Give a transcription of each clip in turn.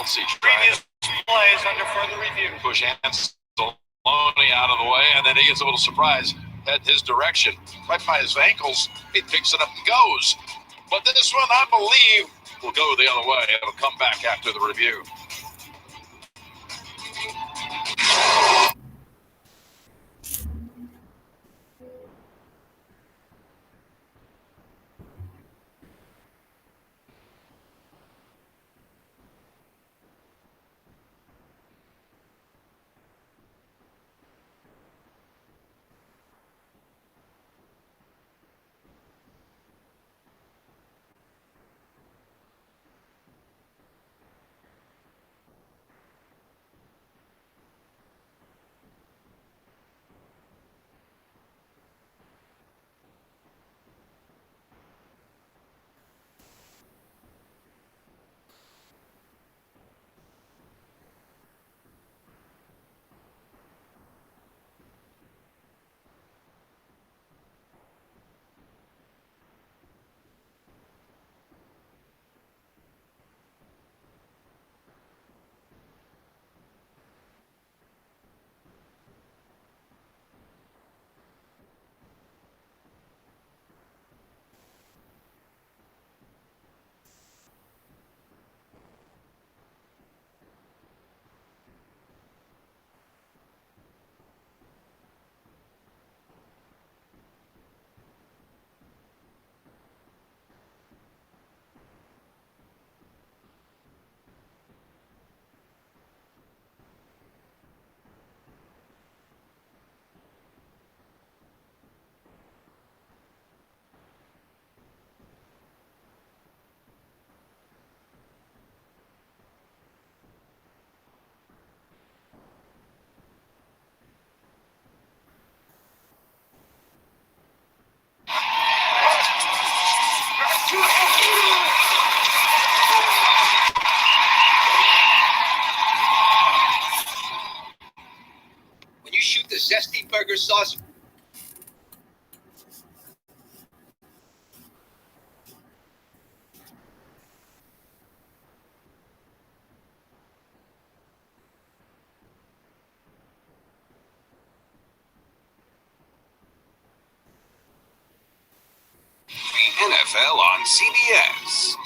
Kelsey previous plays under further review. Push Anzalone out of the way, and then he gets a little surprise. Head his direction, right by his ankles. He picks it up and goes. But this one, I believe, will go the other way. It'll come back after the review. When you shoot the Zesty Burger sauce, the NFL on CBS.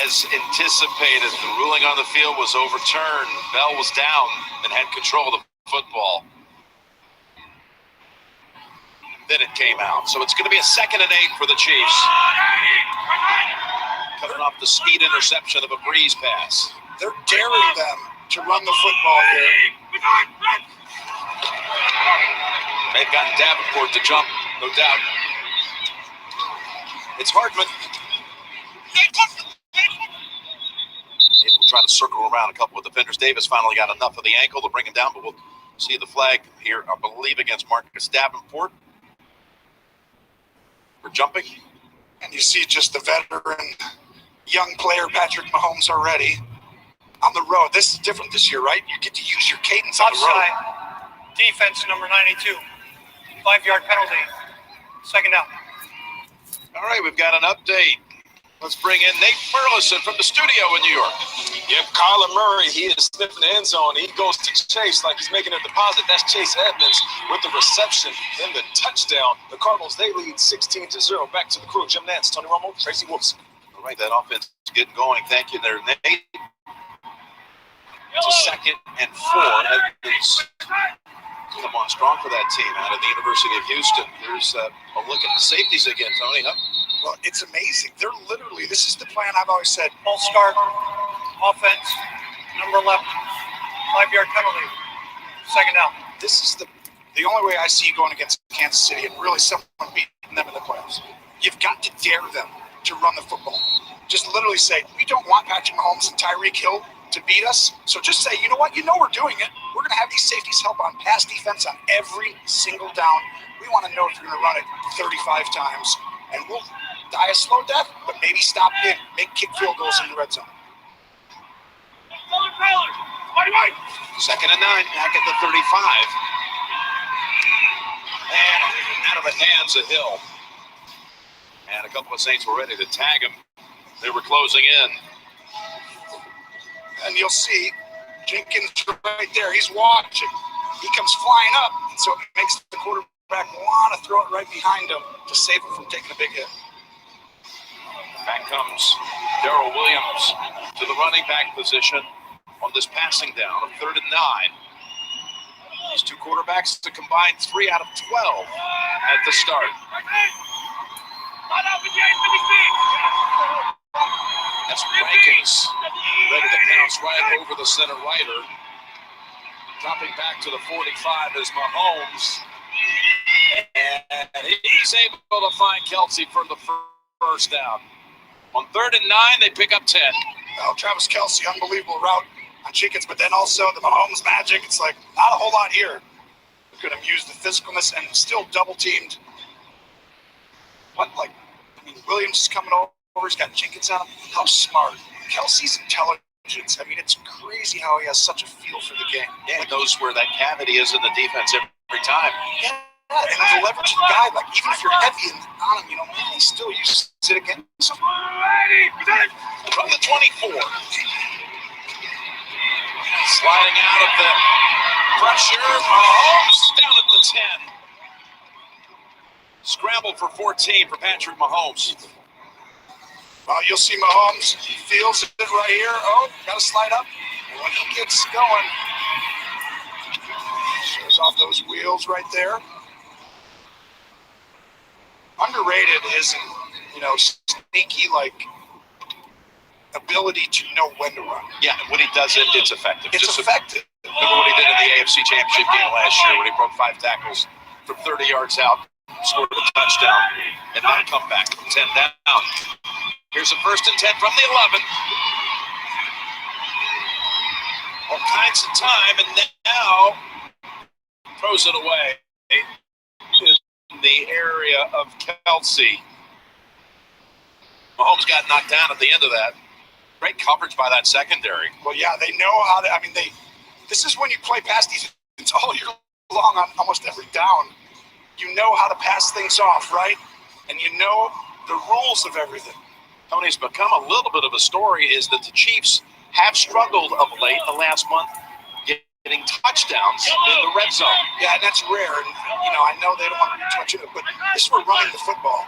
As anticipated, the ruling on the field was overturned. Bell was down and had control of the football. Then it came out. So it's going to be a 2nd and 8 for the Chiefs. Coming off the speed interception of a Breeze pass. They're daring them to run the football here. They've gotten Davenport to jump, no doubt. It's Hardman. Able to try to circle around a couple of defenders. Davis finally got enough of the ankle to bring him down, but we'll see the flag here, I believe, against Marcus Davenport for jumping. And you see just the veteran, young player Patrick Mahomes already on the road. This is different this year, right? You get to use your cadence on the road. Offside. Defense number 92. 5-yard penalty. 2nd down. All right, we've got an update. Let's bring in Nate Burleson from the studio in New York. Yep, Kyler Murray, he is sniffing the end zone. He goes to Chase like he's making a deposit. That's Chase Edmonds with the reception and the touchdown. The Cardinals, they lead 16-0. Back to the crew. Jim Nantz, Tony Romo, Tracy Wilson. All right, that offense is getting going. Thank you there, Nate. It's a 2nd and 4. Edmonds come on strong for that team out of the University of Houston. There's a look at the safeties again, Tony, huh? Well, it's amazing. They're literally, this is the plan I've always said. False start. Offense number 11. 5-yard penalty. 2nd down. This is the only way I see going against Kansas City and really someone beating them in the playoffs. You've got to dare them to run the football. Just literally say, we don't want Patrick Mahomes and Tyreek Hill to beat us. So just say, you know what? You know we're doing it. We're going to have these safeties help on pass defense on every single down. We want to know if you're going to run it 35 times, and we'll die a slow death, but maybe stop in, make kick field goals in the red zone. Second and 9, back at the 35. And out of the hands of Hill. And a couple of Saints were ready to tag him. They were closing in. And you'll see Jenkins right there. He's watching. He comes flying up, and so it makes the quarterback want to throw it right behind him to save him from taking a big hit. Back comes Darrell Williams to the running back position on this passing down of 3rd and 9. These two quarterbacks to combine 3 out of 12 at the start. That's Rankins ready to pounce right over the center rider. Dropping back to the 45 is Mahomes. And he's able to find Kelce for the first down. On 3rd and 9, they pick up 10. Well, Travis Kelce, unbelievable route on Jenkins, but then also the Mahomes magic. It's like not a whole lot here. We could have used the physicalness and still double teamed. Williams is coming over. He's got Jenkins on him. How smart. Kelce's intelligence. I mean, it's crazy how he has such a feel for the game. Yeah, he knows where that cavity is in the defense every time. Yeah, and he's a leverage guy. Like, even if you're heavy on him, man, he still uses it against him. From the 24. Sliding out of the pressure. Mahomes down at the 10. Scramble for 14 for Patrick Mahomes. Well, you'll see Mahomes. He feels it right here. Oh, got to slide up. And when he gets going, shows off those wheels right there. Underrated isn't, sneaky, ability to know when to run. Yeah, when he does it, it's effective. It's effective. Remember what he did in the AFC Championship game last year when he broke 5 tackles from 30 yards out, scored a touchdown, and not a comeback. 10 down. Here's a 1st and 10 from the 11. All kinds of time, and now throws it away in the area of Kelce. Mahomes got knocked down at the end of that. Great coverage by that secondary. Well, yeah, they know how to. This is when you play pass defense all year long on almost every down. You know how to pass things off, right? And you know the rules of everything. Tony's become a little bit of a story is that the Chiefs have struggled of late the last month getting touchdowns in the red zone. Yeah, and that's rare. And, I know they don't want to be too much in it, but this is where running the football,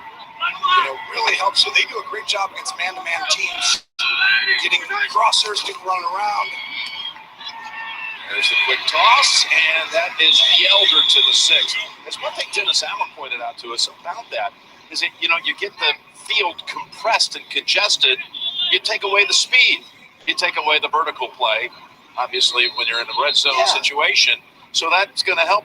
really helps. So they do a great job against man-to-man teams, getting crossers, getting running around. There's the quick toss, and that is Yelder to the 6. That's one thing Dennis Allen pointed out to us about that, is that, you get the field compressed and congested, you take away the speed. You take away the vertical play, obviously, when you're in a red zone situation. So that's going to help,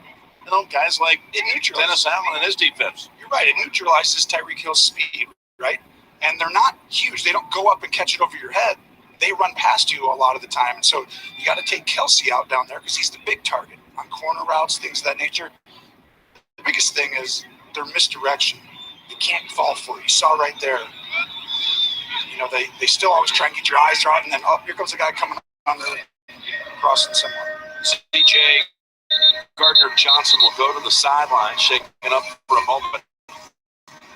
guys like Dennis Allen and his defense. You're right. It neutralizes Tyreek Hill's speed, right? And they're not huge. They don't go up and catch it over your head. They run past you a lot of the time. And so you got to take Kelce out down there because he's the big target on corner routes, things of that nature. The biggest thing is their misdirection. You can't fall for it. You saw right there. They still always try and get your eyes right, and then, here comes a guy coming on the crossing somewhere. C.J. Gardner-Johnson will go to the sideline, shaking up for a moment.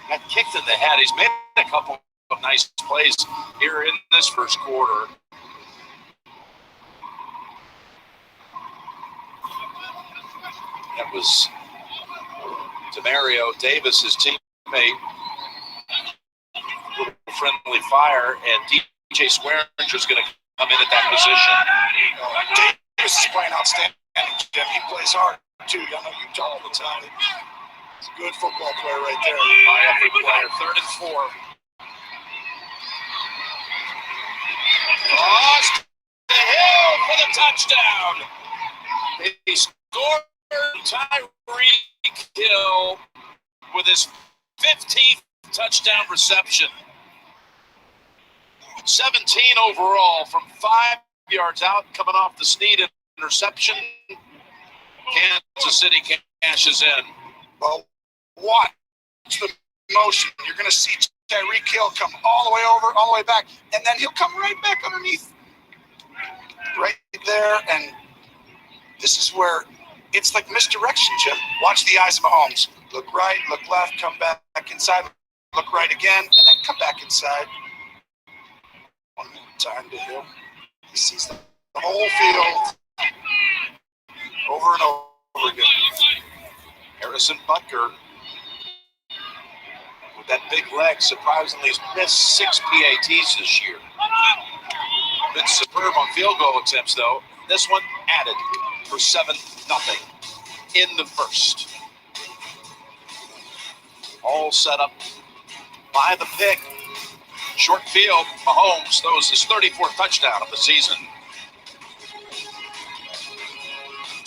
Got kicked in the head. He's made a couple of nice plays here in this first quarter. That was Demario Davis, his teammate. Little friendly fire, and DJ Swearinger's going to come in at that position. Davis is playing outstanding. Jim, he plays hard, too. I know you talk all the time. He's a good football player right there. High effort player. 3rd and 4. Cross to Hill for the touchdown. He scored Tyreek Hill with his 15th touchdown reception. 17 overall from 5 yards out, coming off the Snead interception. Kansas City cashes in. Well, watch the motion. You're going to see Tyreek Hill come all the way over, all the way back, and then he'll come right back underneath, right there. And this is where it's like misdirection, Jim. Watch the eyes of Mahomes. Look right, look left, come back inside, look right again, and then come back inside. One more time to Hill. He sees the whole field over and over again. Harrison Butker, with that big leg, surprisingly has missed 6 PATs this year. Been superb on field goal attempts, though. This one added for 7-0 in the first. All set up by the pick. Short field, Mahomes throws his 34th touchdown of the season.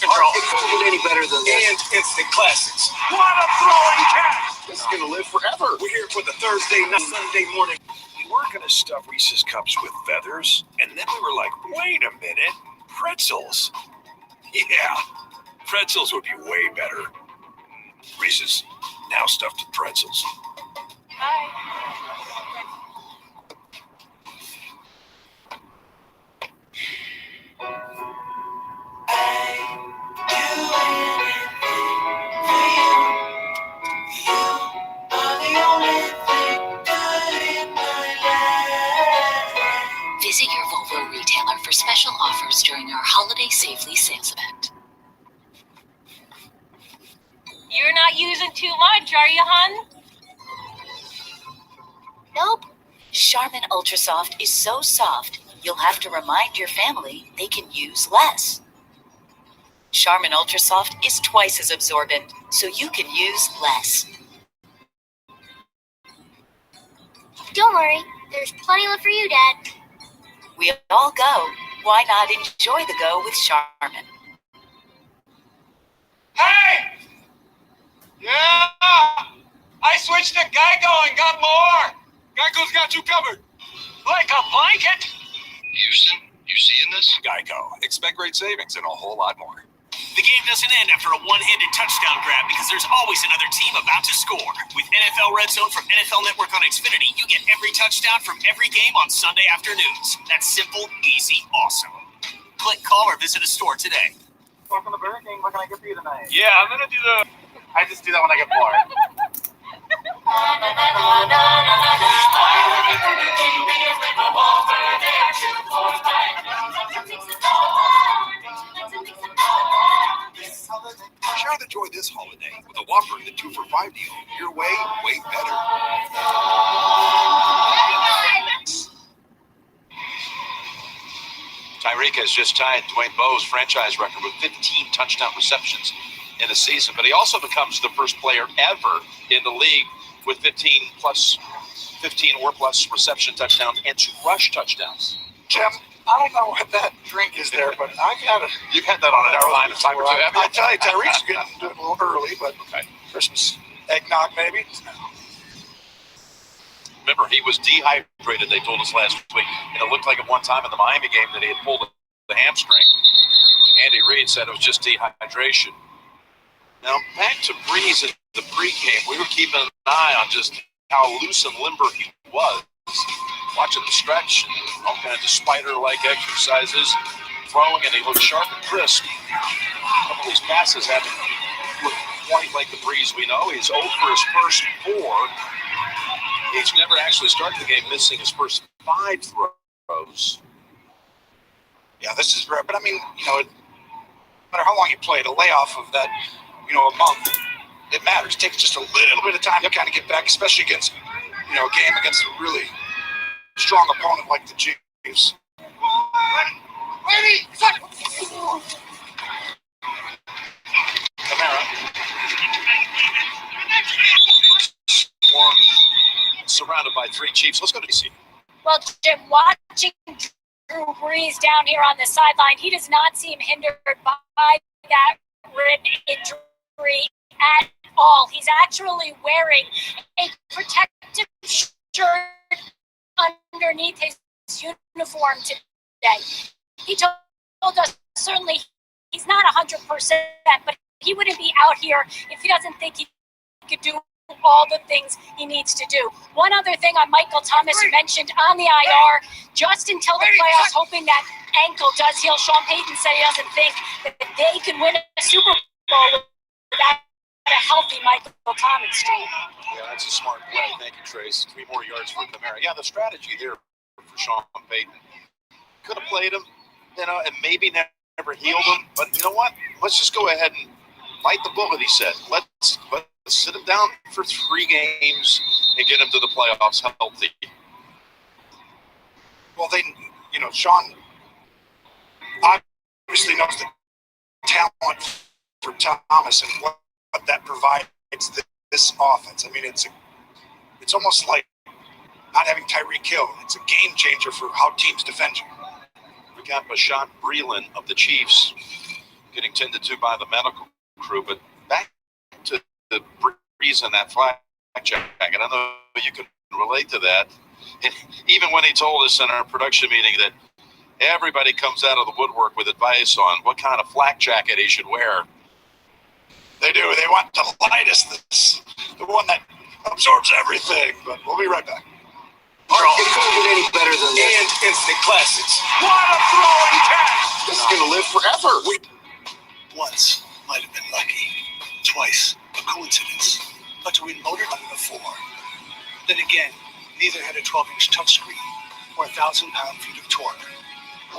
It couldn't get any better than this. And instant classics. What a throwing catch! This is going to live forever. We're here for the Thursday night, Sunday morning. We were going to stuff Reese's Cups with feathers, and then we were like, wait a minute, pretzels. Yeah, pretzels would be way better. Reese's, now stuffed with pretzels. Visit your Volvo retailer for special offers during our Holiday Safely sales event. You're not using too much, are you, hun? Nope. Charmin Ultra Soft is so soft, you'll have to remind your family they can use less. Charmin Ultra Soft is twice as absorbent, so you can use less. Don't worry, there's plenty left for you, Dad. We all go. Why not enjoy the go with Charmin? Hey! Yeah! I switched to Geico and got more! Geico's got you covered. Like a blanket? Houston, you seeing this? Geico, expect great savings and a whole lot more. The game doesn't end after a one-handed touchdown grab because there's always another team about to score. With NFL Red Zone from NFL Network on Xfinity, you get every touchdown from every game on Sunday afternoons. That's simple, easy, awesome. Click, call, or visit a store today. Welcome to Burger King. What can I get for you tonight? Yeah, I'm going to do I just do that when I get bored. Share the joy this holiday with a Whopper in the 2 for $5 deal. Your way better. Tyreek has just tied Dwayne Bowe's franchise record with 15 touchdown receptions in the season, but he also becomes the first player ever in the league with 15 or plus reception touchdowns and 2 rush touchdowns. Jim, I don't know what that drink is there, but I've had it. You've had that on an airline a time or two, haven't you? I tell you, Tyreek's getting to it a little early, but Okay. Christmas eggnog maybe. Remember, he was dehydrated, they told us last week, and it looked like at one time in the Miami game that he had pulled the hamstring. Andy Reid said it was just dehydration. Now, back to Breeze at the pregame. We were keeping an eye on just how loose and limber he was. Watching the stretch, all kinds of spider-like exercises, throwing, and he looked sharp and crisp. A couple of these passes haven't looked quite like the Breeze we know. He's 0 for his first 4. He's never actually started the game missing his first 5 throws. Yeah, this is rare. But I mean, no matter how long you play, the layoff of that, a month, it matters. It takes just a little bit of time to kind of get back, especially against, a game against a really strong opponent like the Chiefs. Ready, set. Kamara. One surrounded by 3 Chiefs. Let's go to DC. Well, Jim, watching Drew Brees down here on the sideline, he does not seem hindered by that rib injury at all. He's actually wearing a protective shirt underneath his uniform today. He told us certainly he's not 100%, but he wouldn't be out here if he doesn't think he could do all the things he needs to do. One other thing on Michael Thomas, you mentioned on the IR, just until the playoffs, hoping that ankle does heal. Sean Payton said he doesn't think that they can win a Super Bowl without a healthy Michael Thomas stream. Yeah, that's a smart play. Thank you, Trace. 3 more yards for Kamara. Yeah, the strategy there for Sean Payton. Could have played him, and maybe never healed him. But you know what? Let's just go ahead and bite the bullet, he said. Let's sit him down for 3 games and get him to the playoffs healthy. Well, Sean obviously knows the talent for Thomas and what that provides this offense. I mean, it's almost like not having Tyreek Hill. It's a game changer for how teams defend you. We got Bashaud Breeland of the Chiefs getting tended to by the medical crew, but back to the Breeze and that flag jacket. I know you can relate to that. And even when he told us in our production meeting that everybody comes out of the woodwork with advice on what kind of flak jacket he should wear. They do. They want the lightest, the one that absorbs everything. But we'll be right back. It couldn't get any better than this. And instant classics. What a throwing catch! This is going to live forever. Once might have been lucky. Twice a coincidence. But to win Motor before. Then again, neither had a 12-inch touchscreen or 1,000 pound-feet of torque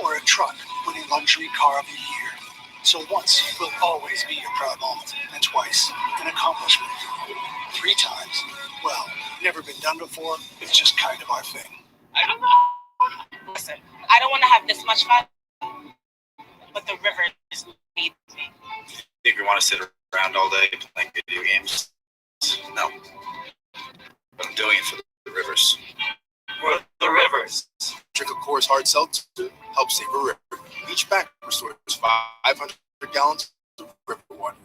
or a truck winning luxury car of the year. So once will always be a proud moment, and twice an accomplishment. 3 times, well, never been done before. It's just kind of our thing. I don't know. Listen, I don't want to have this much fun, but the Rivers need me. Think we want to sit around all day playing video games? No. But I'm doing it for the Rivers. We're the Rivers. Drink a Coors Hard Seltzer helps save a river. Each pack restores 500 gallons of river water.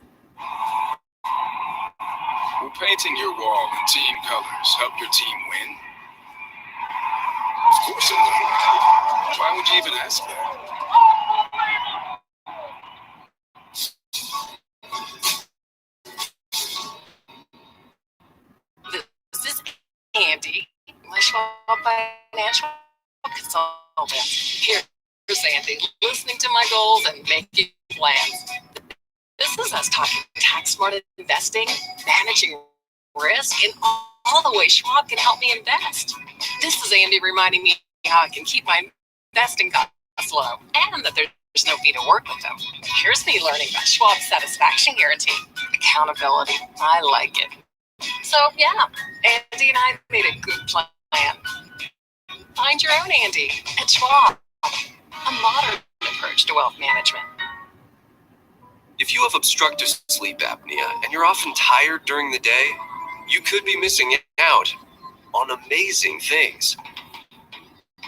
Will painting your wall in team colors help your team win? Of course it will. Why would you even ask that? This is Andy, my Schwab financial consultant. Here's Andy, listening to my goals and making plans. This is us talking tax-smart investing, managing risk, and all the ways Schwab can help me invest. This is Andy reminding me how I can keep my investing costs low and that there's no fee to work with them. Here's me learning about Schwab's satisfaction guarantee. Accountability. I like it. So, yeah, Andy and I made a good plan. Find your own Andy at Schwab. A modern approach to wealth management. If you have obstructive sleep apnea and you're often tired during the day, you could be missing out on amazing things.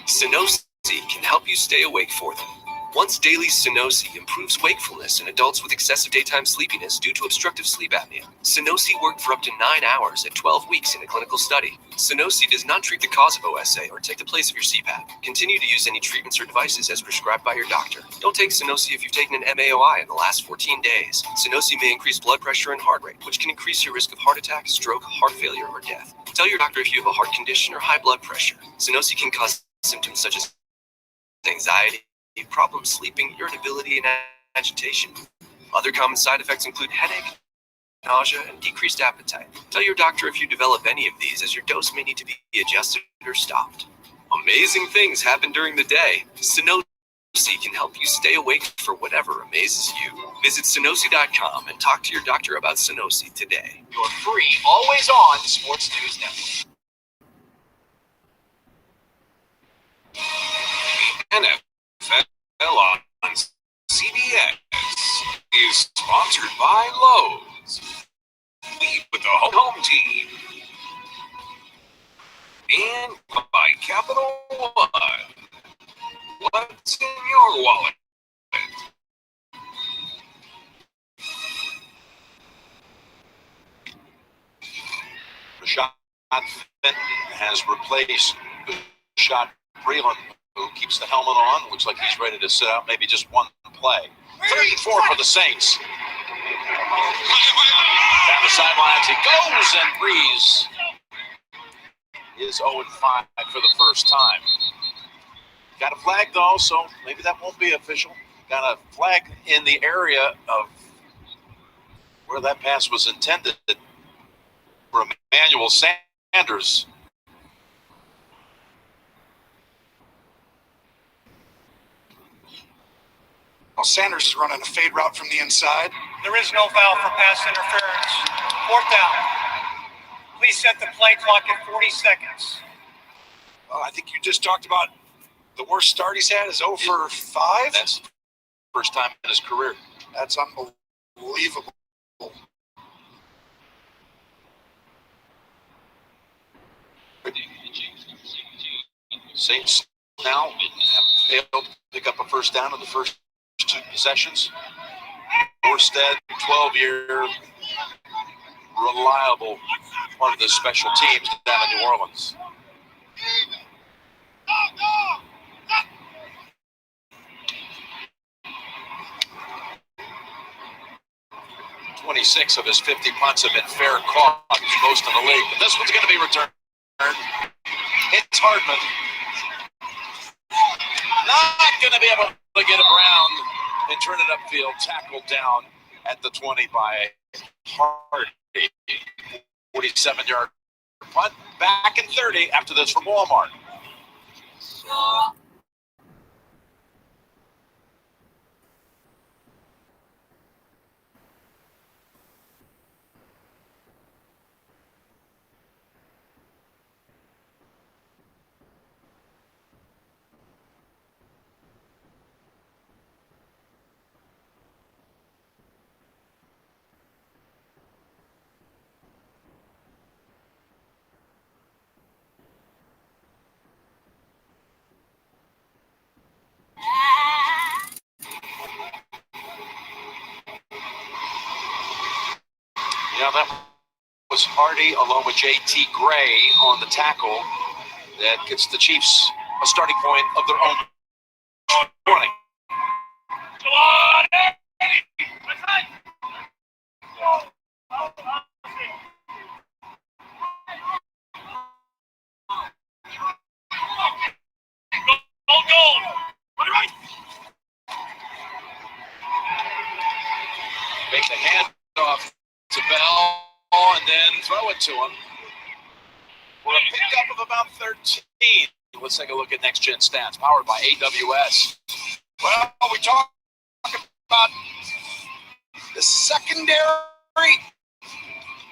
Sunosi can help you stay awake for them. Once daily Sunosi improves wakefulness in adults with excessive daytime sleepiness due to obstructive sleep apnea. Sunosi worked for up to 9 hours at 12 weeks in a clinical study. Sunosi does not treat the cause of OSA or take the place of your CPAP. Continue to use any treatments or devices as prescribed by your doctor. Don't take Sunosi if you've taken an MAOI in the last 14 days. Sunosi may increase blood pressure and heart rate, which can increase your risk of heart attack, stroke, heart failure, or death. Tell your doctor if you have a heart condition or high blood pressure. Sunosi can cause symptoms such as anxiety, problems sleeping, irritability, and agitation. Other common side effects include headache, nausea, and decreased appetite. Tell your doctor if you develop any of these, as your dose may need to be adjusted or stopped. Amazing things happen during the day. Sunosi can help you stay awake for whatever amazes you. Visit Sunosi.com and talk to your doctor about Sunosi today. Your free, always-on sports news network. NFL on CBS is sponsored by Lowe's. Lead with the home team. And by Capital One. What's in your wallet? Rashad Fenton has replaced Bashaud Breeland, who keeps the helmet on. Looks like he's ready to sit out maybe just one play. 3rd and 4 for the Saints. Down the sidelines he goes, and Breeze is 0-5 for the first time. Got a flag though, so maybe that won't be official. Got a flag in the area of where that pass was intended for Emmanuel Sanders. Well, Sanders is running a fade route from the inside. There is no foul for pass interference. 4th down. Please set the play clock at 40 seconds. I think you just talked about the worst start he's had is 0 for 5. That's the first time in his career. That's unbelievable. Saints now have failed to pick up a first down in the first 2 possessions. Morstead, 12-year, reliable one of the special teams down in New Orleans. 26 of his 50 punts have been fair caught, most in the league. But this one's going to be returned. It's Hardman. Not going to be able to get around and turn it upfield. Tackled down at the 20 by Hardy. 47-yard punt. Back in 30 after this from Walmart. Yeah, that was Hardy along with J.T. Gray on the tackle that gets the Chiefs a starting point of their own 20. Come on, Eddie! That's right. Goal! On the right! Make the handoff to Bell and then throw it to him for a pickup of about 13. Let's take a look at Next Gen Stats, powered by AWS. Well, we talked about the secondary.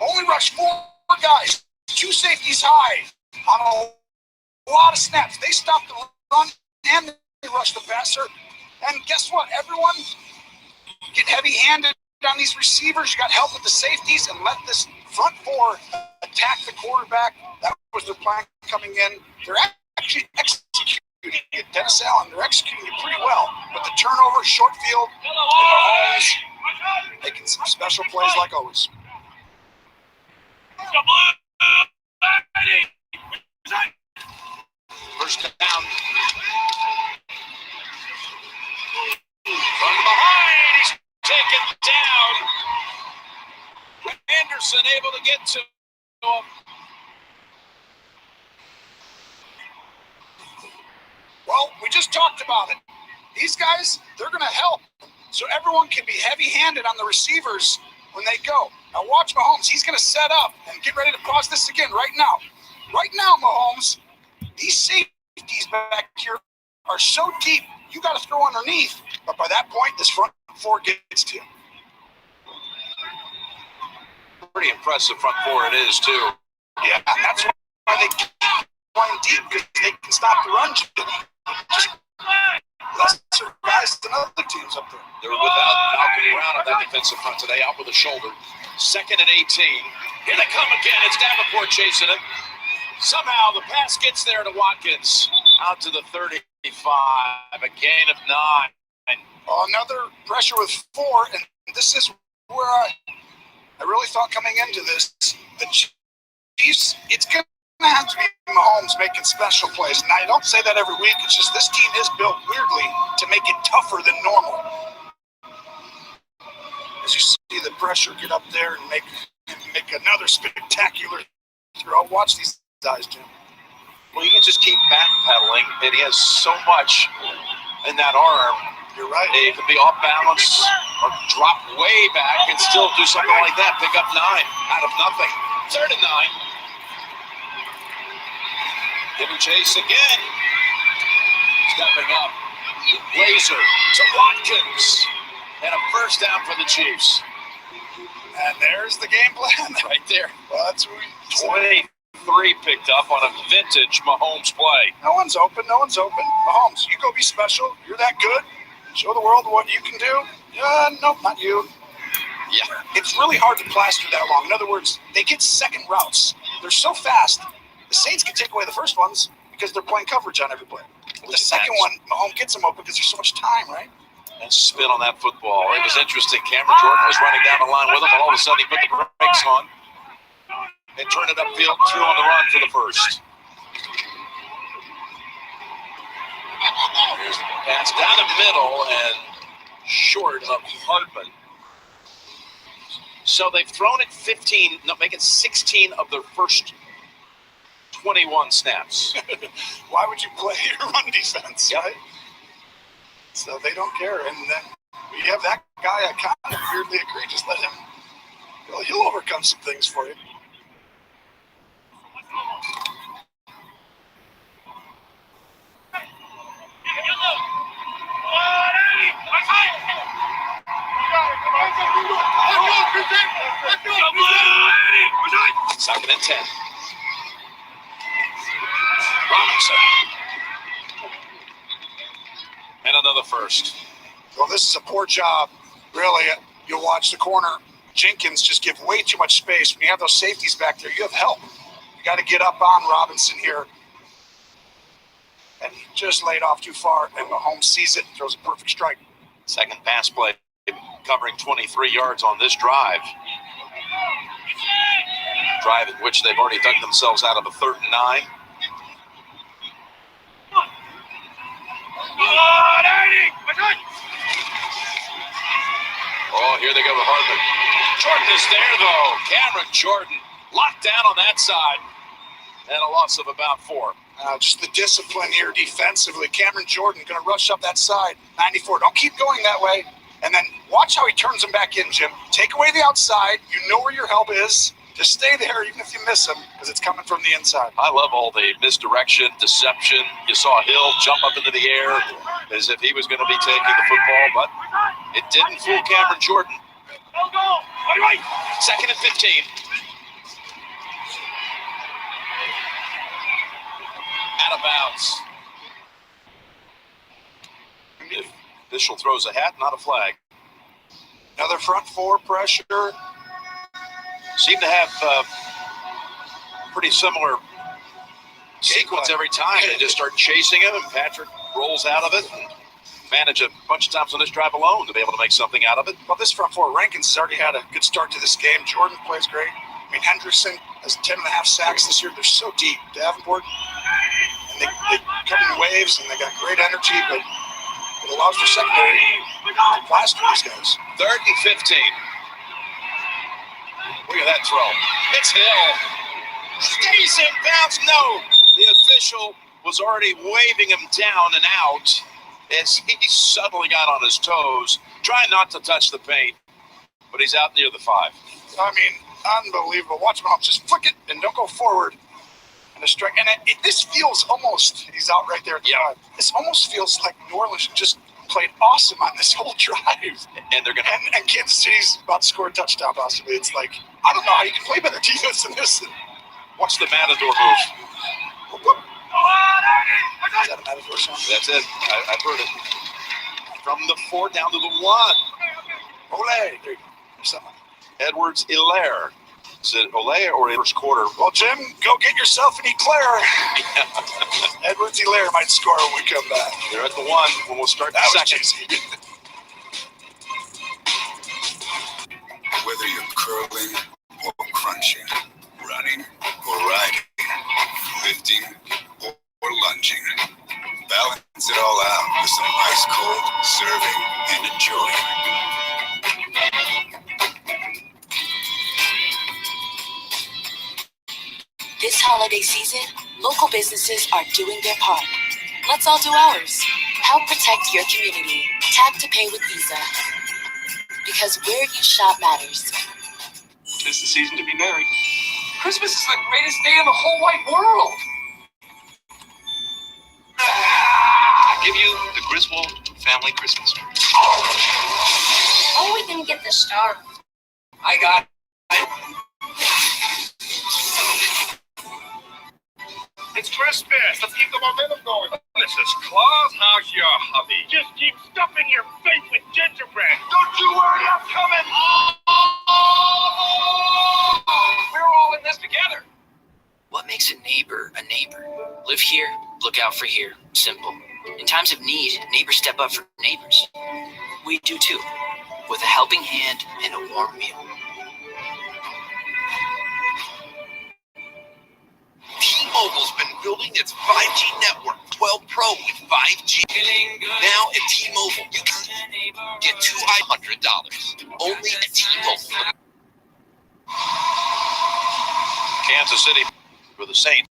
Only rushed 4 guys, 2 safeties high on a lot of snaps. They stopped the run and they rushed the passer. And guess what? Everyone get heavy-handed on these receivers. You got help with the safeties and let this front 4 attack the quarterback. That was their plan coming in. They're actually executing it. Dennis Allen, they're executing it pretty well. But the turnover, short field, Mahomes, making some special plays like always. First down. From behind, he's taken down. Anderson able to get to him. Well, we just talked about it. These guys, they're going to help. So everyone can be heavy-handed on the receivers when they go. Now watch Mahomes. He's going to set up and get ready to pause this again right now. Right now, Mahomes, these safeties back here are so deep, you got to throw underneath. But by that point, this front 4 gets to you. Pretty impressive front 4 it is, too. Yeah, and that's why they keep playing deep, because they can stop the run. Just lesser guys than other teams up there. They were without Malcolm Brown on that defensive front today, out with a shoulder. 2nd and 18. Here they come again. It's Davenport chasing it. Somehow the pass gets there to Watkins. Out to the 35. A gain of 9. Another pressure with 4, and this is where I really thought coming into this, the Chiefs, it's going to have to be Mahomes making special plays. And I don't say that every week. It's just this team is built weirdly to make it tougher than normal. As you see see the pressure get up there and make another spectacular throw. Watch these guys, Jim. Well, you can just keep backpedaling, and he has so much in that arm. You're right. He can be off balance or drop way back and still do something like that. Pick up 9 out of nothing. 3rd and 9. Giving chase again. Stepping up. Blazer to Watkins. And a first down for the Chiefs. And there's the game plan. Right there. Well, that's what we 23 picked up on a vintage Mahomes play. No one's open. Mahomes, you go be special. You're that good. Show the world what you can do. No, not you. Yeah. It's really hard to plaster that long. In other words, they get second routes. They're so fast. The Saints can take away the first ones because they're playing coverage on every play. The second one, Mahomes gets them open because there's so much time, right? And spin on that football. It was interesting. Cameron Jordan was running down the line with him, and all of a sudden he put the brakes on and turned it upfield, threw on the run for the first. Here's the pass down the middle and short of Hardman. So they've thrown it 16 of their first 21 snaps. Why would you play your run defense, right? So they don't care. And then we have that guy, I kind of weirdly agree. Just let him, he'll overcome some things for you. Second and 10. Robinson. And another first. Well, this is a poor job. Really, you'll watch the corner. Jenkins just give way too much space. When you have those safeties back there, you have help. You got to get up on Robinson here. And he just laid off too far, and Mahomes sees it and throws a perfect strike. Second pass play, covering 23 yards on this drive. Drive in which they've already dug themselves out of a 3rd and 9. Oh, here they go with Hardman. Jordan is there, though. Cameron Jordan locked down on that side. And a loss of about 4. Just the discipline here defensively. Cameron Jordan going to rush up that side. 94. Don't keep going that way. And then watch how he turns them back in, Jim. Take away the outside. You know where your help is. Just stay there even if you miss him because it's coming from the inside. I love all the misdirection, deception. You saw Hill jump up into the air as if he was going to be taking the football, but it didn't fool Cameron Jordan. Second and 15. Out of bounds. Official throws a hat, not a flag. Another front 4 pressure. Seem to have pretty similar sequence every time. They just start chasing him, and Patrick rolls out of it and manage a bunch of times on this drive alone to be able to make something out of it. Well, this front 4, Rankins has already had a good start to this game. Jordan plays great. I mean, Hendrickson has 10.5 sacks this year. They're so deep. Davenport, and they come in waves, and they got great energy, but it allows for secondary to plaster these guys. 3rd and 15. Look at that throw. It's Hill. Stays in bounds. No. The official was already waving him down and out as he suddenly got on his toes, trying not to touch the paint, but he's out near the 5. I mean, unbelievable. Watch Mahomes just flick it and don't go forward. And a strike. And this feels almost, he's out right there at the 5. This almost feels like New Orleans just played awesome on this whole drive. And they're gonna and Kansas City's about to score a touchdown possibly. It's like, I don't know how you can play better defense than this. Watch the Matador move. Is that a Matador song? That's it. I've heard it. From the 4 down to the 1. Ole. There you go. There's something. Edwards-Helaire. Is it Ole or first quarter? Well, Jim, go get yourself an Eclair. Edwards-Helaire might score when we come back. They're at the 1 when we'll start the second. Whether you're curling or crunching, running or riding, lifting or lunging, balance it all out with some ice cold serving and enjoy. holiday season, local businesses are doing their part. Let's all do ours. Help protect your community. Tap to pay with Visa. Because where you shop matters. Tis the season to be merry. Christmas is the greatest day in the whole wide world. I give you the Griswold family Christmas tree. How are we gonna get the star? I got it. It's Christmas. Let's keep the momentum going. Mrs. Claus, how's your hubby? Just keep stuffing your face with gingerbread. Don't you worry, I'm coming. We're all in this together. What makes a neighbor a neighbor? Live here, look out for here. Simple. In times of need, neighbors step up for neighbors. We do too, with a helping hand and a warm meal. T-Mobile's been building its 5G network, 12 Pro with 5G. Now at T-Mobile, you can get $200 only at T-Mobile. Kansas City for the Saints.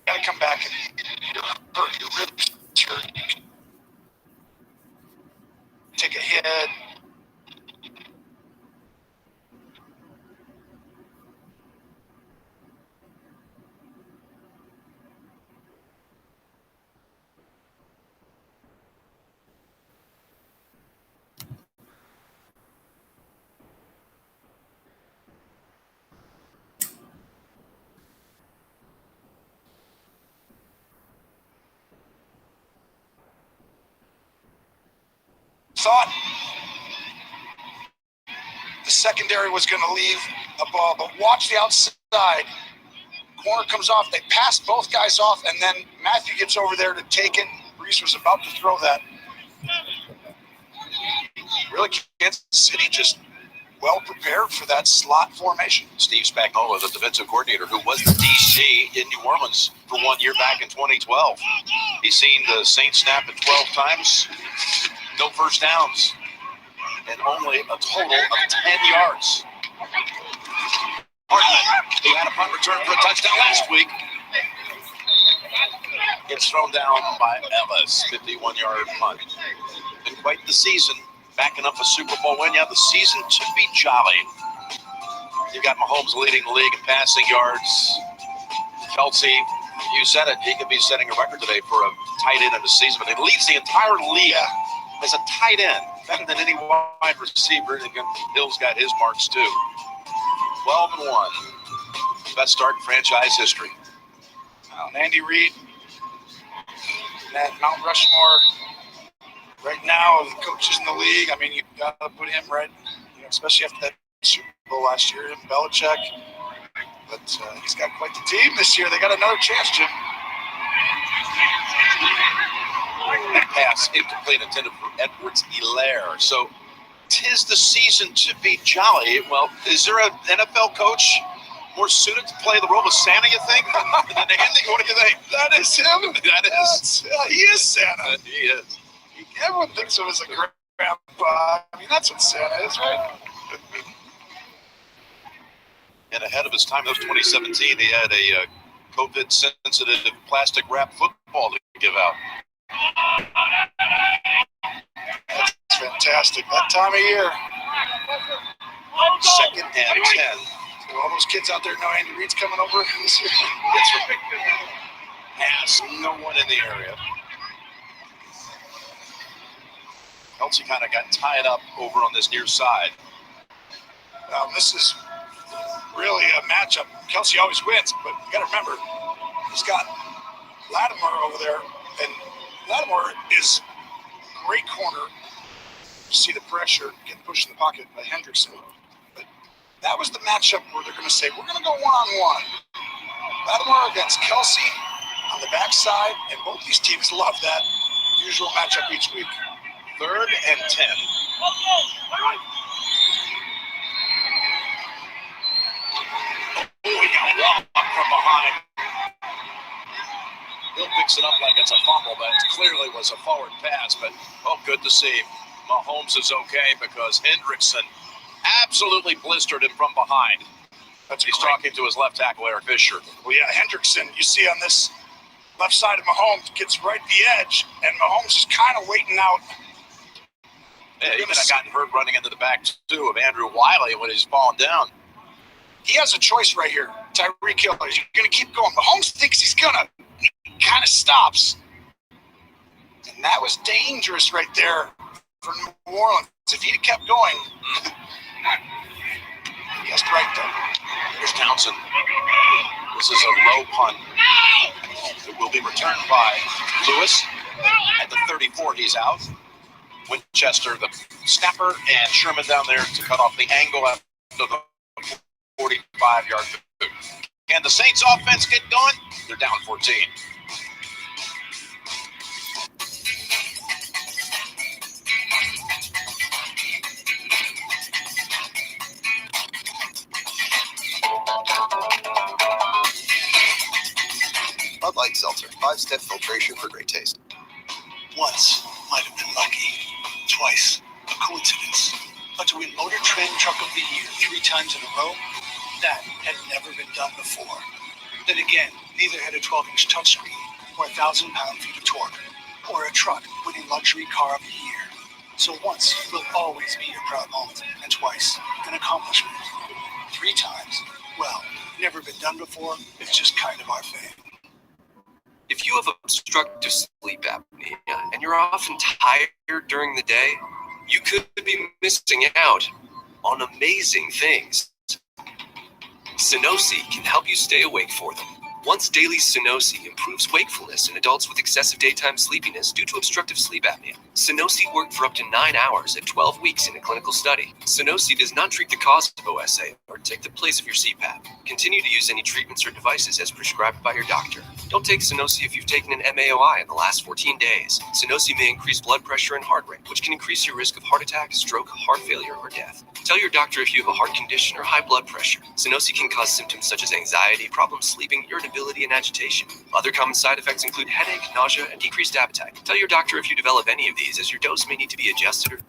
Gotta come back and hurt your ribs. Take a hit. Thought the secondary was going to leave a ball, but watch the outside. Corner comes off. They pass both guys off, and then Matthew gets over there to take it. Reese was about to throw that. Really, Kansas City just well prepared for that slot formation. Steve Spagnuolo, the defensive coordinator, who was the DC in New Orleans for 1 year back in 2012. He's seen the Saints snap it 12 times, no first downs, and only a total of 10 yards. Hartman, he had a punt return for a touchdown last week. Gets thrown down by Ellis, 51-yard punt. Been quite the season. backing up a Super Bowl win. Yeah, the season to be jolly. You got Mahomes leading the league in passing yards. Kelsey, you said it, he could be setting a record today for a tight end in the season, but he leads the entire league as a tight end, better than any wide receiver. And again, Hill's got his marks too. 12-1. Best start in franchise history. Andy Reid, that Mount Rushmore, right now, the coaches in the league, I mean, you've got to put him right, especially after that Super Bowl last year, Belichick. But he's got quite the team this year. They got another chance, Jim. That pass incomplete, intended for Edwards-Helaire. So, 'tis the season to be jolly. Well, is there an NFL coach more suited to play the role of Santa, you think, than Andy? What do you think? That is him. That is. He is Santa. He is. Everyone thinks of him as a grandpa. I mean, that's what Santa is, right? And ahead of his time, that was 2017, he had a COVID-sensitive plastic wrap football to give out. That's fantastic. That time of year. 2nd and 10. All those kids out there know Andy Reid's coming over this year. It's ridiculous. Pass, no one in the area. Kelsey kind of got tied up over on this near side. This is really a matchup. Kelsey always wins, but you got to remember, he's got Lattimore over there, and Lattimore is a great corner. You see the pressure getting pushed in the pocket by Hendrickson. But that was the matchup where they're going to say, we're going to go one-on-one. Lattimore against Kelsey on the backside, and both these teams love that usual matchup each week. 3rd and 10. Oh, he got robbed from behind. Hill picks it up like it's a fumble, but it clearly was a forward pass. But, good to see. Mahomes is okay because Hendrickson absolutely blistered him from behind. He's talking to his left tackle, Eric Fisher. Well, yeah, Hendrickson, you see on this left side of Mahomes, gets right at the edge, and Mahomes is kind of waiting out. Yeah, he could have gotten hurt running into the back, too, of Andrew Wiley when he's falling down. He has a choice right here. Tyreek Hill, is he going to keep going? Mahomes thinks he's going to. He kind of stops. And that was dangerous right there for New Orleans. If he'd have kept going, he guessed right there. Here's Townsend. This is a low punt. It will be returned by Lewis. At the 34, he's out. Winchester, the snapper, and Sherman down there to cut off the angle after the 45-yard boot. Can the Saints offense get going? They're down 14. Bud Light Seltzer, 5-step filtration for great taste. Once might have been lucky. Twice, a coincidence. But to win Motor Trend Truck of the Year 3 times in a row, that had never been done before. Then again, neither had a 12-inch touchscreen, or 1,000 pound-feet of torque, or a truck winning Luxury Car of the Year. So once will always be your proud moment, and twice, an accomplishment. 3 times, well, never been done before, it's just kind of our thing. If you have obstructive sleep apnea and you're often tired during the day, you could be missing out on amazing things. Sunosi can help you stay awake for them. Once daily Sunosi improves wakefulness in adults with excessive daytime sleepiness due to obstructive sleep apnea. Sunosi worked for up to 9 hours at 12 weeks in a clinical study. Sunosi does not treat the cause of OSA or take the place of your CPAP. Continue to use any treatments or devices as prescribed by your doctor. Don't take Sunosi if you've taken an MAOI in the last 14 days. Sunosi may increase blood pressure and heart rate, which can increase your risk of heart attack, stroke, heart failure, or death. Tell your doctor if you have a heart condition or high blood pressure. Sunosi can cause symptoms such as anxiety, problems sleeping, irritability, and agitation. Other common side effects include headache, nausea, and decreased appetite. Tell your doctor if you develop any of these, as your dose may need to be adjusted or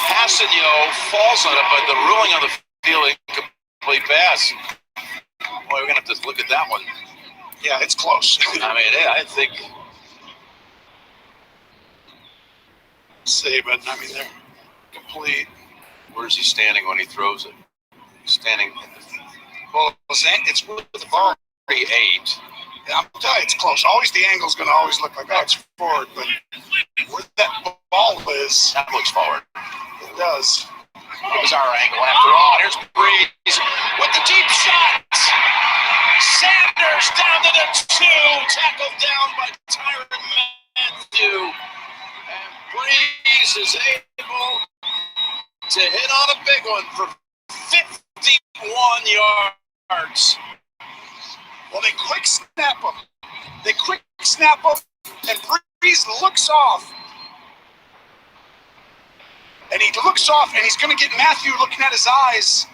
Passanio falls on it, but the ruling on the field, incomplete pass. Boy, we're going to have to look at that one. Yeah, it's close. I mean, I think. Say, but I mean, they're complete. Where's he standing when he throws it? He's standing. Well, it's with the ball. 8. Yeah, I'm telling you, it's close. Always the angle's going to always look like, oh, it's forward, but where that ball is, that looks forward. It does. It was our angle after all. Here's Breeze with the deep shot. Sanders down to the 2, tackled down by Tyrann Mathieu. And Breeze is able to hit on a big one for 51 yards. Well, they quick snap him. And Breeze looks off. And he looks off, and he's going to get Mathieu looking at his eyes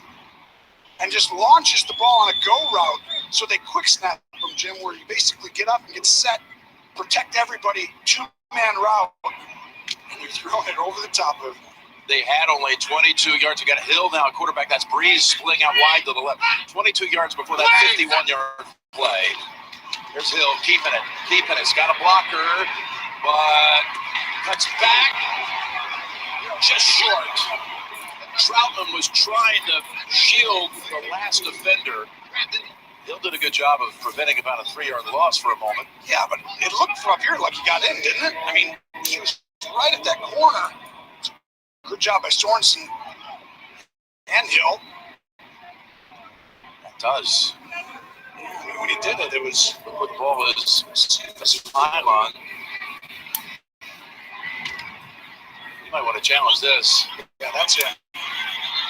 and just launches the ball on a go route. So they quick snap him, Jim, where you basically get up and get set, protect everybody, 2-man route, and you're throwing it over the top of him. They had only 22 yards. You got Hill now, a quarterback. That's Breeze splitting out wide to the left. 22 yards before that 51-yard play. Here's Hill keeping it. He's got a blocker, but cuts back just short. Troutman was trying to shield the last defender. Hill did a good job of preventing about a 3-yard loss for a moment. Yeah, but it looked from up here like he got in, didn't it? I mean, he was right at that corner. Good job by Sorensen and Hill. It does. I mean, when he did it, it was... The football was a pylon. You might want to challenge this. Yeah, that's it.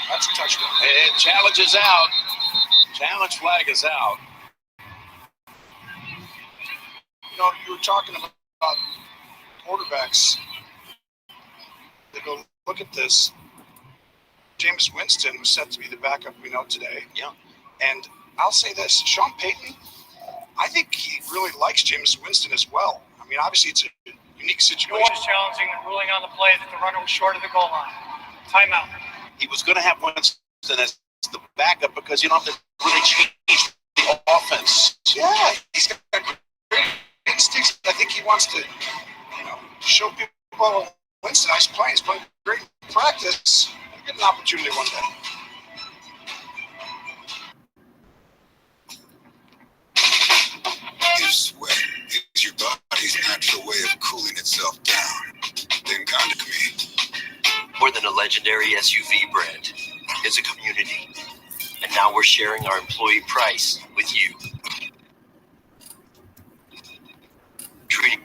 That's a touchdown. And challenge is out. Challenge flag is out. You know, you were talking about quarterbacks. They go, look at this. Jameis Winston was set to be the backup we know today. Yeah. And I'll say this, Sean Payton, I think he really likes Jameis Winston as well. I mean, obviously it's a unique situation. Was challenging the ruling on the play that the runner was short of the goal line. Timeout. He was going to have Winston as the backup because you don't have to really change the offense. Yeah, he's got great instincts. I think he wants to, show people Winston, he's playing great in practice. He'll get an opportunity one day. If sweat is your body's natural way of cooling itself down, then contact me. More than a legendary SUV brand, it's a community. And now we're sharing our employee price with you. Treating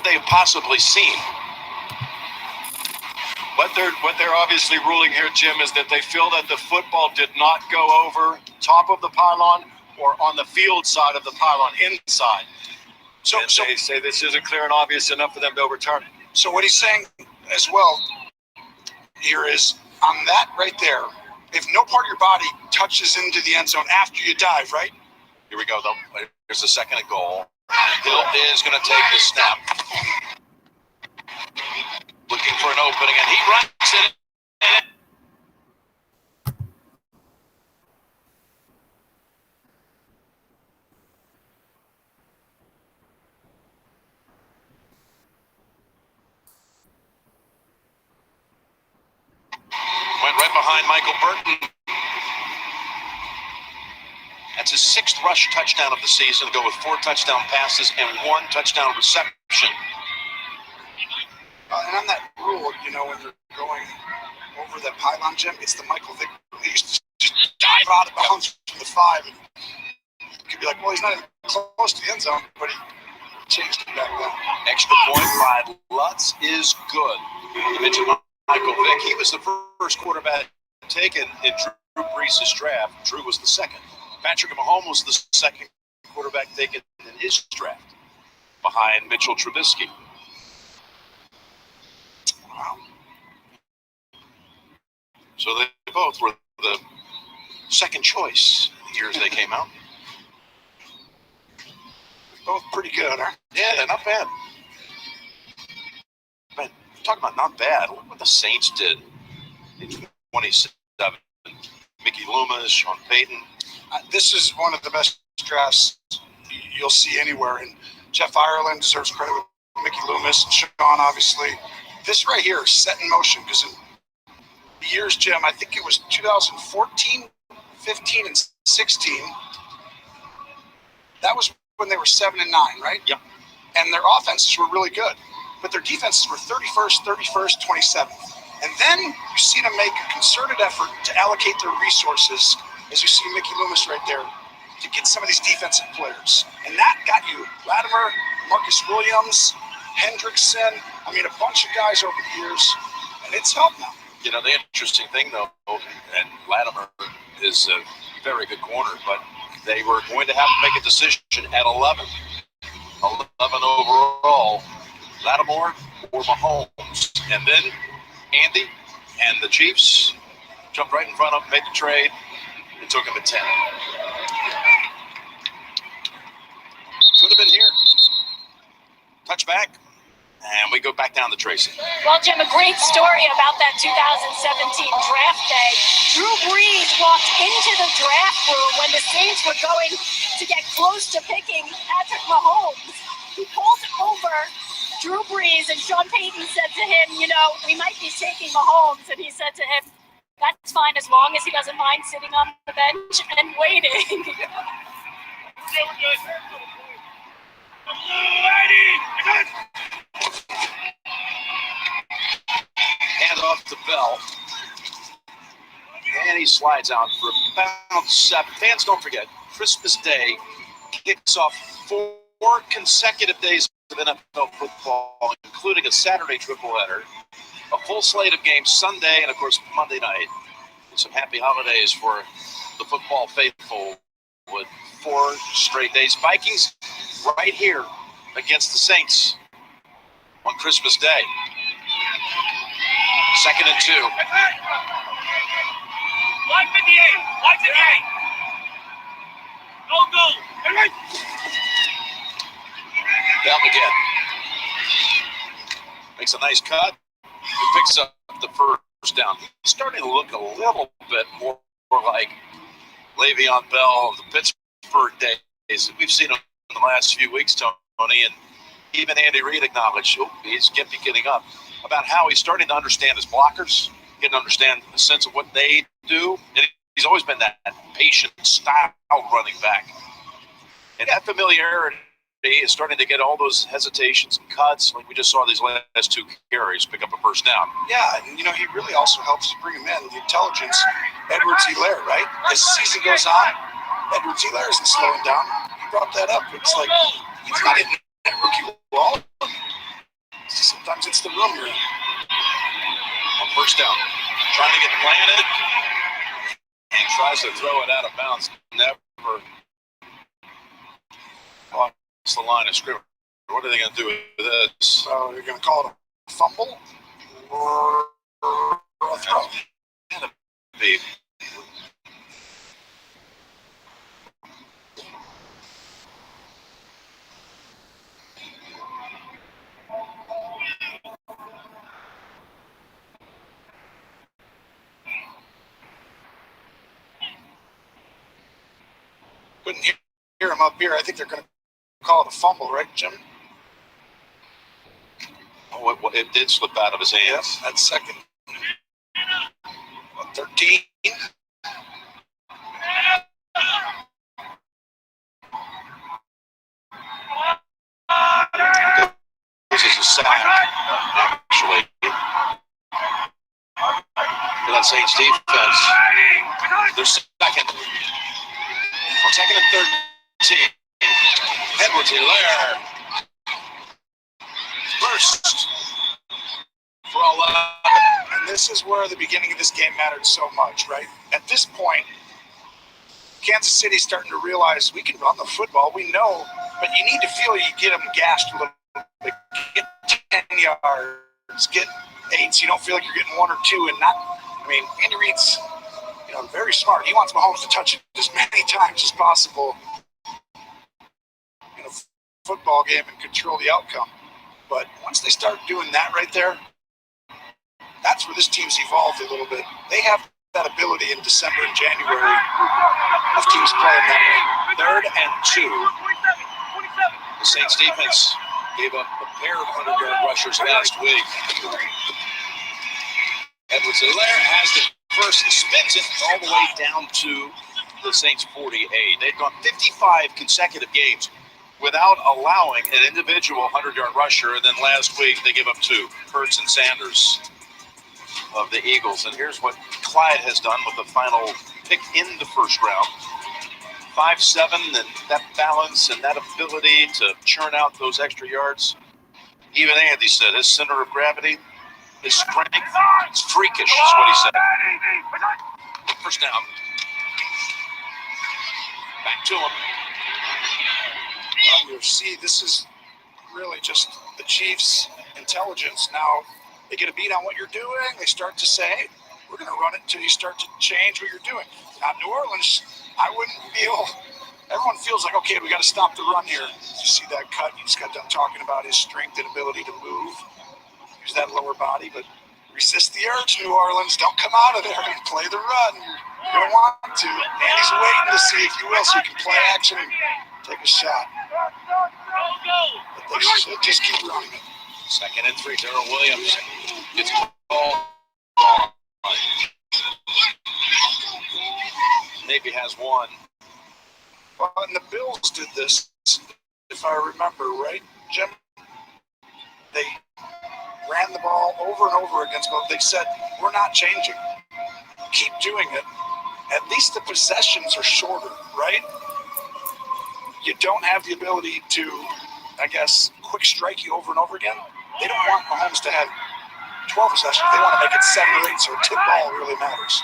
they have possibly seen? What they're obviously ruling here, Jim, is that they feel that the football did not go over top of the pylon or on the field side of the pylon, inside. So they say this isn't clear and obvious enough for them to overturn it. So what he's saying as well here is, on that right there, if no part of your body touches into the end zone after you dive, right? Here we go, though. Here's the second and goal. Hill is going to take the snap. Looking for an opening, and he runs it. Went right behind Michael Burton. That's his 6th rush touchdown of the season, to go with 4 touchdown passes and 1 touchdown reception. And on that rule, you know, when you're going over that pylon, Jim, it's the Michael Vick rule. He used to just dive out of bounds from the 5. And you could be like, well, he's not even close to the end zone, but he changed it back then. Extra point by Lutz is good. You mentioned Michael Vick. He was the first quarterback taken in Drew Brees' draft. Drew was the second. Patrick Mahomes was the second quarterback taken in his draft, behind Mitchell Trubisky. Wow. So they both were the second choice the years they came out. Both pretty good, huh? Yeah, they're not bad. Man, talk about not bad. Look what the Saints did in 27. Mickey Loomis, Sean Payton. This is one of the best drafts you'll see anywhere. And Jeff Ireland deserves credit with Mickey Loomis and Sean, obviously. This right here is set in motion because in the years, Jim, I think it was 2014, 15, and 16. That was when they were 7 and 9, right? Yep. And their offenses were really good, but their defenses were 31st, 31st, 27th. And then you see them make a concerted effort to allocate their resources, as you see Mickey Loomis right there, to get some of these defensive players. And that got you Latimer, Marcus Williams, Hendrickson. I mean, a bunch of guys over the years, and it's helped now. You know, the interesting thing, though, and Latimer is a very good corner, but they were going to have to make a decision at 11. 11 overall, Lattimore or Mahomes. And then Andy and the Chiefs jumped right in front of him, made the trade, and took him at 10. Could have been here. Touchback. And we go back down to Tracy. Well, Jim, a great story about that 2017 draft day. Drew Brees walked into the draft room when the Saints were going to get close to picking Patrick Mahomes. He pulled over Drew Brees, and Sean Payton said to him, you know, we might be taking Mahomes. And he said to him, that's fine as long as he doesn't mind sitting on the bench and waiting. Hand off to Bell. And he slides out for about 7. Fans, don't forget, Christmas Day kicks off 4 consecutive days of NFL football, including a Saturday tripleheader, a full slate of games Sunday, and, of course, Monday night. And some happy holidays for the football faithful with 4 straight days. Vikings right here against the Saints on Christmas Day. 2nd and 2. Line 58. Line 58. No goal. Down again. Makes a nice cut. He picks up the first down. He's starting to look a little bit more like Le'Veon Bell of the Pittsburgh days. We've seen him in the last few weeks, Tony, and even Andy Reid acknowledged he's getting up about how he's starting to understand his blockers, getting to understand the sense of what they do. And he's always been that patient style running back. And that familiarity is starting to get all those hesitations and cuts. Like we just saw these last 2 carries pick up a first down. Yeah, and, you know, he really also helps to bring him in, the intelligence. Edwards-Helaire, right? As the season goes on, Edwards-Helaire isn't slowing down. He brought that up. It's like he's not hitting that rookie wall. Sometimes it's the room you're in. On first down, trying to get planted. And tries to throw it out of bounds. Never cross the line of scrimmage. What are they going to do with this? So you're going to call it a fumble or a throw? Be. Couldn't hear him up here. I think they're going to call it a fumble, right, Jim? Oh, it did slip out of his hands. Yes, that's second. 13. This is a sack, actually. For that Saints defense. They're second. On second and 13. Edwards-Helaire. Burst. For 11. And this is where the beginning of this game mattered so much, right? At this point, Kansas City's starting to realize we can run the football. We know, but you need to feel you get them gashed a little bit. Get 10 yards, get 8, so you don't feel like you're getting 1 or 2 and not. I mean, Andy Reid's, very smart. He wants Mahomes to touch it as many times as possible in a football game and control the outcome. But once they start doing that right there, that's where this team's evolved a little bit. They have that ability in December and January of teams playing that way. 3rd and 2. The Saints defense gave up a pair of 100-yard rushers last week. Edwards-Helaire has the first and spins it all the way down to the Saints 48. They've gone 55 consecutive games without allowing an individual 100-yard rusher, and then last week they gave up 2, Hurts and Sanders of the Eagles. And here's what Clyde has done with the final pick in the first round. 5'7", and that balance and that ability to churn out those extra yards. Even Andy said his center of gravity, his strength, it's freakish, is what he said. First down. Back to him. You see, this is really just the Chiefs' intelligence. Now, they get a beat on what you're doing. They start to say, hey, we're going to run it until you start to change what you're doing. Now, New Orleans, I wouldn't feel, everyone feels like, okay, we got to stop the run here. You see that cut? You just got done talking about his strength and ability to move. Use that lower body, but resist the urge, New Orleans. Don't come out of there and play the run. You're going to want to. Andy's waiting to see, if you will, so you can play action and take a shot. But they should just keep running it. 2nd and 3, Darrell Williams gets called. Maybe has 1. Well, and the Bills did this, if I remember right, Jim. They ran the ball over and over against both. They said, we're not changing. Keep doing it. At least the possessions are shorter, right? You don't have the ability to, I guess, quick strike you over and over again. They don't want Mahomes to have 12 possessions. They want to make it 7 or 8, so a tip ball really matters.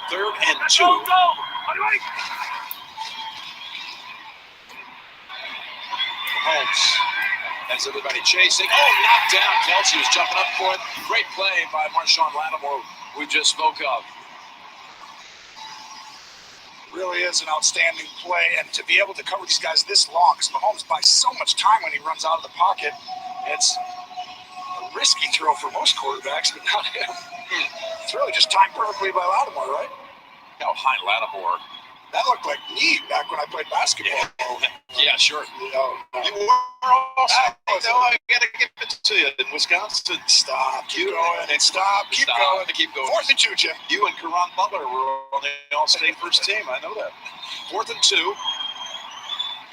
3rd and 2. Mahomes has everybody chasing. Oh, knocked down. Kelsey was jumping up for it. Great play by Marshawn Lattimore, we just spoke of. Really is an outstanding play, and to be able to cover these guys this long, because Mahomes buys so much time when he runs out of the pocket. It's a risky throw for most quarterbacks, but not him. It's really just timed perfectly by Lattimore, right? How high Lattimore. That looked like me back when I played basketball. Yeah, sure. You know, You were also, I got to give it to you. In Wisconsin, stop, keep going, and stop, keep going. Keep going. 4th and 2, Jim. You and Karan Butler were on the All-State first team. I know that. 4th and 2.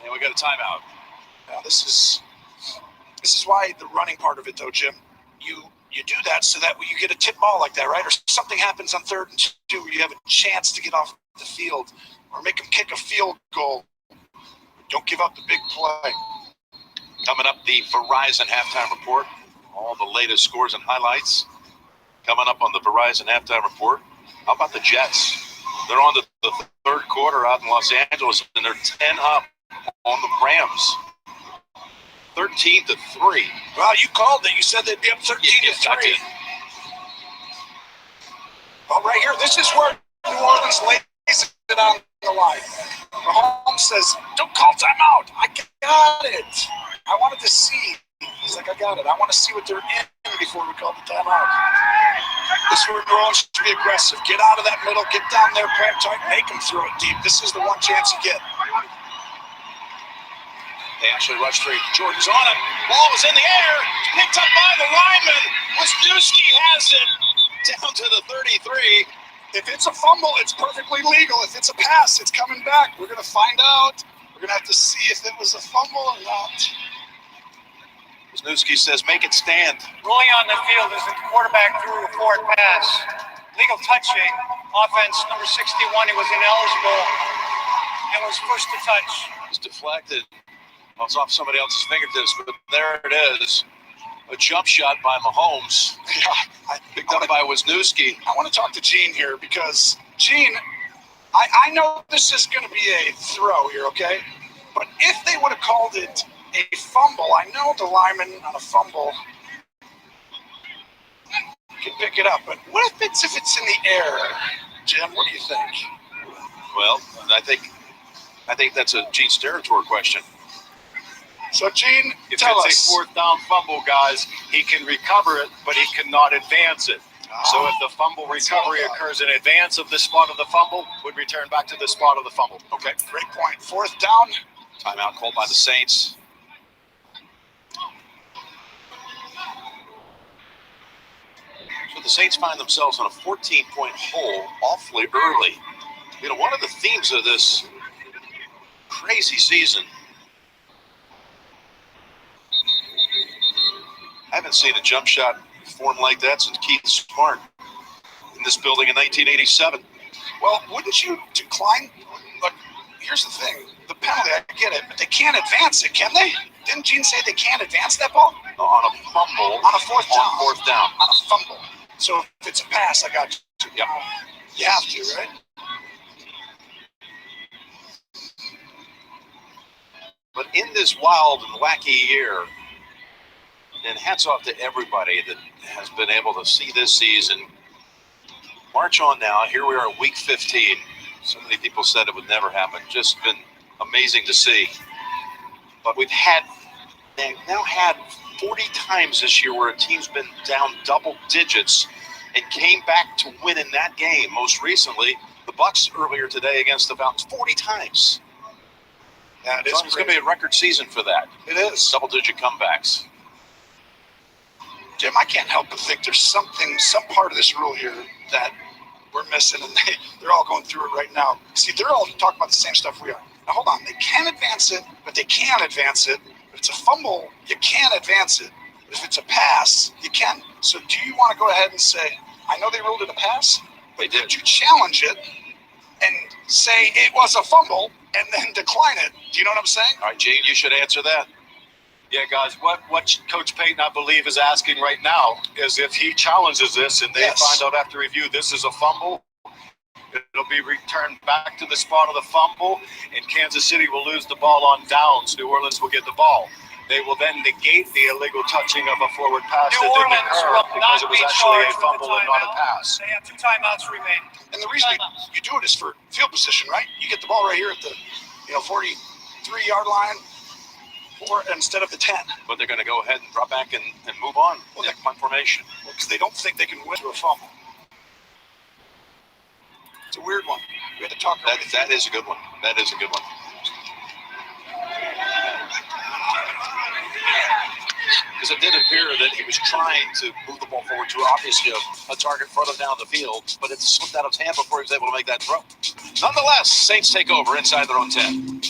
And we got a timeout. Now, this is why the running part of it, though, Jim. You do that so that when you get a tip ball like that, right, or something happens on 3rd and 2 where you have a chance to get off the field or make them kick a field goal. Don't give up the big play. Coming up, the Verizon halftime report. All the latest scores and highlights coming up on the Verizon halftime report. How about the Jets? They're on to the third quarter out in Los Angeles, and they're 10 up on the Rams. 13-3. Well, you called it. You said they'd be up 13-3. Well, right here, this is where New Orleans lays it on the line. Mahomes says, don't call timeout. I got it. I wanted to see. He's like, I got it. I want to see what they're in before we call the timeout. This is where New Orleans should be aggressive. Get out of that middle. Get down there, cramp tight, make them throw it deep. This is the one chance you get. They actually rushed three. Jordan's on it. Ball was in the air. Picked up by the lineman. Wisniewski has it down to the 33. If it's a fumble, it's perfectly legal. If it's a pass, it's coming back. We're going to find out. We're going to have to see if it was a fumble or not. Wisniewski says, make it stand. Ruling on the field is the quarterback threw a forward pass. Legal touching. Offense number 61. He was ineligible and was pushed to touch. It's deflected. Well, it's off somebody else's fingertips, but there it is. A jump shot by Mahomes. Yeah, picked up by Wisniewski. I want to talk to Gene here because, Gene, I know this is going to be a throw here, okay? But if they would have called it a fumble, I know the lineman on a fumble can pick it up. But what if it's in the air, Jim? What do you think? Well, I think that's a Gene's territory question. So, Gene, if tell it's us. a fourth down fumble, guys, he can recover it, but he cannot advance it. So if the fumble recovery occurs in advance of the spot of the fumble, would return back to the spot of the fumble. Okay, great point. Fourth down. Timeout called by the Saints. So the Saints find themselves on a 14-point hole awfully early. You know, one of the themes of this crazy season, I haven't seen a jump shot form like that since Keith Smart in this building in 1987. Well, wouldn't you decline? Look, here's the thing. The penalty, I get it, but they can't advance it, can they? Didn't Gene say they can't advance that ball? On a fumble. On a fourth down. On fourth down. On a fumble. So if it's a pass, I got you. Yep. You have to, right? But in this wild and wacky year, and hats off to everybody that has been able to see this season march on now. Here we are at week 15. So many people said it would never happen. Just been amazing to see. But they've now had 40 times this year where a team's been down double digits and came back to win in that game. Most recently, the Bucs earlier today against the Falcons, 40 times. Yeah, It's going to be a record season for that. It is. Double-digit comebacks. Jim, I can't help but think there's some part of this rule here that we're missing, and they're all going through it right now. See, they're all talking about the same stuff we are. Now, hold on. They can advance it, but they can't advance it. If it's a fumble, you can't advance it. But if it's a pass, you can. So do you want to go ahead and say, I know they ruled it a pass, but did you challenge it and say it was a fumble and then decline it? Do you know what I'm saying? All right, Gene, you should answer that. Yeah, guys, what Coach Payton, I believe, is asking right now is if he challenges this and they find out after review this is a fumble, it'll be returned back to the spot of the fumble, and Kansas City will lose the ball on downs. New Orleans will get the ball. They will then negate the illegal touching of a forward pass New that didn't Orleans occur will because not it was be actually a charged with fumble the and not a timeout. pass. They have 2 timeouts remaining. And the reason you do it is for field position, right? You get the ball right here at the 43-yard line instead of the 10. But they're going to go ahead and drop back and move on in punt formation. Because they don't think they can win through a fumble. It's a weird one. We had to talk about that is a good one. That is a good one. Because it did appear that he was trying to move the ball forward to obviously a target further down the field, but it slipped out of his hand before he was able to make that throw. Nonetheless, Saints take over inside their own 10.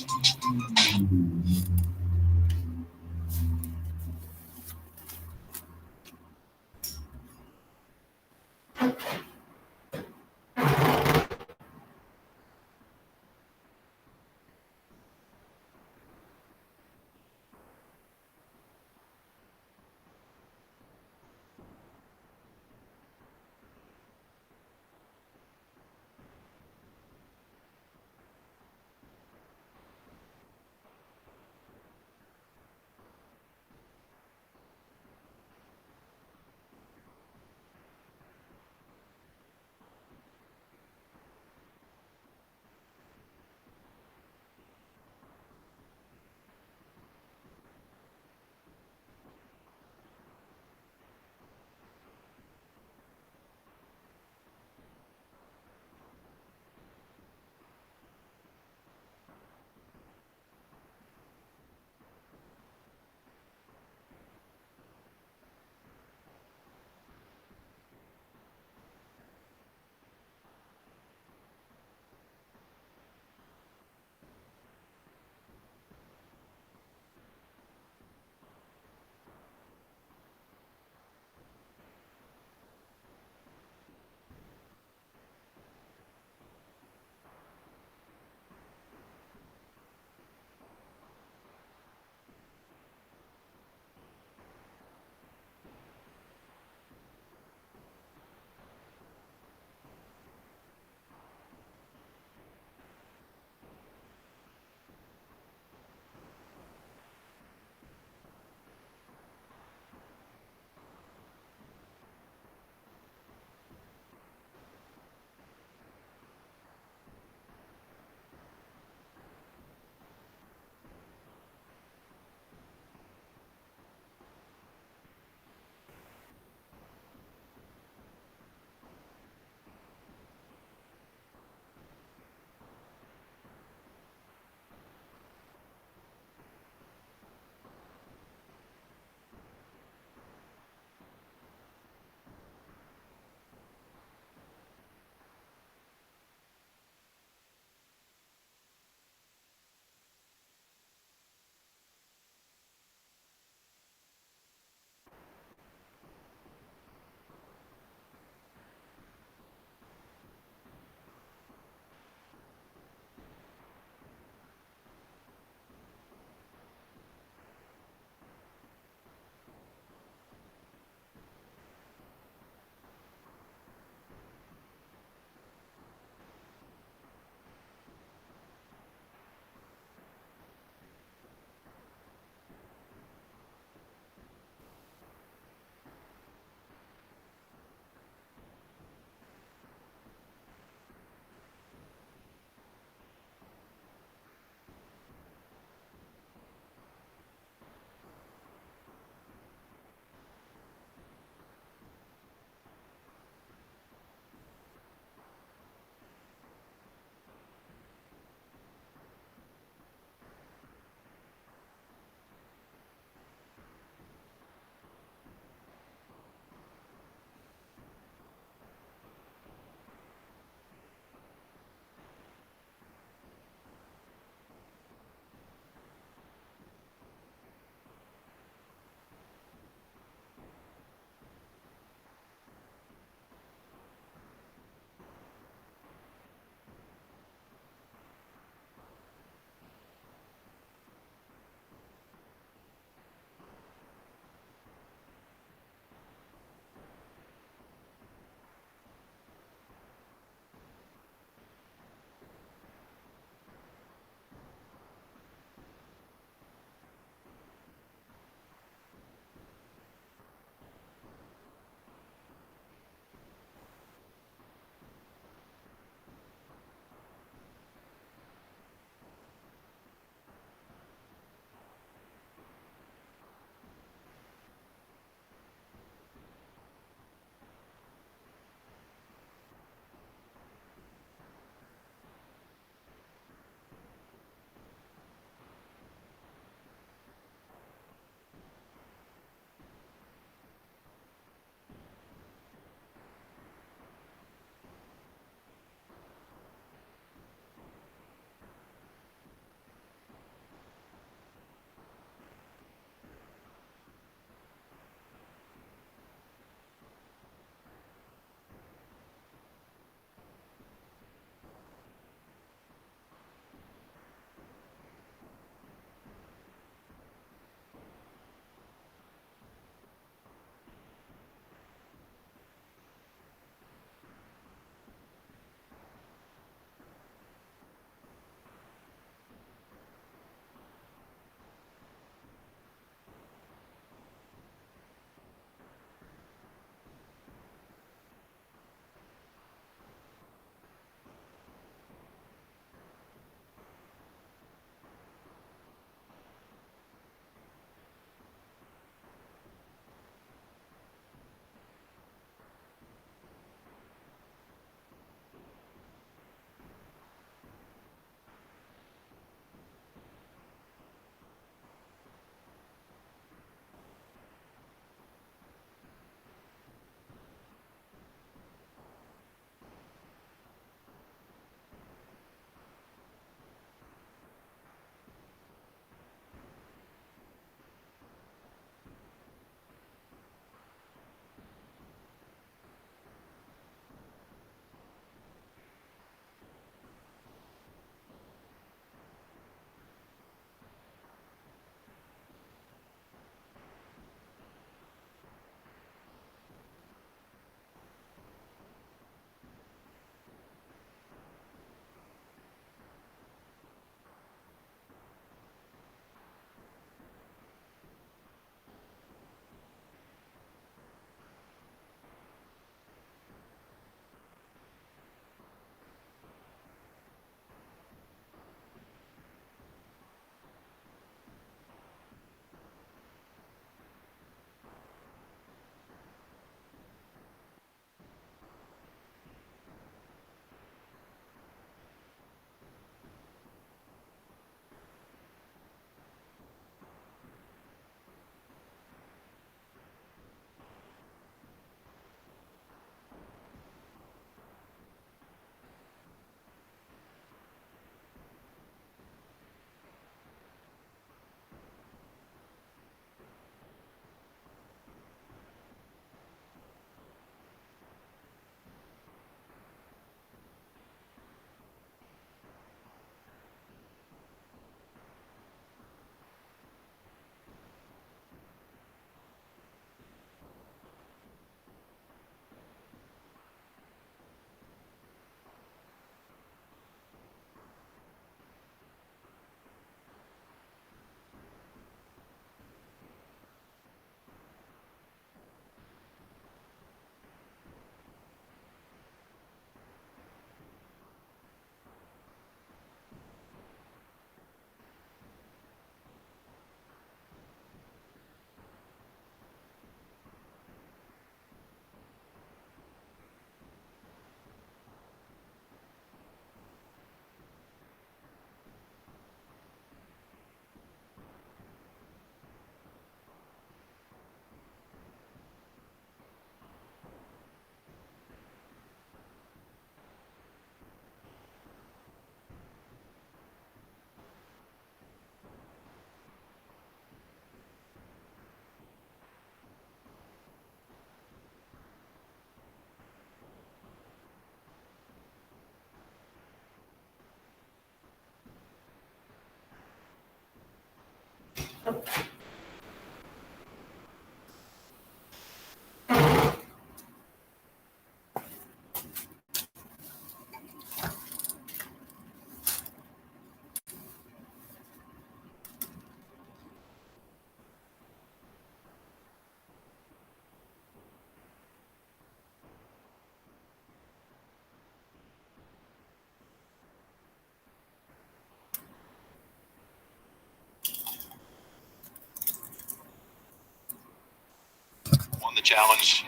on the challenge.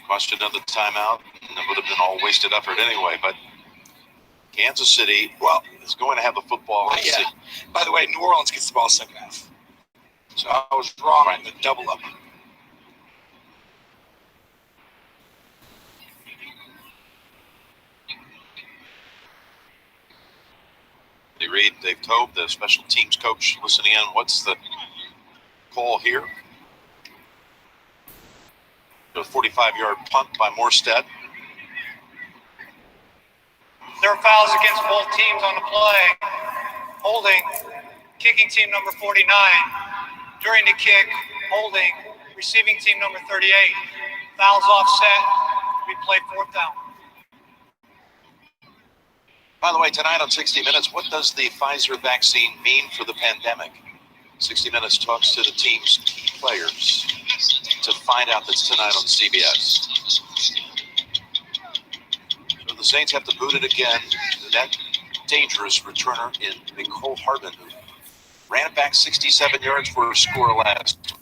Cost another timeout, and it would have been all wasted effort anyway. But Kansas City, well, is going to have the football. Yeah. By the way, New Orleans gets the ball second half. So I was wrong on the double up. They read Dave Tobe, the special teams coach, listening in. What's the call here? A 45-yard punt by Morstead. There are fouls against both teams on the play. Holding, kicking team number 49. During the kick, holding, receiving team number 38. Fouls offset. We play fourth down. By the way, tonight on 60 Minutes, what does the Pfizer vaccine mean for the pandemic? 60 Minutes talks to the team's key players to find out. That's tonight on CBS. So the Saints have to boot it again. That dangerous returner in Nicole Hardman, who ran it back 67 yards for a score last.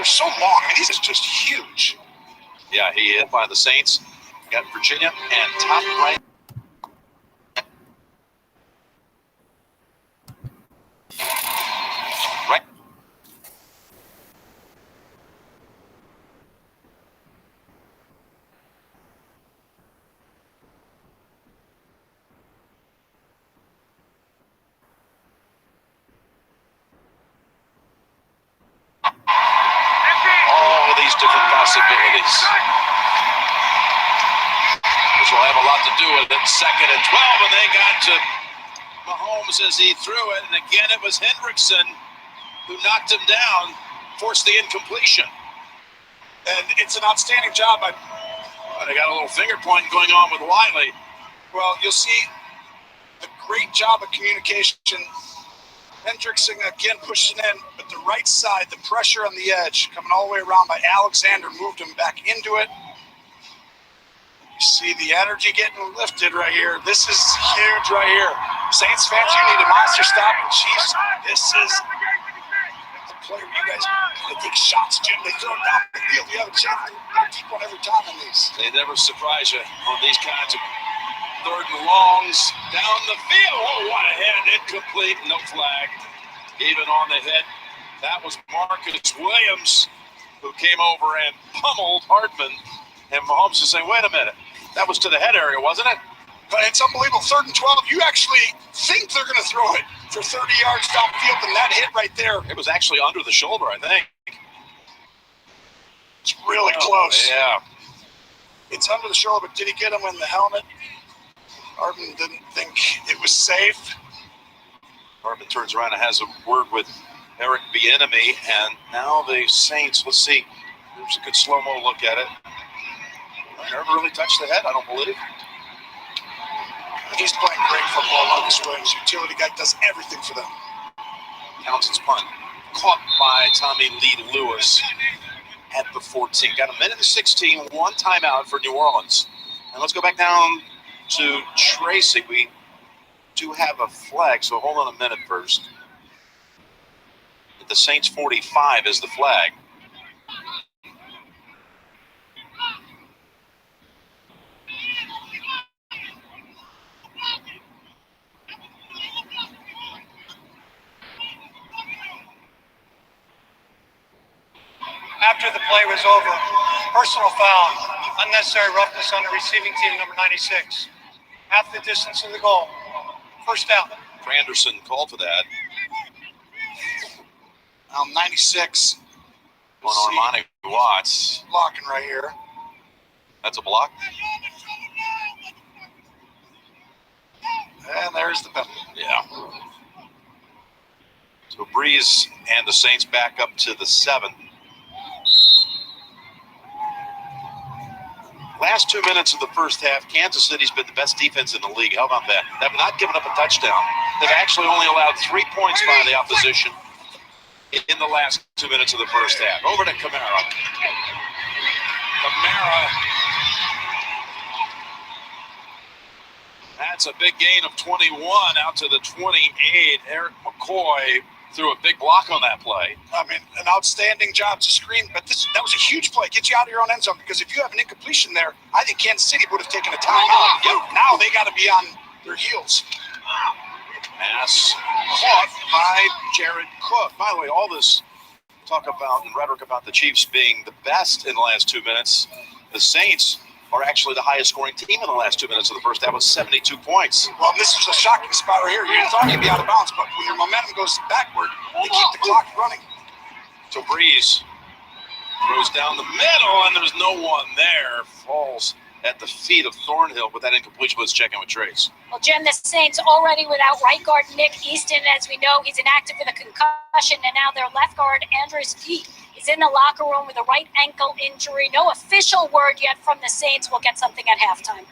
They're so long, and he's just huge. Yeah, he hit by the Saints. Got Virginia and top right. Right. All of these different possibilities. This will have a lot to do with it. 2nd and 12, and they got to Mahomes as he threw it. And again, it was Hendrickson who knocked him down, forced the incompletion. And it's an outstanding job. They got a little finger pointing going on with Wiley. Well, you'll see a great job of communication. Hendrickson again pushing in, but the right side, the pressure on the edge, coming all the way around by Alexander, moved him back into it. You see the energy getting lifted right here. This is huge right here. Saints fans, you need a monster stop. And Chiefs, this is the play where you guys take shots, Jim. They throw it down the field. You have a chance to keep one every time on these. They never surprise you on these kinds of 3rd and longs down the field. Oh, what a hit. Incomplete. No flag. Even on the hit. That was Marcus Williams who came over and pummeled Hartman. And Mahomes is saying, wait a minute. That was to the head area, wasn't it? But it's unbelievable. 3rd and 12. You actually think they're going to throw it for 30 yards downfield, and that hit right there. It was actually under the shoulder, I think. It's really close. Yeah. It's under the shoulder, but did he get him in the helmet? Hartman didn't think it was safe. Hartman turns around and has a word with Eric Bieniemy, and now the Saints, let's see. There's a good slow-mo look at it. Never really touched the head, I don't believe. He's playing great football. Marcus Williams, utility guy, does everything for them. Townsend's punt caught by Tommy Lee Lewis at the 14. Got a minute and 16, 1 timeout for New Orleans. And let's go back down to Tracy. We do have a flag, so hold on a minute first. The Saints 45 is the flag. After the play was over, personal foul, unnecessary roughness on the receiving team, number 96. Half the distance of the goal. First down. Anderson called for that. 96. On Armani Watts. Blocking right here. That's a block. And there's the penalty. Yeah. So Breeze and the Saints back up to the 7. Last 2 minutes of the first half, Kansas City's been the best defense in the league. How about that? They've not given up a touchdown. They've actually only allowed 3 points by the opposition in the last 2 minutes of the first half. Over to Kamara. Kamara. That's a big gain of 21 out to the 28. Eric McCoy threw a big block on that play. I mean, an outstanding job to screen, but that was a huge play. Get you out of your own end zone, because if you have an incompletion there, I think Kansas City would have taken a timeout. Now they got to be on their heels. Pass caught by Jared Cook. By the way, all this talk about and rhetoric about the Chiefs being the best in the last 2 minutes, the Saints are actually the highest scoring team in the last 2 minutes of the first half with 72 points. Well, this was a shocking spot right here. You thought you'd be out of bounds, but when your momentum goes backward, they keep the clock running. So Breeze throws down the middle, and there's no one there. Falls at the feet of Thornhill, but that incompletion was checking with Trace. Well, Jim, the Saints already without right guard Nick Easton. As we know, he's inactive with a concussion, and now their left guard, Andres Peet, is in the locker room with a right ankle injury. No official word yet from the Saints. We'll get something at halftime.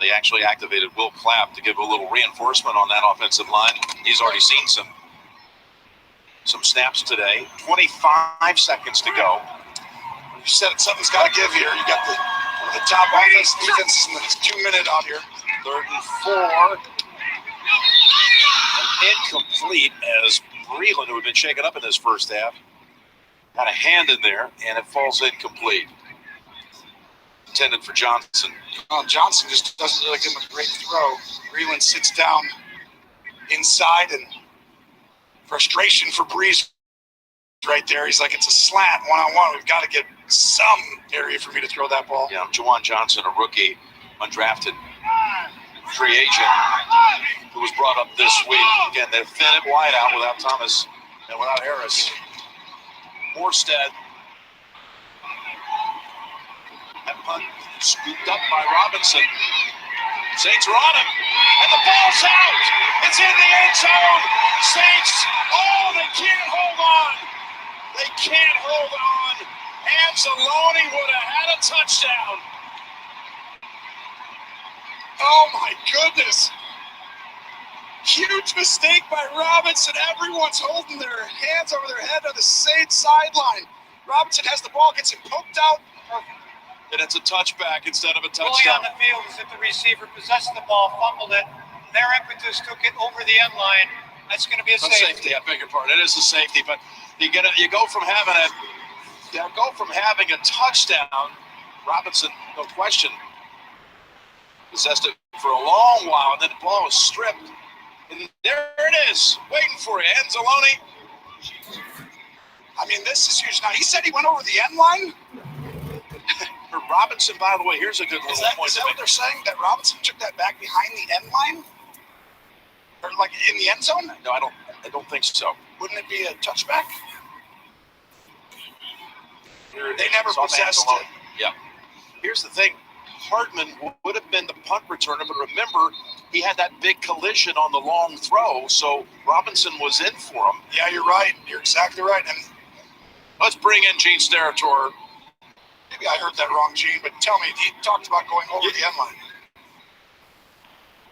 They actually activated Will Clapp to give a little reinforcement on that offensive line. He's already seen some snaps today. 25 seconds to go. You said it, something's got to give here. You got the top offense, defense in the 2 minute out here. 3rd and 4. Incomplete as Breland, who had been shaken up in this first half, Got a hand in there, and it falls incomplete. Intended for Johnson. Johnson just doesn't really give him a great throw. Breland sits down inside, and frustration for Breeze right there. He's like, it's a slant, one-on-one. We've got to get some area for me to throw that ball. Yeah, Juwan Johnson, a rookie, undrafted free agent, who was brought up this week. Again, they thin it wide out without Thomas and without Harris. Morstead. That punt scooped up by Robinson. Saints are on him, and the ball's out. It's in the end zone. Saints, they can't hold on. They can't hold on. Anzalone would have had a touchdown. Oh my goodness. Huge mistake by Robinson. Everyone's holding their hands over their head on the Saints sideline. Robinson has the ball, gets it poked out. And it's a touchback instead of a Fully touchdown. on the field as if the receiver possessed the ball, fumbled it. Their impetus took it over the end line. That's going to be a safety. I beg your pardon. It is a safety, but you go from having a touchdown. Robinson, no question, possessed it for a long while, and then the ball was stripped. And there it is, waiting for you, Anzalone. I mean, this is huge. Now, he said he went over the end line. Robinson, by the way, here's a good little point. Is that what they're saying? That Robinson took that back behind the end line? Or like in the end zone? No, I don't think so. Wouldn't it be a touchback? They never possessed it. Yeah. Here's the thing. Hardman would have been the punt returner, but remember, he had that big collision on the long throw, so Robinson was in for him. Yeah, you're right. You're exactly right. And let's bring in Gene Steratore. Maybe I heard that wrong, Gene, but tell me, he talked about going over the end line.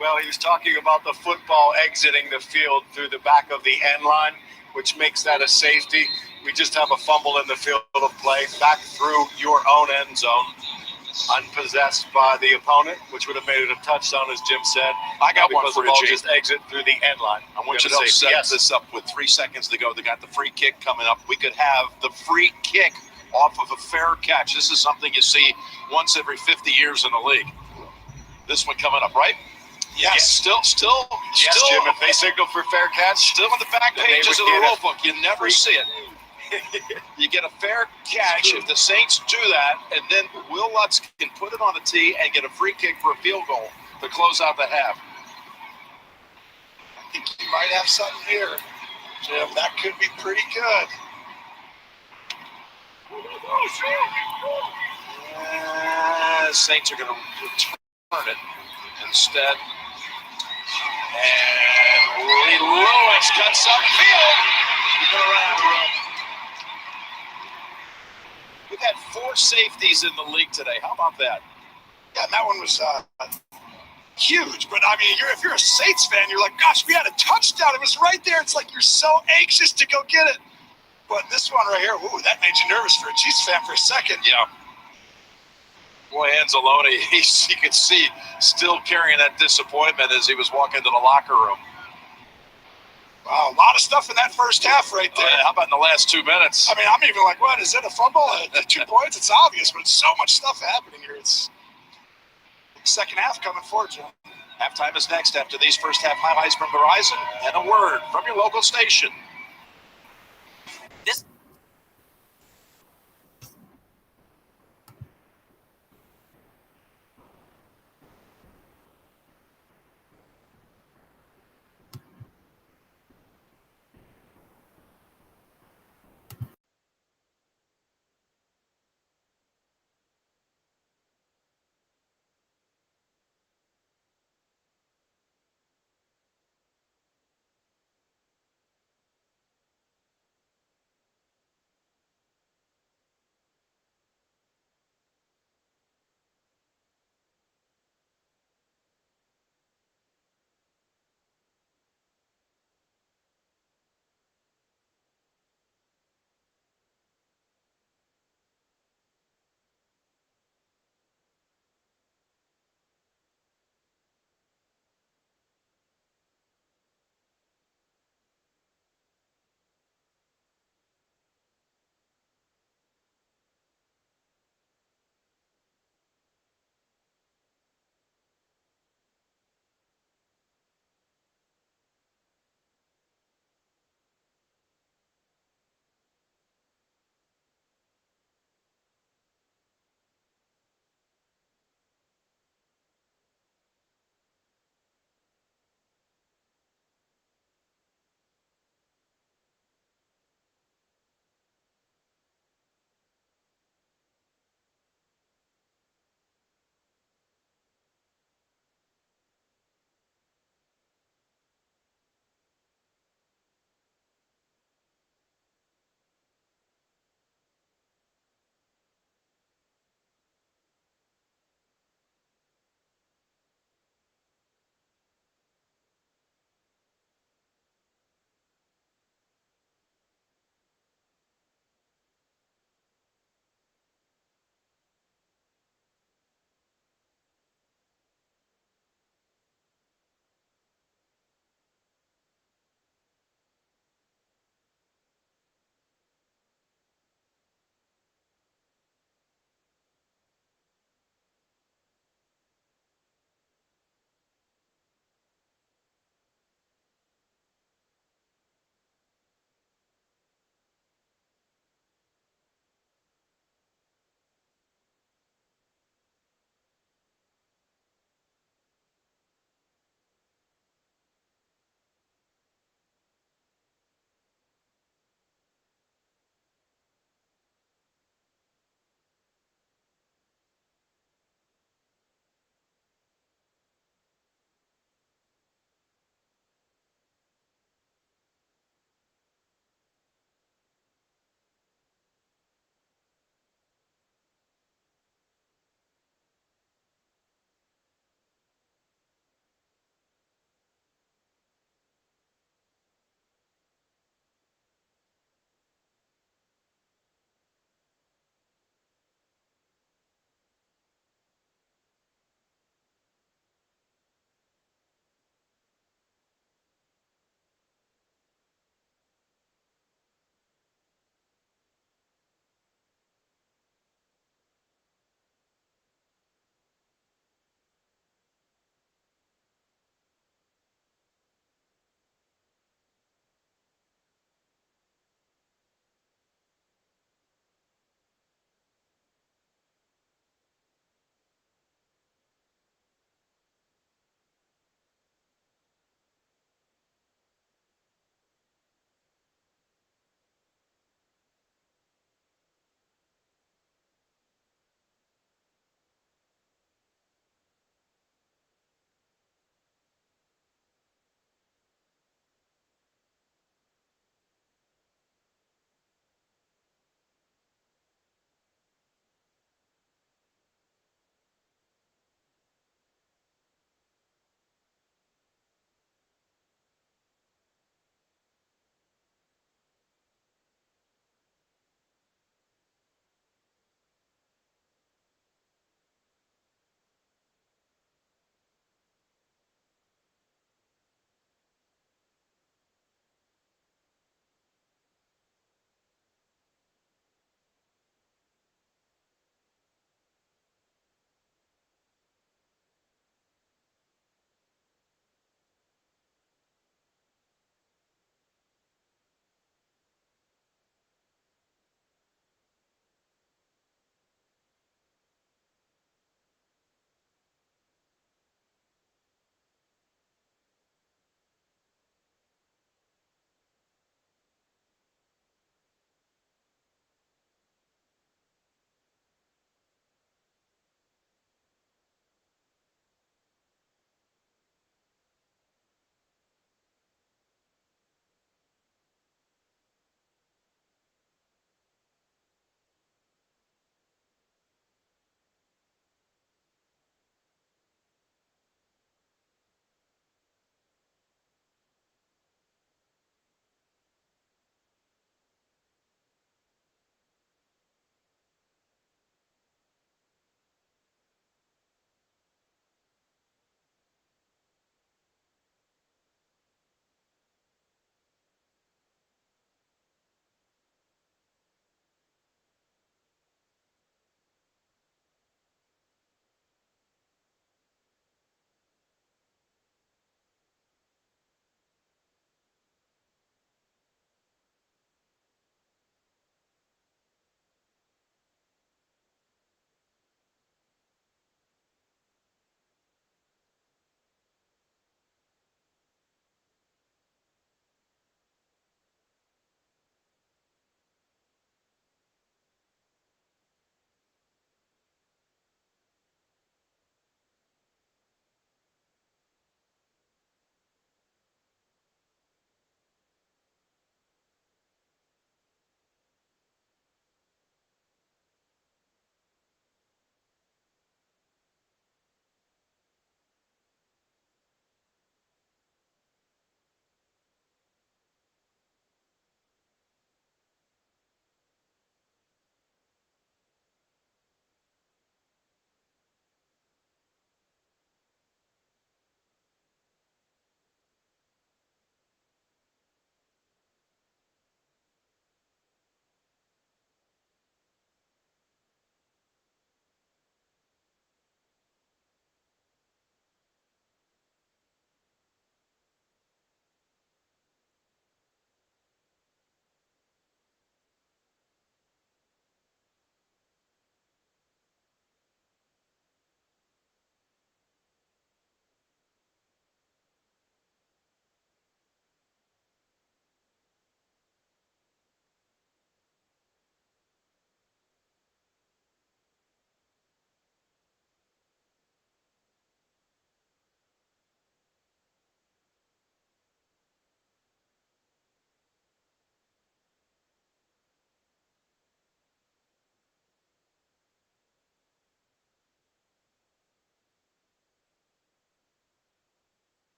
Well, he was talking about the football exiting the field through the back of the end line, which makes that a safety. We just have a fumble in the field of play back through your own end zone, unpossessed by the opponent, which would have made it a touchdown, as Jim said. I got one because for the ball you, Gene. just exit through the end line. I want you to set this up with 3 seconds to go. They got the free kick coming up. We could have the free kick off of a fair catch. This is something you see once every 50 years in the league. This one coming up, right? Yes. Yeah, still. Yes, Jim, if they signal for fair catch, still in the back pages of the rule book. You never see it. You get a fair catch if the Saints do that, and then Will Lutz can put it on the tee and get a free kick for a field goal to close out the half. I think you might have something here, Jim. That could be pretty good. Saints are going to return it instead. And Lee Lewis cuts upfield. He's going to run out of room. We've had 4 safeties in the league today. How about that? Yeah, and that one was huge. But, I mean, if you're a Saints fan, you're like, gosh, we had a touchdown. It was right there. It's like you're so anxious to go get it. But this one right here, ooh, that made you nervous for a Chiefs fan for a second. Yeah. Boy, Anzalone, you could see still carrying that disappointment as he was walking to the locker room. Wow, a lot of stuff in that first half right there. How about in the last 2 minutes? I mean, I'm even like, what, is it a fumble? 2 points? It's obvious, but it's so much stuff happening here. It's second half coming forward, John. Halftime is next after these first half highlights from Verizon and a word from your local station.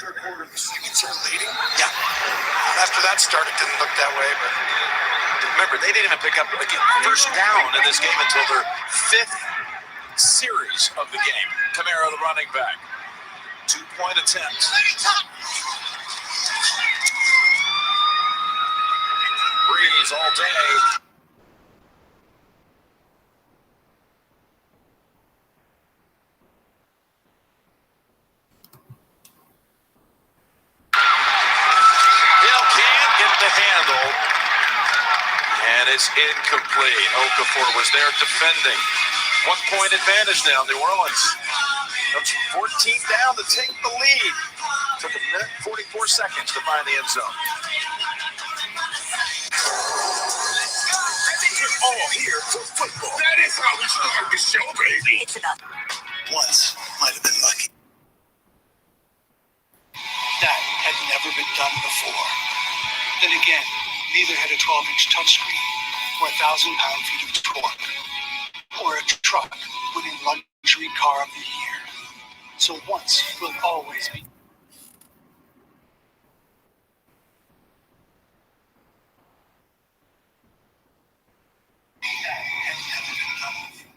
third quarter, the seconds are leading. Yeah. After that start, it didn't look that way, but Remember, they didn't even pick up a first down in this game until their fifth series of the game. Kamara, the running back. 2-point attempt. Breeze all day. Hill can't get the handle. And it's incomplete. Okafor was there defending. 1-point advantage now, New Orleans. Comes from 14 down to take the lead. Took a minute, 44 seconds to find the end zone. All here for football. That is how we start the show, baby. Once might have been lucky. That had never been done before. Then again, neither had a 12-inch touchscreen or 1,000-pound feet of torque or a truck winning luxury car of the year. So once will always be. That had never been done before.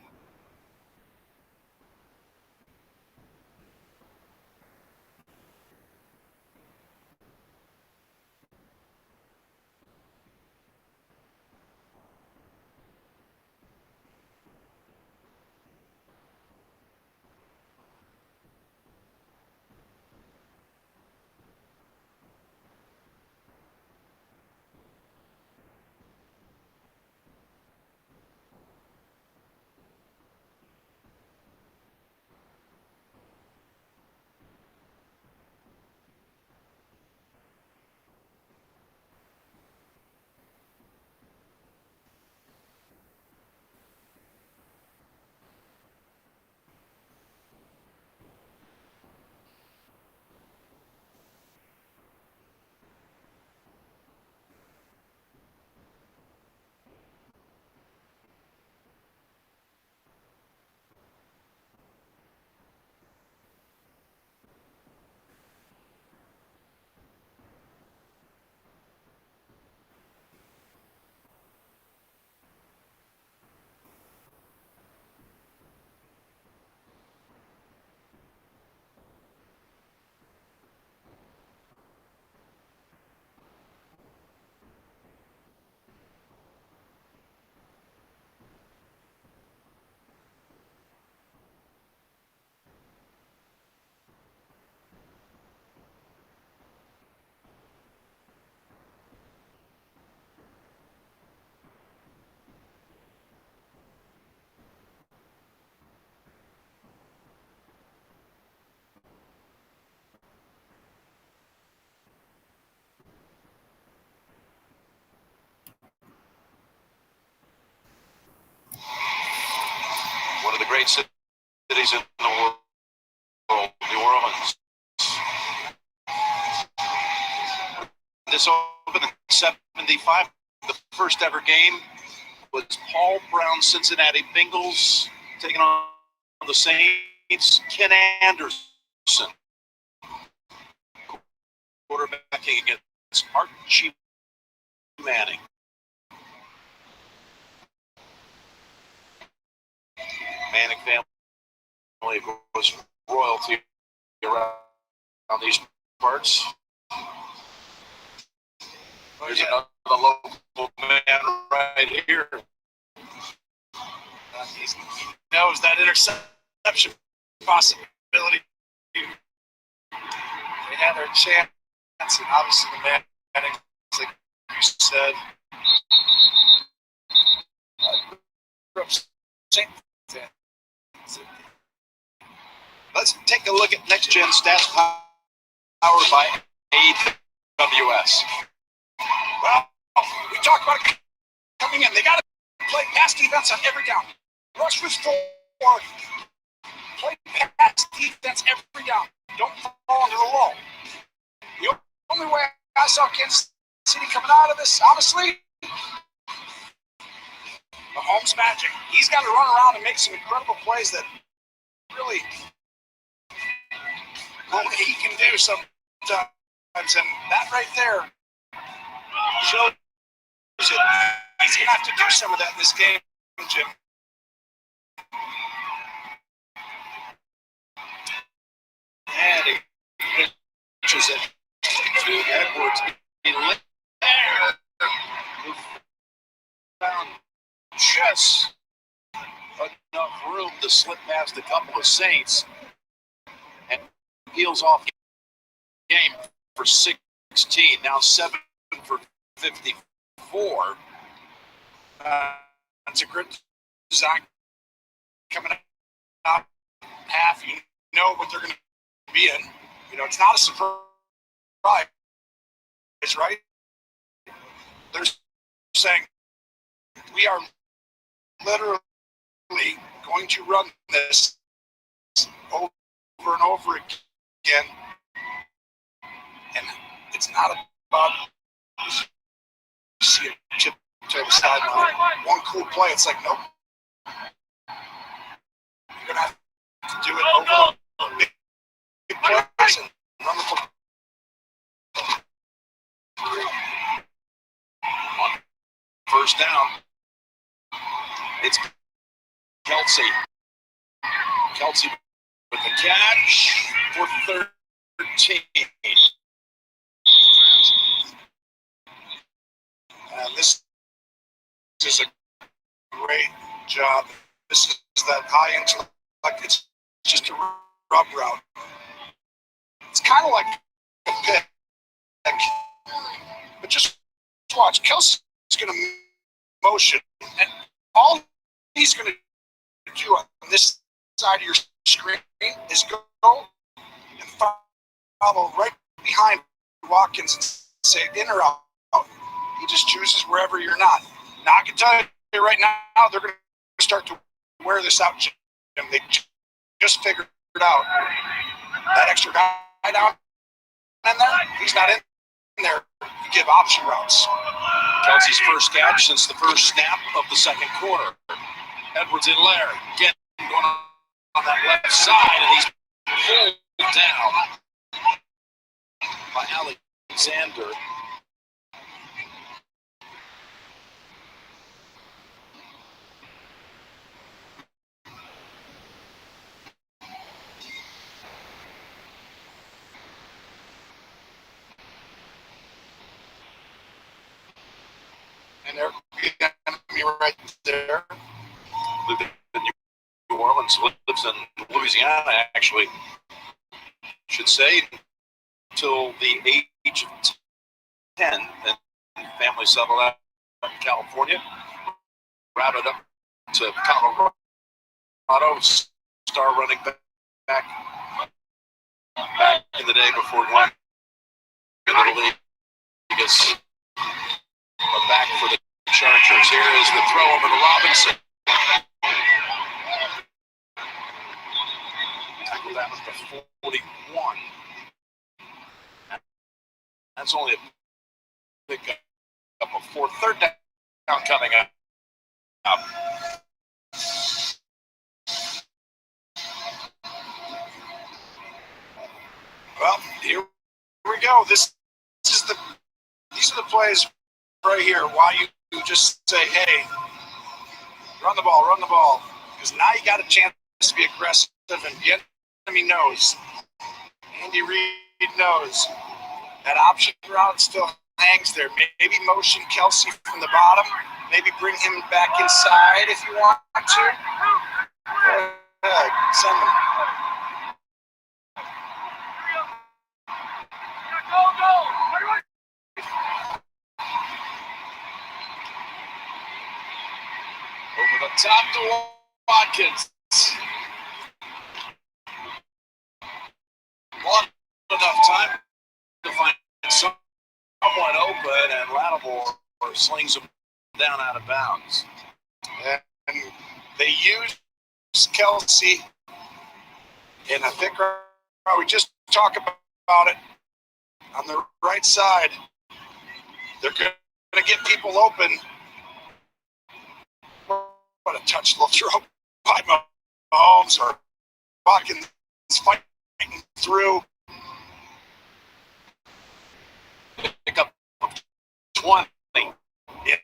One of the great cities in the world, New Orleans. This opened in 75. The first ever game was Paul Brown's Cincinnati Bengals taking on the Saints. Ken Anderson quarterbacking against Archie Manning. Manning family was royalty around these parts. There's another local man right here. He knows that interception possibility. They had their chance, and obviously the Manning, like you said, let's take a look at next gen stats powered by AWS. Well, we talked about it coming in. They got to play pass defense on every down. Rush with forward. Play pass defense every down. Don't fall into the lull. The only way I saw Kansas City coming out of this, honestly, Mahomes magic. He's got to run around and make some incredible plays that really only he can do. Some times, and that right there shows it. He's going to have to do some of that in this game, Jim. And he pitches it to Edwards. He lit there. Found just enough room to slip past a couple of Saints and peels off game for 16. Now 7 for 54. That's a great design coming out half. You know what they're going to be in. You know, it's not a surprise, right? They're saying we are literally going to run this over and over again. And it's not about see a chip to the sideline. One cool play, it's like, nope. You're going to have to do it over big plays and run the football. First down. It's Kelsey. Kelsey with the catch for 13. And this is a great job. This is that high intellect. It's just a rub route. It's kind of like a pick. But just watch. Kelsey's going to motion. And all he's going to do on this side of your screen is go and follow right behind Watkins and say in or out. He just chooses wherever you're not. Now I can tell you right now, they're going to start to wear this out, Jim. They just figured it out. That extra guy down in there, he's not in there. You give option routes. Kelsey's first catch since the first snap of the second quarter. Edwards in Lair. Again, going on that left side, and he's pulled down by Alexander. And there'll be an enemy right there. Lived in New Orleans, lives in Louisiana, actually, should say, until the age of 10. And family settled out in California, routed up to Colorado, star running back in the day before going to the league. Back for the Chargers. Here is the throw over to Robinson. Tackle down at the 41. That's only a pick up of 4. Third down coming up. Well, here we go. These are the plays right here. Why you just say, hey, run the ball. Because now you got a chance to be aggressive, and the enemy knows. Andy Reid knows. That option route still hangs there. Maybe motion Kelsey from the bottom. Maybe bring him back inside if you want to. Go ahead, send him. Over the top to Watkins. Not enough time to find someone open, and Lattimore slings him down out of bounds. And they use Kelsey in a thick route. We just talked about it on the right side. They're going to get people open. What a touch little throw by Mahomes, or Watkins fighting through. 20. Yeah,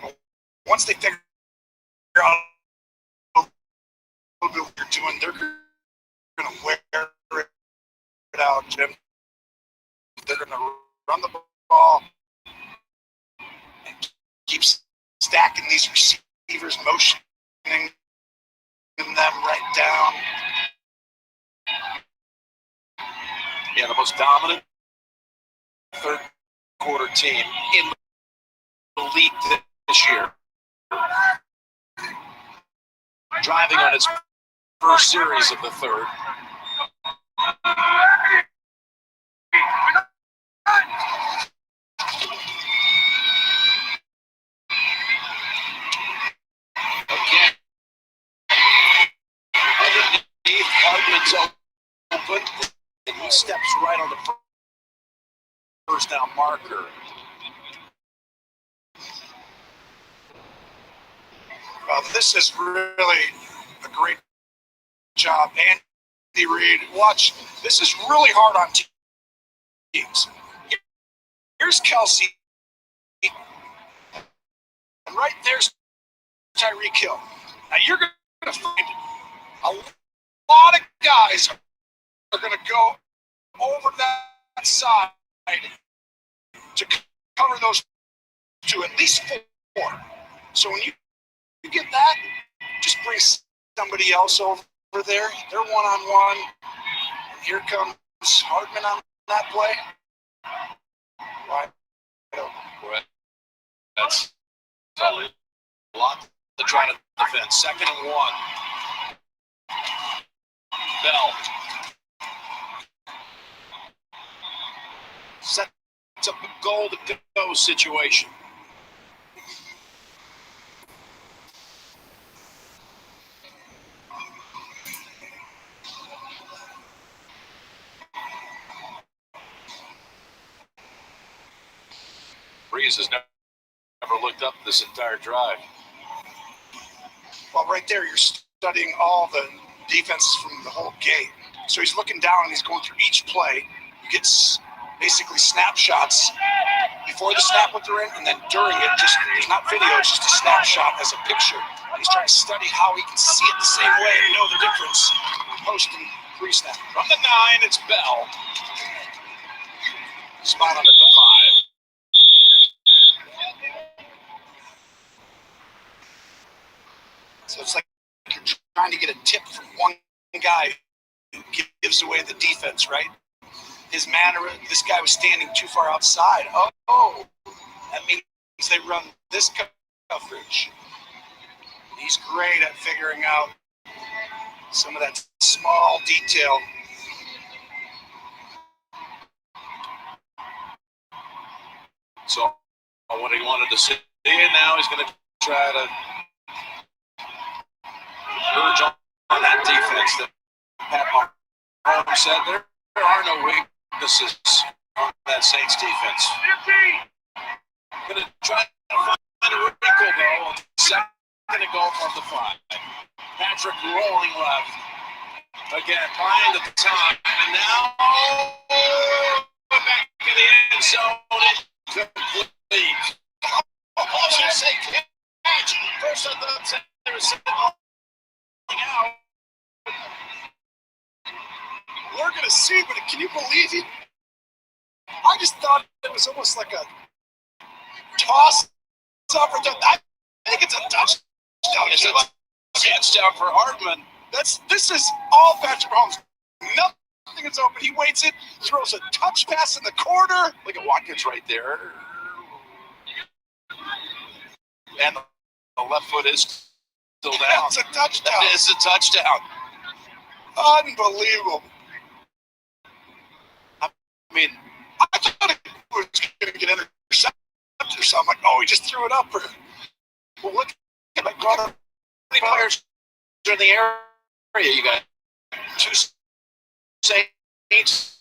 but once they figure out a little bit what they're doing, they're going to wear it out, Jim. They're going to run the ball and keep stacking these receivers, motioning them right down. Yeah, the most dominant third quarter team in the league this year. Driving on its first series of the third. Again, underneath, Hardman's open, and he steps right on the first down marker. This is really a great job. Andy Reid, watch. This is really hard on teams. Here's Kelsey. And right there's Tyreek Hill. Now you're going to find a lot of guys are going to go over that side to cover those two, at least 4. So when you get that, just bring somebody else over there. They're one-on-one. Here comes Hardman on that play. Right. That's a lot to try to defend. 2nd and 1. Bell sets up a goal to go situation. Breeze has never looked up this entire drive. Well, right there, you're studying all the defenses from the whole game. So he's looking down and he's going through each play. You get basically snapshots before the snap what they're in, and then during it, just there's not video, it's just a snapshot as a picture. And he's trying to study how he can see it the same way and know the difference post and pre-snap. From the 9, it's Bell. Spot him at the 5. So it's like you're trying to get a tip from one guy who gives away the defense, right? His manner, this guy was standing too far outside. Oh, that means they run this coverage. He's great at figuring out some of that small detail. So what he wanted to see, and now he's going to try to urge on that defense that Pat Mahomes said there are no weaknesses on that Saints defense. Going to try to find a wrinkle though on 2nd and goal from the 5. Patrick rolling left. Again, buying the time. And now back to the end zone. Incomplete. I was going to say catch. First I thought they were sitting out. We're going to see, but can you believe it? I just thought it was almost like a toss up. I think it's a touchdown. It's a touchdown for Hardman. This is all Patrick Mahomes. Nothing is open. He waits it, throws a touch pass in the corner. Look at Watkins right there. And the left foot is still down. That's a touchdown. That is a touchdown. Unbelievable. I mean, I thought it was going to get intercepted or something. Like, oh, he just threw it up. Well, look at that. How many players are in the area? You got 2 Saints.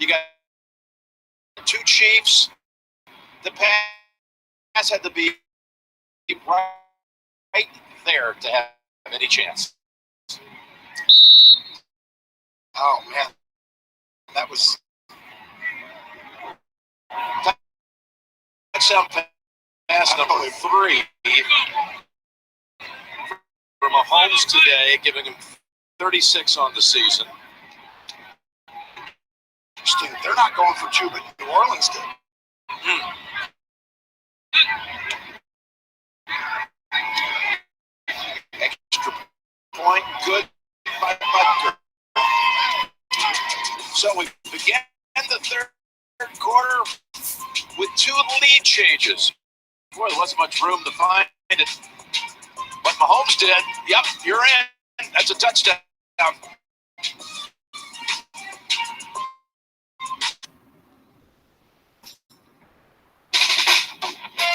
You got 2 Chiefs. The pass had to be right there to have any chance. Oh, man. That was touchdown pass number 3 for Mahomes today, giving him 36 on the season. Interesting. They're not going for 2, but New Orleans did. Extra point, good by Butker. So we began the third quarter with 2 lead changes. Boy, there wasn't much room to find it. But Mahomes did. Yep, you're in. That's a touchdown.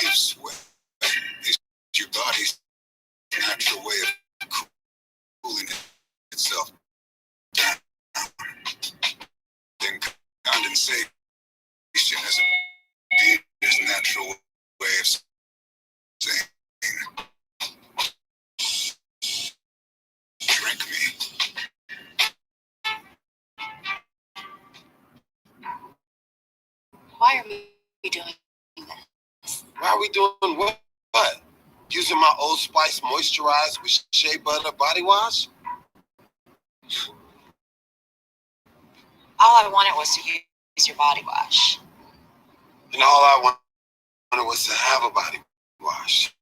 It's sweat. It's your body's natural way of cooling itself down. Then condensation is his natural way of saying, drink me. Why are we doing this? Why are we doing what? Using my Old Spice moisturized with shea butter body wash? All I wanted was to use your body wash. And all I wanted was to have a body wash.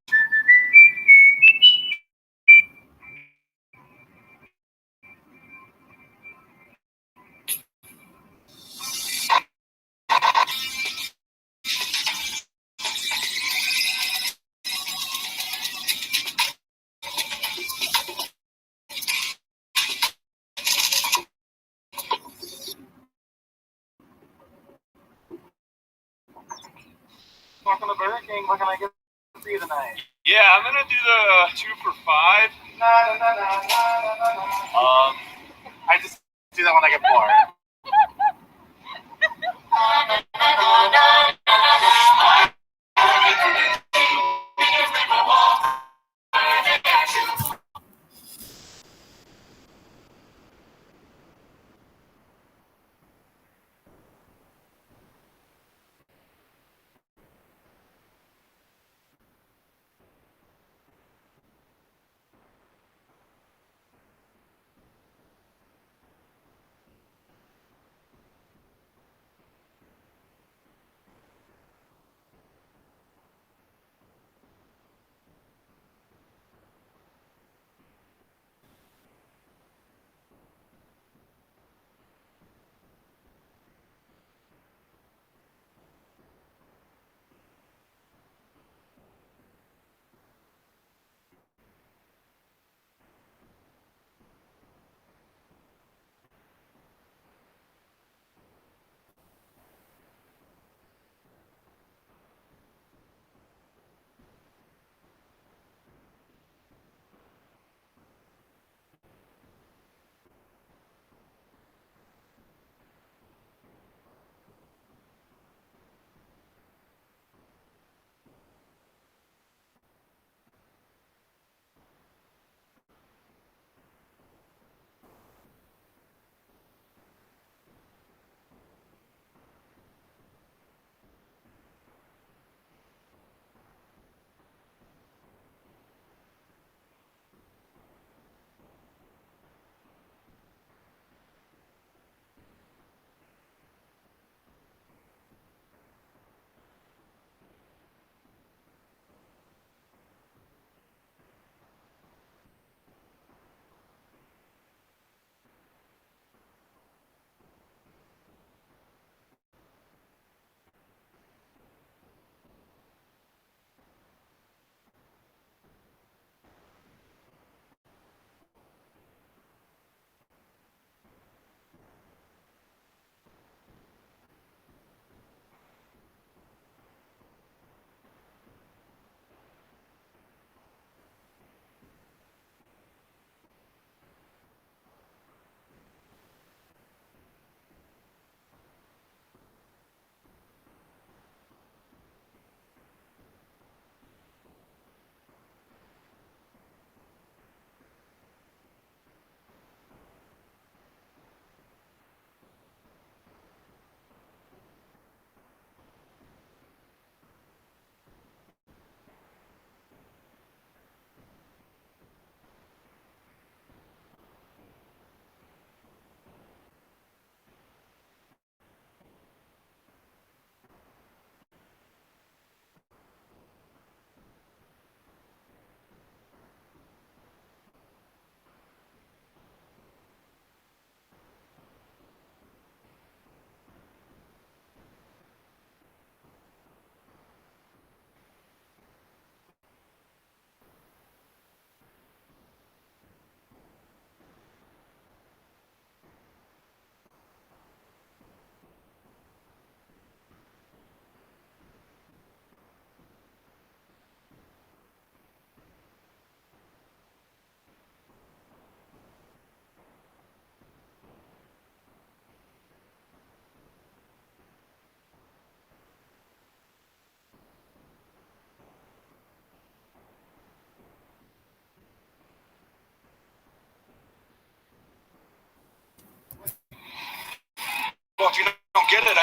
Welcome to Burger King. What can I get for you tonight? Yeah, I'm gonna do the 2 for $5. I just do that when I get bored.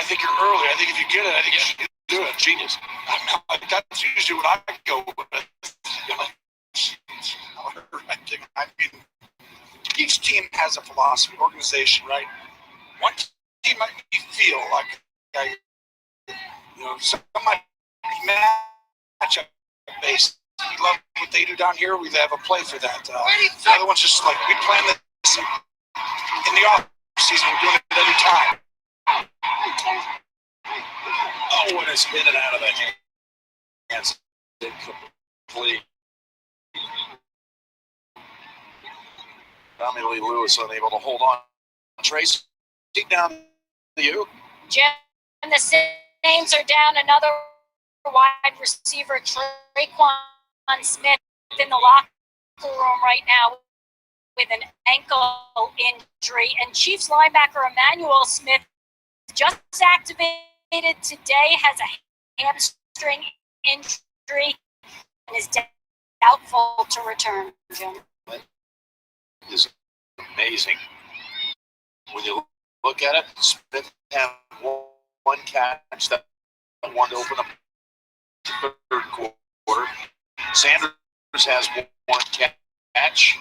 think you're early. I think if you get it, I think you can do it. Genius. That's usually what I go with. You know? I mean, each team has a philosophy, organization, right? One team might feel like, some might be matchup based. We love what they do down here. We have a play for that. The other one's just like, we plan this in the off season. We're doing it every time. Oh, and it's in and out of the hands. Complete. Tommy Lee Lewis unable to hold on. Trace, down to you. Jim, the Saints are down another wide receiver, Traquan Smith, in the locker room right now with an ankle injury. And Chiefs linebacker Emmanuel Smith, just activated today, has a hamstring injury and is doubtful to return, Jim. Is amazing. When you look at it, Smith had one catch that one to open up the third quarter. Sanders has one catch.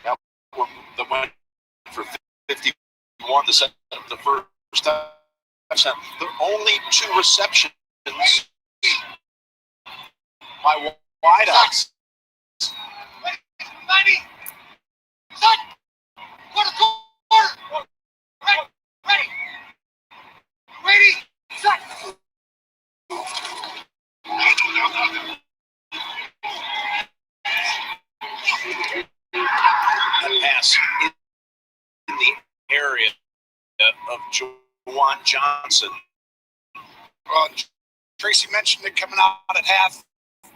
That went for 51 to set up the first touchdown. The only two receptions by wideouts. A pass in the area of Juwan Johnson. Tracy mentioned it coming out at half.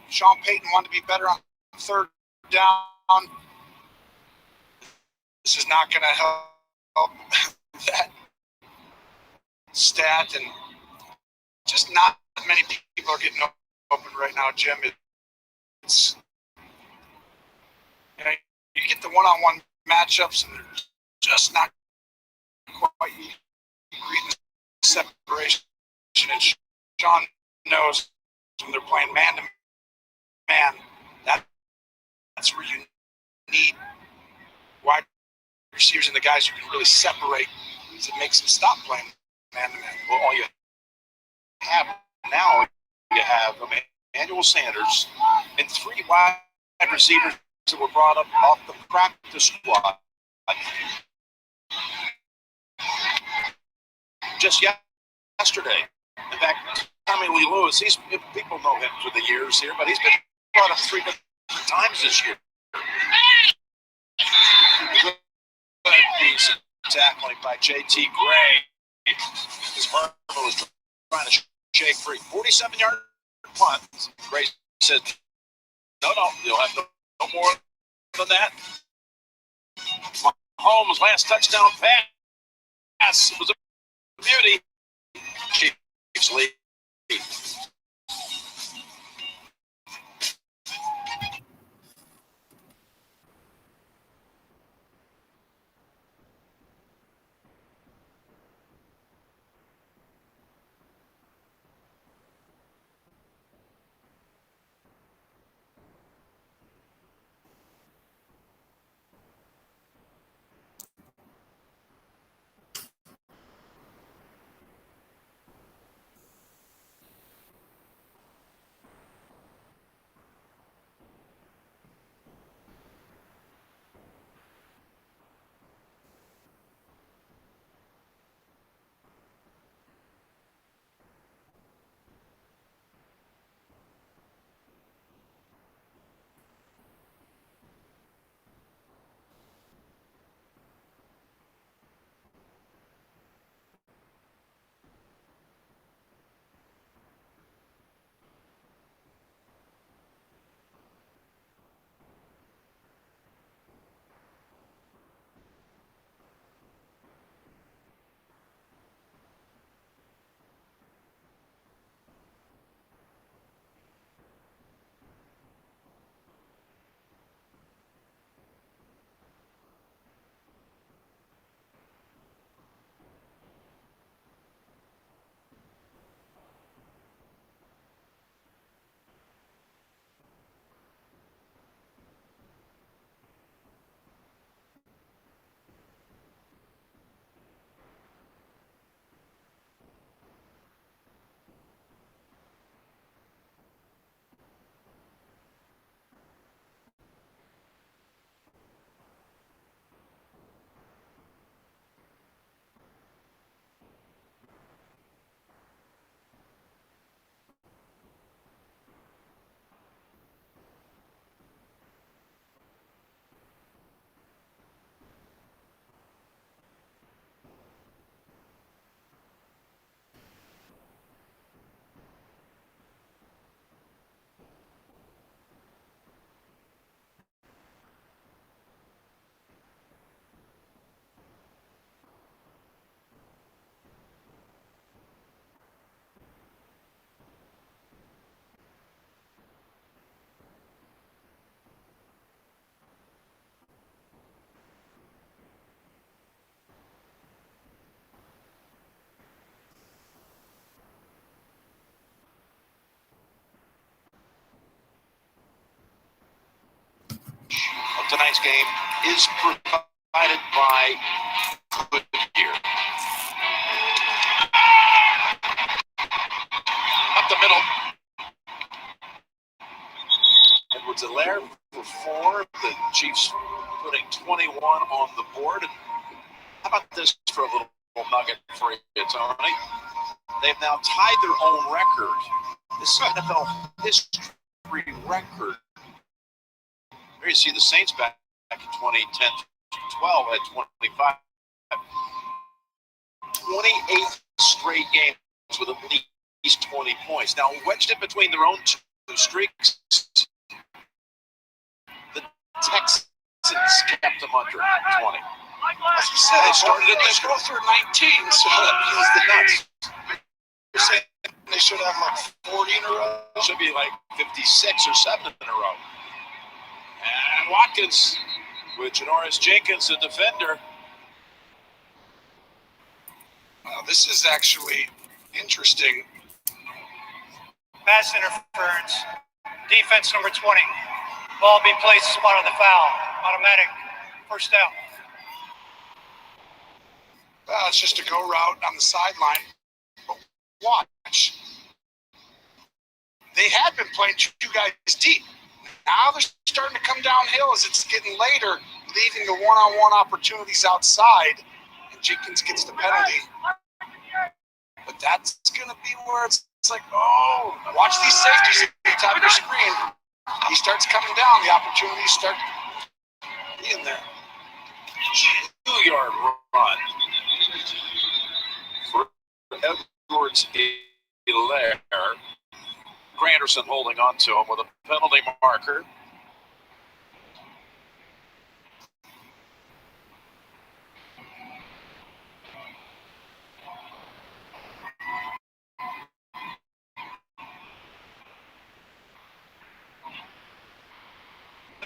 Sean Payton wanted to be better on third down. This is not going to help that stat, and just not many people are getting open right now, Jim. It's you get the one-on-one matchups, and they're just not quite reading separation. And Sean knows when they're playing man-to-man, that's where you need wide receivers and the guys who can really separate, because it makes them stop playing man-to-man. Well, all you have now, you have Emmanuel Sanders and three wide receivers that were brought up off the practice squad just yesterday. In fact, Tommy Lee Lewis, people know him for the years here, but he's been brought up 3 different times this year. Decent tackling by J.T. Gray. His Marvel was trying to shake free. 47-yard punt. Gray said, no, you'll have no more than that. Mahomes' last touchdown pass was a beauty. Chiefs lead. Tonight's game is provided by Goodyear. Up the middle. Edwards-Helaire for 4. The Chiefs putting 21 on the board. How about this for a little nugget for you, Tony? They've now tied their own record. This is NFL history record. There you see the Saints back in 2010-12 at 25. 28 straight games with at least 20 points. Now, wedged in between their own two streaks, the Texans kept them under 20. As you said, they started at this go through 19, so that means the nuts. You're saying they should have like 40 in a row? It should be like 56 or 7 in a row. And Watkins with Janoris Jenkins, the defender. Wow, this is actually interesting. Pass interference. Defense number 20. Ball being placed spot on the foul. Automatic. First down. It's just a go route on the sideline. But watch. They had been playing two guys deep. Now they're starting to come downhill as it's getting later, leaving the one-on-one opportunities outside, and Jenkins gets the penalty. But that's going to be where it's like, oh, watch these safeties at the top of your screen. He starts coming down. The opportunities start being there. 2-yard run for Edwards-Helaire. Granderson holding on to him with a penalty marker.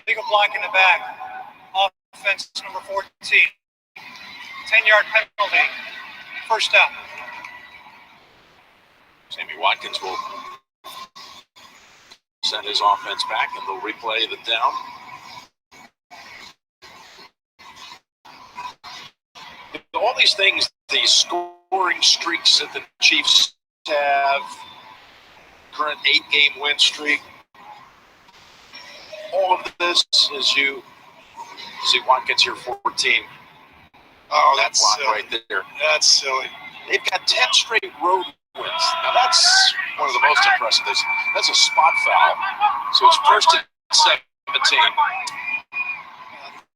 Legal block in the back. Offense number 14. 10-yard penalty. First down. Sammy Watkins will send his offense back, and they'll replay the down. All these things, these scoring streaks that the Chiefs have, current 8-game win streak, all of this, as you see Watkins here, 14. Oh, that that's block silly. right there. That's silly. They've got 10 straight road wins. Now that's one of the most impressive. That's a spot foul. So it's first and 17.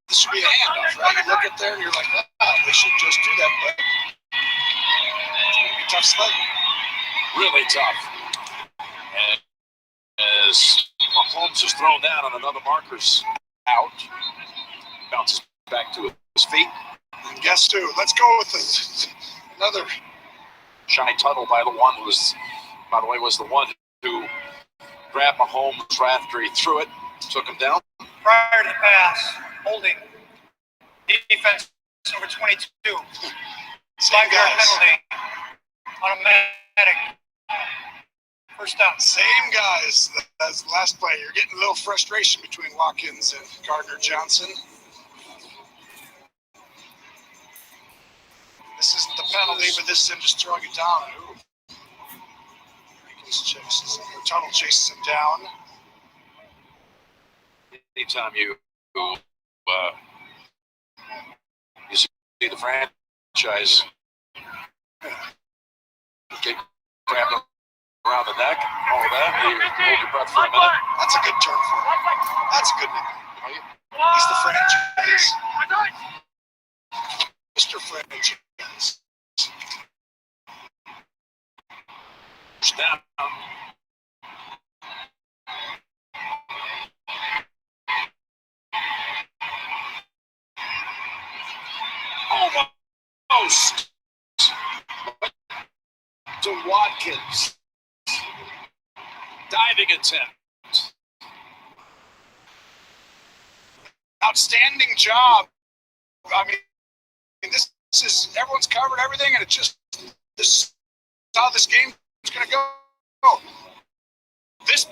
This should be a handoff, right? You look at there and you're like, they should just do that, but it's going to be tough sledding. Really tough. And as Mahomes is thrown down on another marker's out, bounces back to his feet. And guess who? Let's go with another Shy Tuttle, by the way, was the one who grabbed Mahomes right after he threw it, took him down. Prior to the pass, holding. Defense number 22. 5-yard penalty. Automatic. First down. Same guys as the last play. You're getting a little frustration between Watkins and Gardner Johnson. This isn't the penalty, but this is him just throwing it down. Ooh. Tuttle chases him down. Anytime you see the franchise get grabbed around the neck, all of that, you hold your breath for a minute. That's a good term for him. That's a good nickname. He's the franchise. Mr. Franchise. Down. Almost to Watkins. Diving attempt. Outstanding job. I mean, this is everyone's covered everything, and this is how this game is going to go. This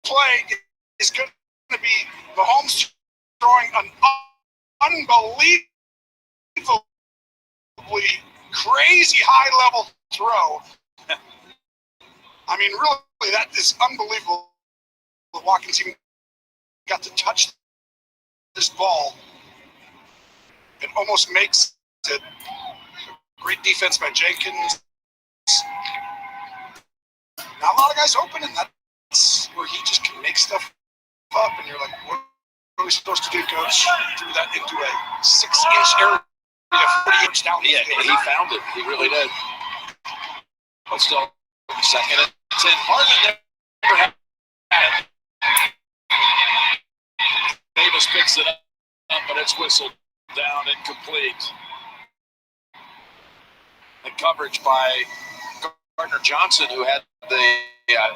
play is going to be Mahomes throwing an unbelievably crazy high level throw. I mean, really, that is unbelievable. The Watkins even got to touch this ball. It almost makes it great defense by Jenkins. Not a lot of guys open, and that's where he just can make stuff up, and you're like, what are we supposed to do, coach? Threw that into a 6-inch area, 40 inch down. Yeah, he found it. He really did. But still, second and 10. Martin never had it. Davis picks it up, but it's whistled down, incomplete. And coverage by Gardner Johnson, who had the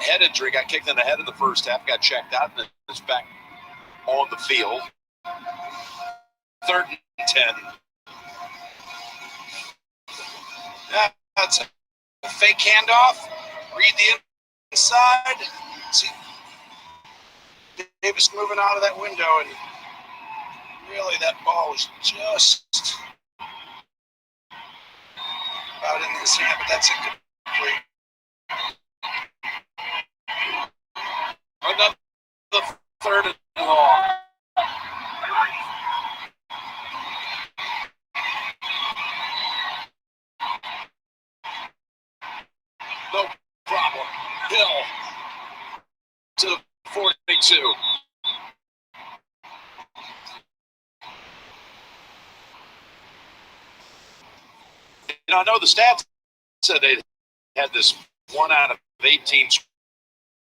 head injury, got kicked in the head in the first half, got checked out, and is back on the field. 3rd and 10. Yeah, that's a fake handoff. Read the inside. See Davis moving out of that window, and really that ball was just about in his hand, but that's incomplete. Another 3rd and long. No problem. Hill to the 42. You know, I know the stats said they had this 1 out of 18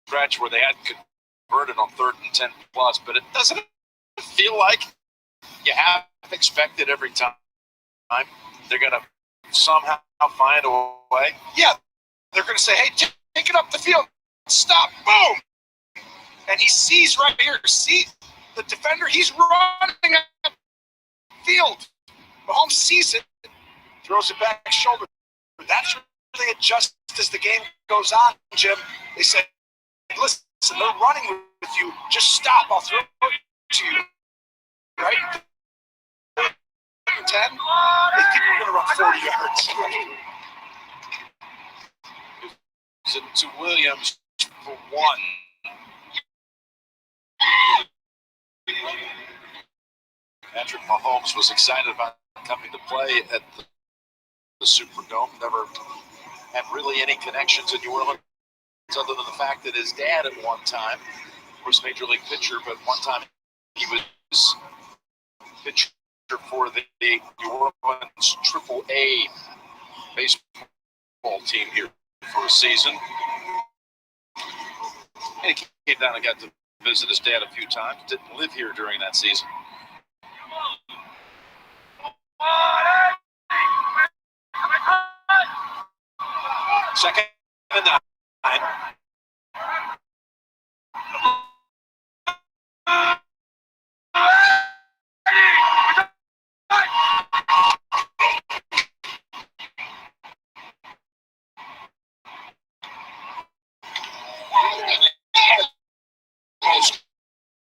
stretch where they hadn't converted on 3rd and 10 plus, but it doesn't feel like you have expected every time they're going to somehow find a way. Yeah, they're going to say, hey, take it up the field. Stop. Boom. And he sees right here. See the defender? He's running at the field. Mahomes sees it, throws it back shoulder. That's where they adjust as the game goes on, Jim. They say, listen, they're running with you. Just stop. I'll throw it to you. Right? 10. They think we're going to run 40 yards. To Williams for 1. Patrick Mahomes was excited about coming to play at the Superdome. Never had really any connections in New Orleans other than the fact that his dad at one time was a major league pitcher, but one time he was pitcher for the New Orleans AAA baseball team here for a season. And he came down and got to visit his dad a few times. Didn't live here during that season. Second and 9.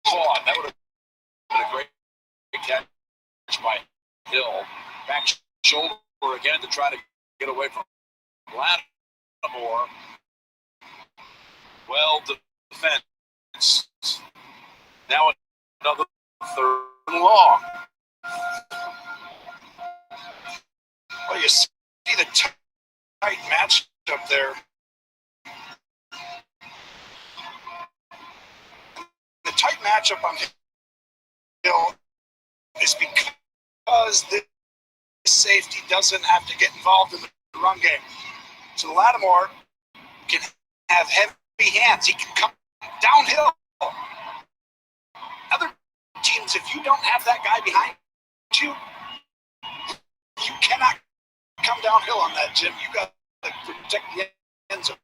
Claude, that would have been a great catch by Hill. Back shoulder again to try to get away from Lattimore. Well defense. Now another 3rd and long. Well, you see the tight match up there. The tight matchup on Hill is because the safety doesn't have to get involved in the run game. So Lattimore can have heavy hands. He can come downhill. Other teams, if you don't have that guy behind you, you cannot come downhill on that, Jim. You got to protect the end zone.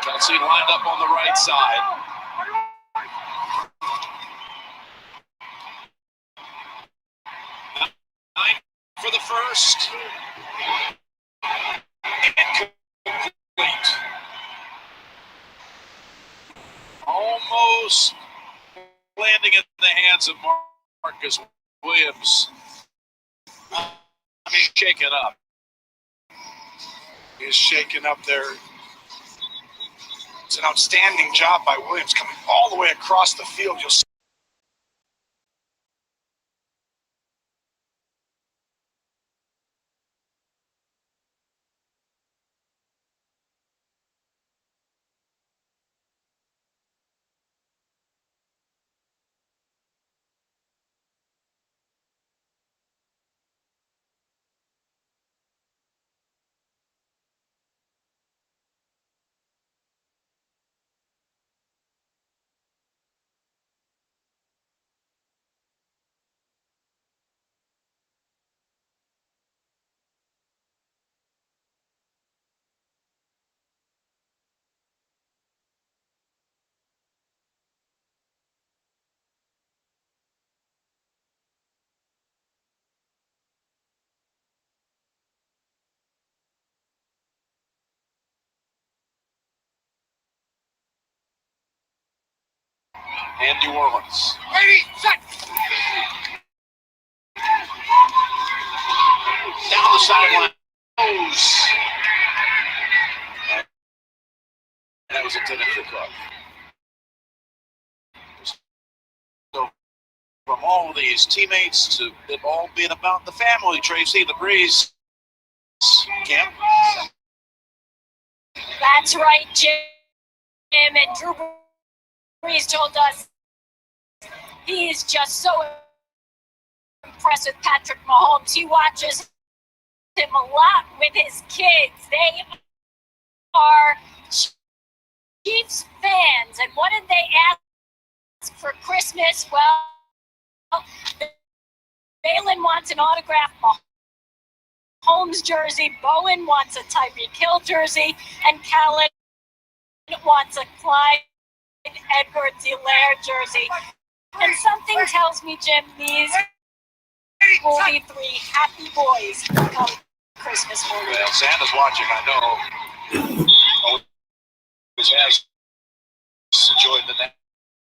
Kelsey lined up on the right side. Nine for the first. Incomplete. landing in the hands of Marcus Williams. I mean, shaken up. He's shaken up there. It's an outstanding job by Williams coming all the way across the field. You'll see. And New Orleans. Ready, set. Down the sideline. Goes. That was intended for Cook. So, from all these teammates to it all being about the family, Tracy, the Breeze camp. That's right, Jim. And Drew Brees told us he is just so impressed with Patrick Mahomes. He watches him a lot with his kids. They are Chiefs fans. And what did they ask for Christmas? Well, Balin wants an autographed Mahomes jersey. Bowen wants a Tyreek Hill jersey. And Callan wants a Clyde Edwards-Helaire jersey. And something tells me, Jim, these will be three happy boys come Christmas morning. Well, Santa's watching, I know. Always has enjoyed the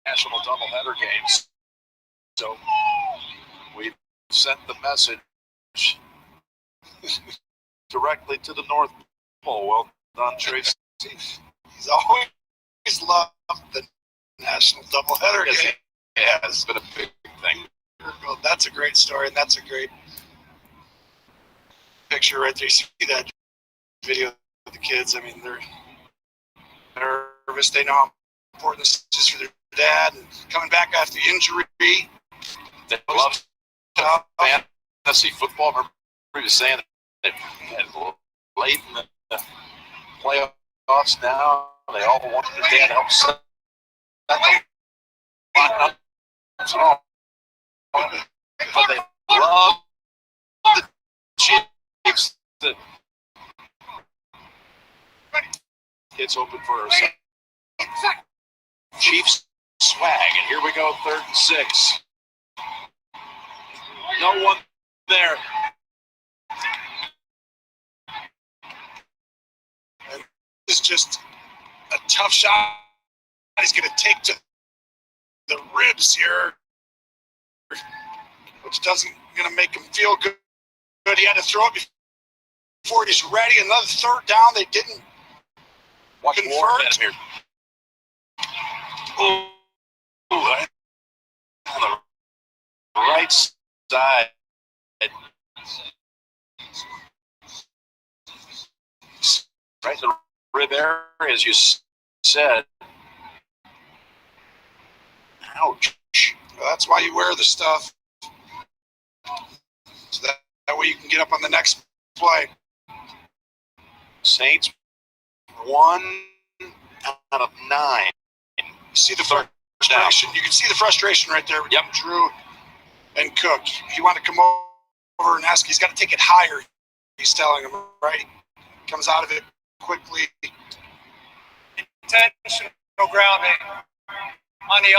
national doubleheader games. So we sent the message directly to the North Pole. Well done, Tracy. He's always loved the national doubleheader game. Yeah, it's been a big thing. That's a great story, and that's a great picture right there. You see that video of the kids. I mean, they're nervous. They know how important this is for their dad, and coming back after the injury. They love fantasy football. Remember he was saying that late in the playoffs now, they all want their dad to help set the lineup. But they love the Chiefs. It's open for a second. Chiefs swag, and here we go, 3rd and 6. No one there. And this is just a tough shot. He's going to take to the ribs here, which doesn't going to make him feel good. He had to throw it before he's ready. Another 3rd down. They didn't convert. Here. Ooh, on the right side. Right in the rib area, as you said. Ouch. Well, that's why you wear the stuff. So that way you can get up on the next play. Saints 1 out of 9. You see the frustration. You can see the frustration right there between Drew and Cook. If you want to come over and ask, he's got to take it higher. He's telling him, right? Comes out of it quickly. Intentional grounding on the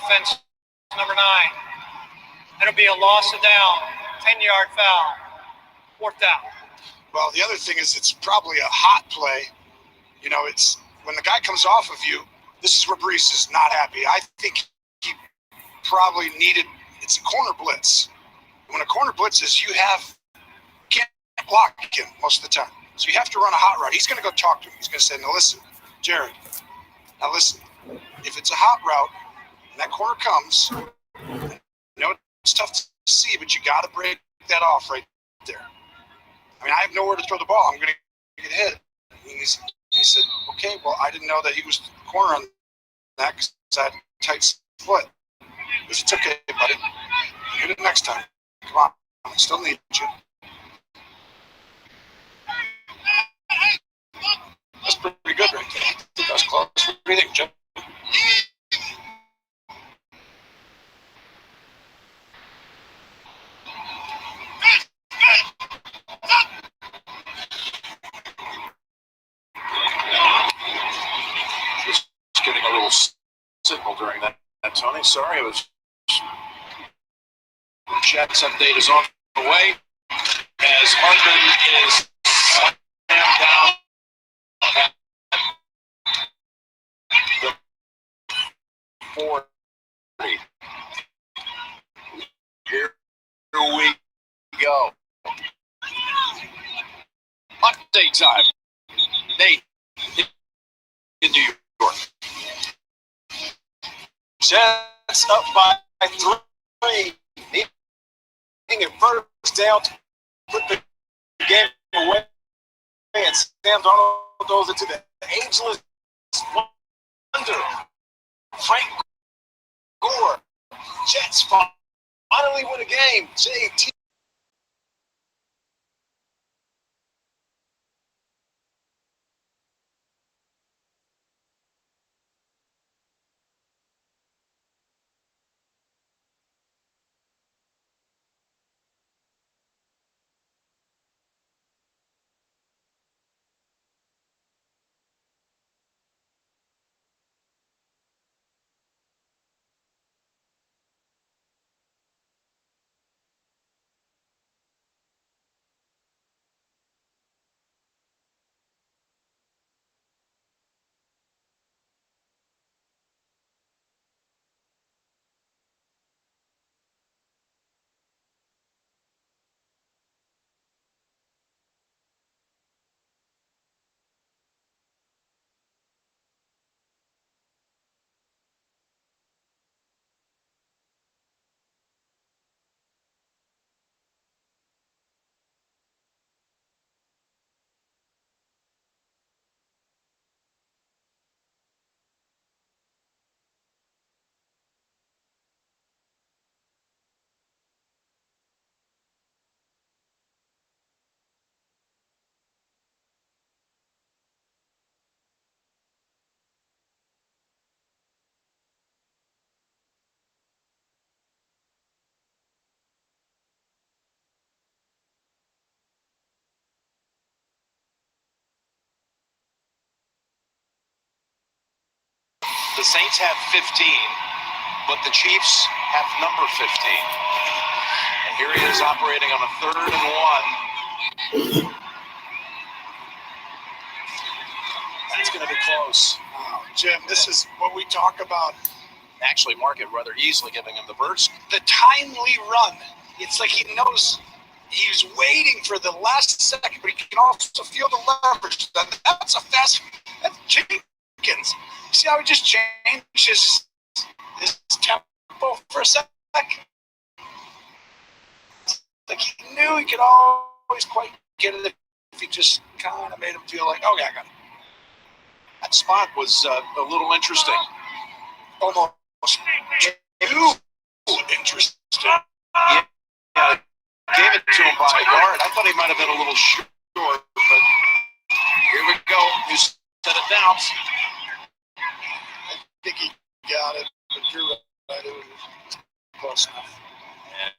offense, number 9. It'll be a loss of down, 10-yard foul, 4th down. Well, the other thing is it's probably a hot play. You know, it's when the guy comes off of you, this is where Brees is not happy. I think he probably needed. It's a corner blitz. When a corner blitzes, you can't block him most of the time. So you have to run a hot route. He's going to go talk to him. He's going to say, now listen, Jared, now listen, if it's a hot route and that corner comes, you know, it's tough to see, but you got to break that off right there. I mean, I have nowhere to throw the ball. I'm going to get hit. And he said, okay, well, I didn't know that he was the corner on that because I had a tight split. He said, it's okay, buddy. Get it next time. Come on. I still need you. That's pretty good right there. That's close. What do you think, Jim? Just getting a little signal during that, Tony. Sorry, it was. Jets update is on the way as Hardman is slammed down at the 40. Here we go. Update time. Nate in New York. Jets up by 3. Needing a first down to put the game away. And Sam Darnold goes into the ageless wonder. Frank Gore. Jets finally win a game. JT. The Saints have 15, but the Chiefs have number 15. And here he is operating on a 3rd and 1. That's going to be close. Wow, Jim, this is what we talk about. Actually, Market rather easily giving him the burst. The timely run. It's like he knows he's waiting for the last second, but he can also feel the leverage. That's a fast. That's Jenkins. See how he just changes his tempo for a second? Like he knew he could always quite get it if he just kind of made him feel like, okay, I got it. That spot was a little interesting. Almost too interesting. Yeah, gave it to him by a yard. I thought he might have been a little short, but here we go. You set it down. I think he got it, but you're right. It was close enough. And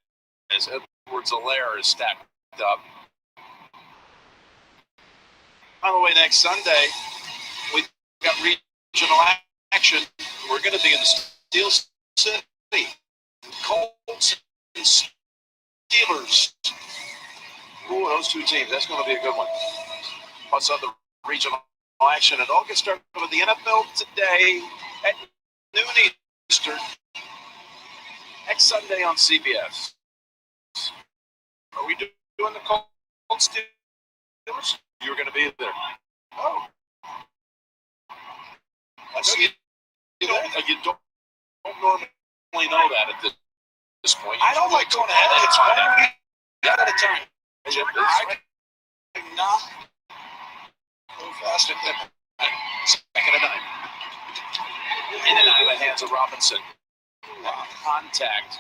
as Edwards-Helaire is stacked up. By the way, next Sunday, we've got regional action. We're going to be in the Steel City. Colts and Steelers. Ooh, those two teams. That's going to be a good one. Plus other regional action. It all gets started with the NFL today at noon Eastern. next Sunday on CBS. Are we doing the Colts Steelers? You're going to be there. Oh. I see it. You don't normally know that at this point. I don't like going ahead of time. Ahead of time. Jim, I do not go fast at that. Second and 9. In and out of the hands of Robinson. Contact.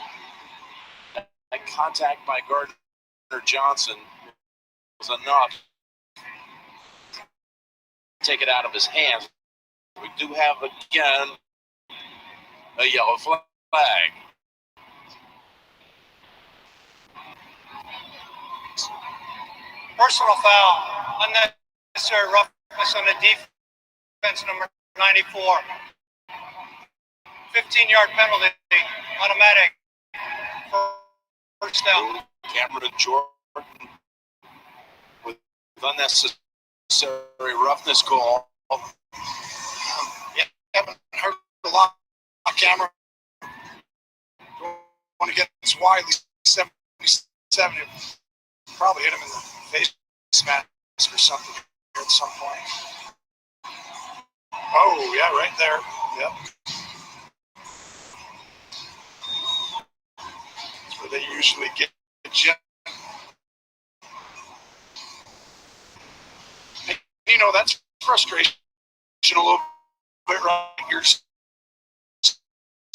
That contact by Gardner Johnson was enough to take it out of his hands. We do have, again, a yellow flag. Personal foul, unnecessary roughness on the defense, number 94. 15-yard penalty, automatic, first down. Cameron Jordan with unnecessary roughness call. Yeah, haven't heard a lot on camera. Want to get this Wiley 77. Probably hit him in the face mask or something at some point. Oh, yeah, right there. Yep. That's where they usually get you. You know, that's frustration a little bit, right? It's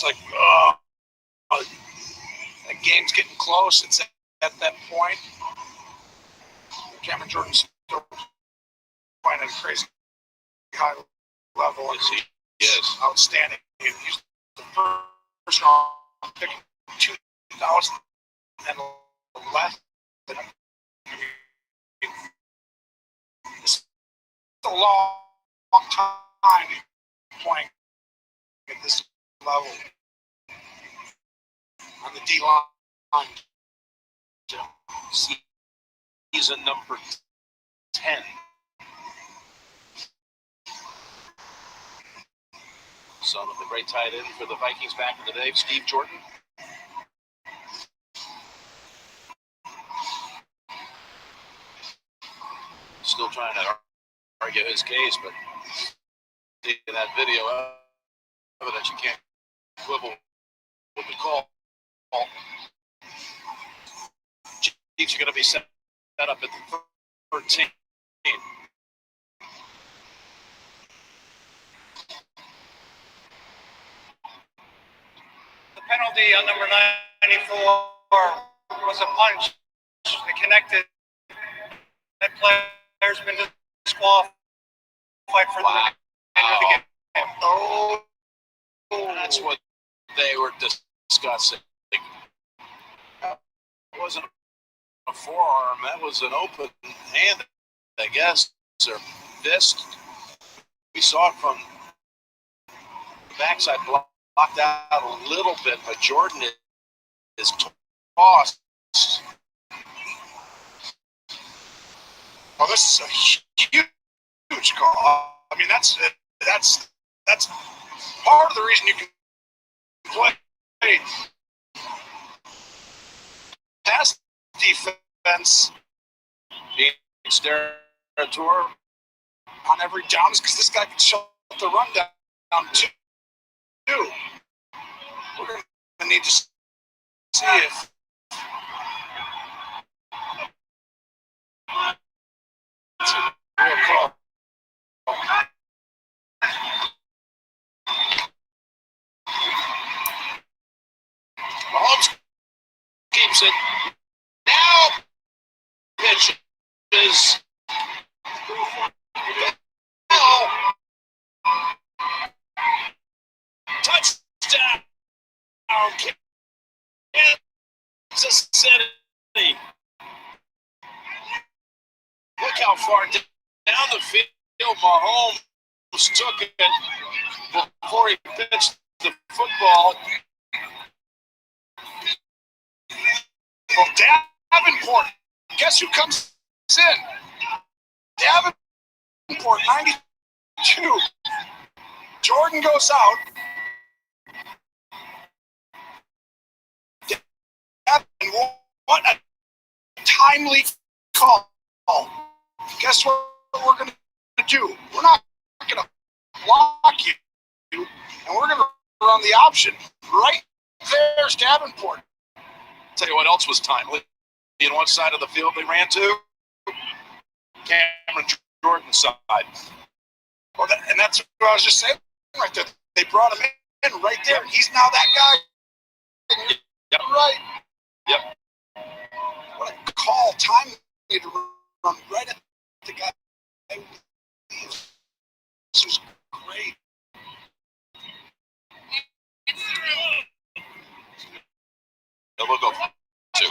like, oh, that game's getting close. It's at that point. Cameron Jordan's still playing at a crazy high level. Yes. Outstanding. He's the first round pick in 2011. It's a long time playing at this level on the D line. Season number 10. Son of the great tight end for the Vikings back in the day, Steve Jordan. Still trying to argue his case, but seeing that video evidence, you can't quibble with the call. Chiefs are going to be set up at the 13. The penalty on number 94 was a punch that connected. That player's been disqualified for the end of the game. Oh, that's what they were discussing. That wasn't a forearm. That was an open hand, I guess, or fist. We saw it from the backside, blocked out a little bit, but Jordan is tossed. Oh, this is a huge call. I mean, that's part of the reason you can play pass defense Tour on every down is because this guy can shut the run down too. We're going to need to see if it's a real call. Mahomes keeps it. Now pitches. Touchdown. Kansas City. Look how far down the field Mahomes took it before he pitched the football. Well, Davenport, guess who comes in? Davenport, 92. Jordan goes out. timely call. Guess what we're going to do? We're not going to block you, and we're going to run the option. Right there's Davenport. Tell you what else was timely. In one side of the field they ran to? Cameron Jordan's side. Well, and that's what I was just saying right there. They brought him in right there. He's now that guy. Yep. Right. Yep. What a call. Time to run right at the guy. This was great. We'll go 2.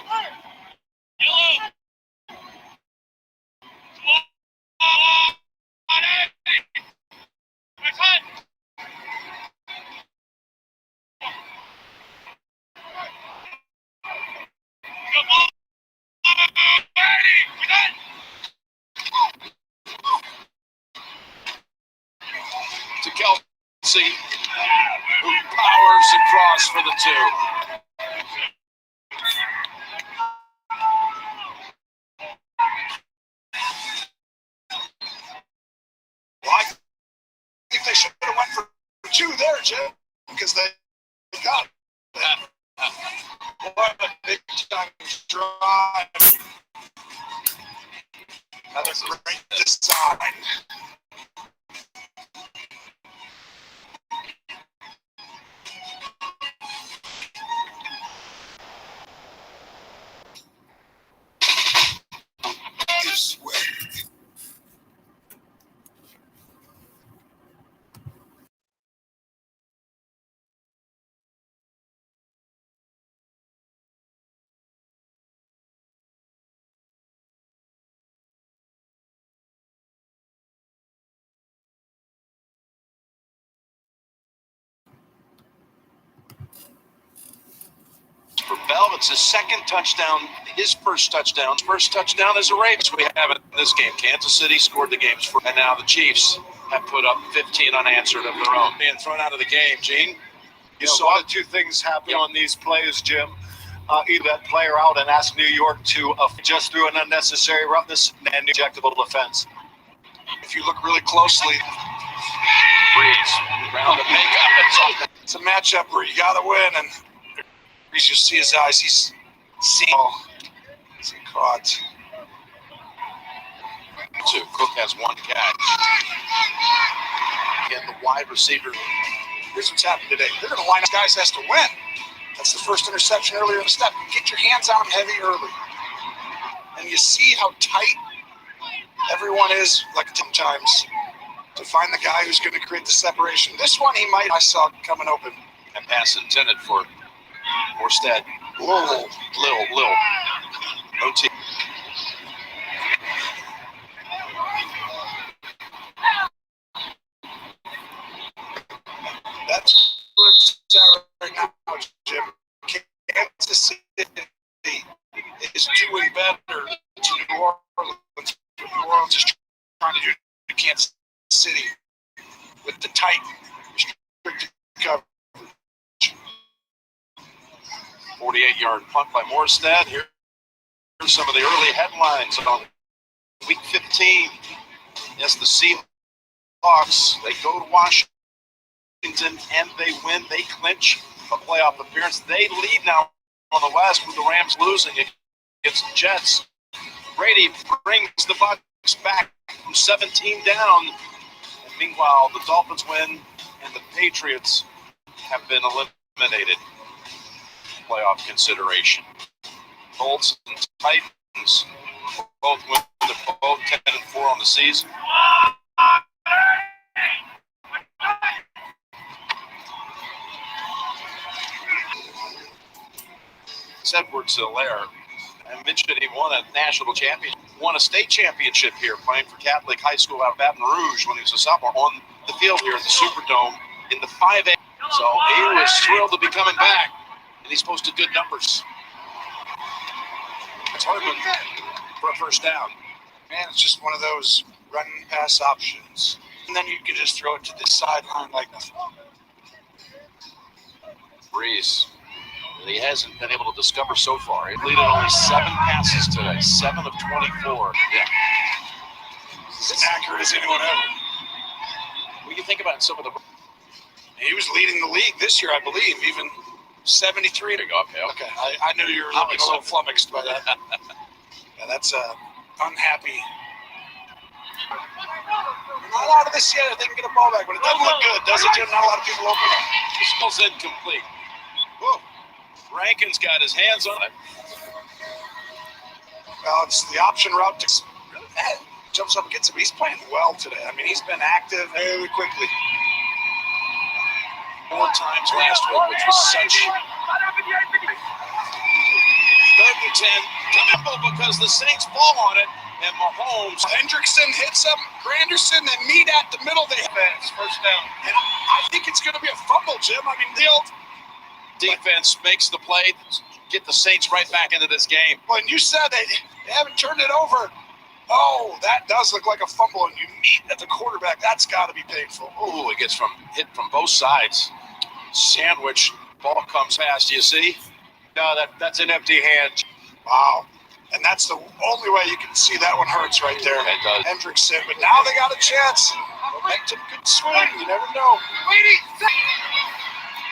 To Kelsey, who powers across for the 2. Well, I think they should have went for 2 there, Jim, because they got that. What a big time drive. Another great design. For Bell, it's his second touchdown, his first touchdown. First touchdown as a Ravens. We have it in this game. Kansas City scored the games for, and now the Chiefs have put up 15 unanswered of their own. Being thrown out of the game, Gene. You saw the 2 things happen on these plays, Jim. Either that player out and ask New York to just through an unnecessary roughness and injectable defense. If you look really closely, Breeze round the makeup. It's a matchup where you got to win, and you see his eyes. He's seeing. He's caught. 2. Cook has 1 catch. Again, the wide receiver. Here's what's happened today. They're going to line up guys has to win. That's the first interception earlier in the step. Get your hands on them heavy early. And you see how tight everyone is, like 10 times, to find the guy who's going to create the separation. This one I saw coming open. And pass intended for Morstead. Whoa. Lil. OT. That's where it's at right now, Jim. Kansas City is doing better to New Orleans. New Orleans is trying to do to Kansas City with the tight, restricted coverage. 48-yard punt by Morstead. Here's some of the early headlines on Week 15. Yes, the Seahawks, they go to Washington and they win. They clinch a playoff appearance. They lead now on the West with the Rams losing against the Jets. Brady brings the Bucs back from 17 down. And meanwhile, the Dolphins win and the Patriots have been eliminated. Playoff consideration. Colts and Titans both win. They're both 10-4 on the season. Edwards-Helaire. I mentioned he won a national championship, won a state championship here playing for Catholic High School out of Baton Rouge when he was a sophomore on the field here at the Superdome in the 5A. So he was thrilled to be coming back, and he's posted good numbers. It's Hardman for a first down. Man, it's just one of those run and pass options. And then you can just throw it to the sideline like nothing. Breeze that he hasn't been able to discover so far. He completed only 7 passes today, 7 of 24. Yeah. As accurate as anyone ever. What do you think about some of the... He was leading the league this year, I believe, even 73 to go. Okay. I knew you were looking a little flummoxed by that. Yeah, that's unhappy. Not out of this yet. They can get a ball back, but it doesn't look good, does it, Jim? Not a lot of people open up. This ball's incomplete. Whoa. Rankin's got his hands on it. Well, it's the option route. Jumps up and gets him. He's playing well today. I mean, he's been active very quickly. 4 times last week, which was such... 3rd and 10. Campbell, because the Saints fall on it, and Mahomes. Hendrickson hits him. Granderson, then meet at the middle. They have first down. And I think it's going to be a fumble, Jim. I mean, defense makes the play, get the Saints right back into this game. When you said they haven't turned it over, oh, that does look like a fumble, and you meet at the quarterback. That's got to be painful. Oh, it gets hit from both sides. Sandwich, ball comes past. Do you see? No, that's an empty hand. Wow. And that's the only way you can see that one hurts right there. It does. Hendrickson, but now they got a chance. Momentum could swing. You never know.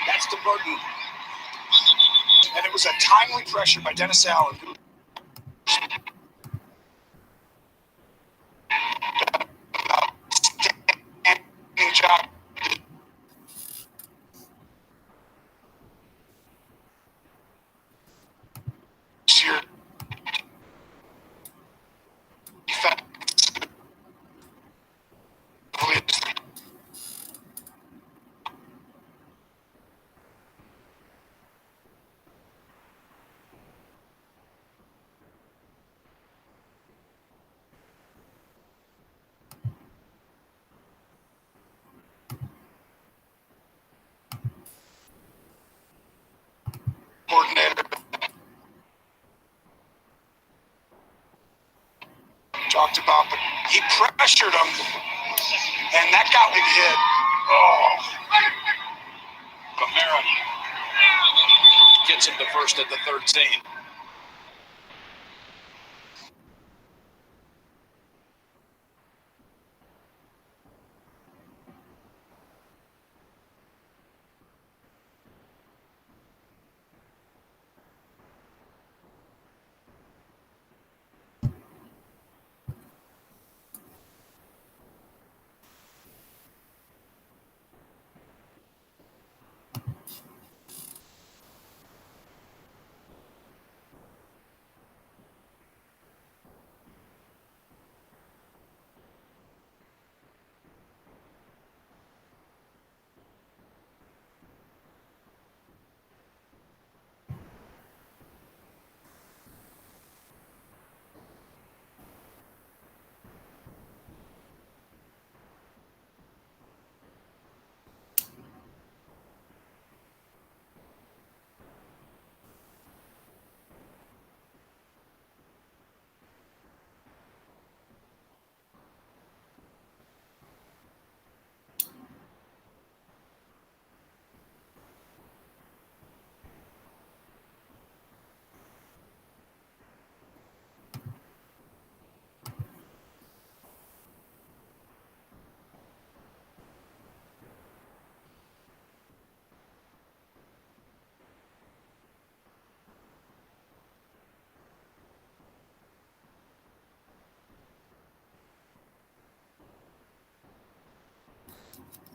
That's the burden. And it was a timely pressure by Dennis Allen. Job. Here. Coordinator talked about, but he pressured him, and that got big hit. Oh, Kamara gets him to first at the 13.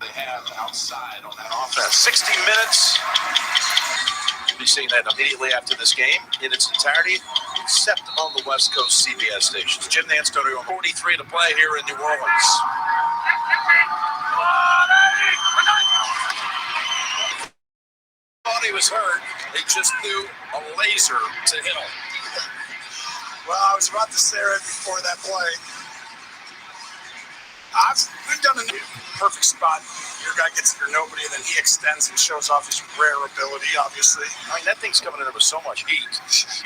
They have outside on that offense. 60 minutes. You'll be seeing that immediately after this game in its entirety, except on the West Coast CBS stations. Jim Nantz, 43 to play here in New Orleans. Thought he was hurt. They just threw a laser to hit him. Well, I was about to say right before that play. We've done a perfect spot. Your guy gets through nobody, and then he extends and shows off his rare ability, obviously. I mean, that thing's coming in there with so much heat.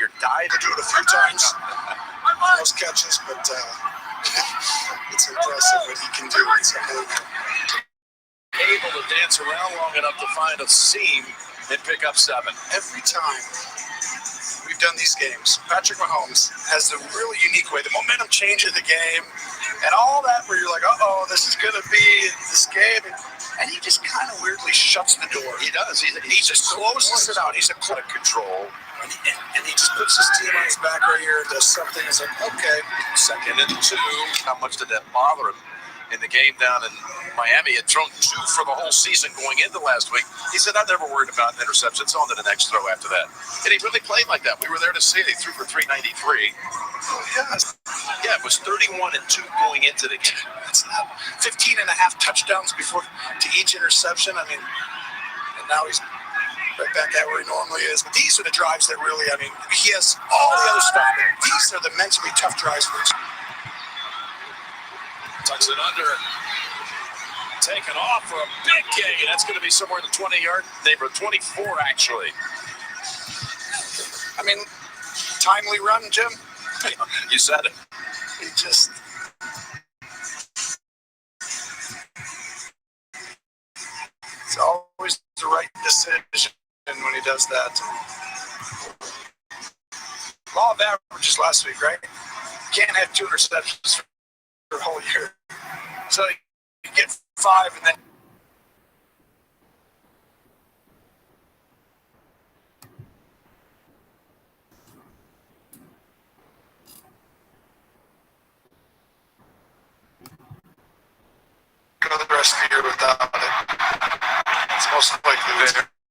You're dying to do it a few times. Most catches, but it's impressive what he can do. It's unbelievable. Able to dance around long enough to find a seam and pick up 7. Every time we've done these games, Patrick Mahomes has a really unique way. The momentum change of the game and all that where you're like, uh-oh, this is going to be this game. And he just kind of weirdly shuts the door. He does. He just closes it out. He's a out of control. and he just puts his team on his back right here and does something. It's like, okay. 2nd and 2. How much did that bother him in the game down in Miami? He had thrown 2 for the whole season going into last week. He said, I'm never worried about an interception. It's on to the next throw after that. And he really played like that. We were there to see it. He threw for 393. Oh, yes. Yeah, it was 31 and 2 going into the game. It's not 15 and a half touchdowns before to each interception. I mean, and now he's right back at where he normally is. But these are the drives that really, I mean, he has all the other stuff. These are the mentally tough drives for us. Tucks it under. Taken off for a big gain. That's going to be somewhere in the 20-yard neighborhood. 24, actually. I mean, timely run, Jim. You said it. He just... It's always the right decision when he does that. Law of averages last week, right? You can't have 2 interceptions for a whole year. So you get 5 and then... go the rest of the year without it. It's most likely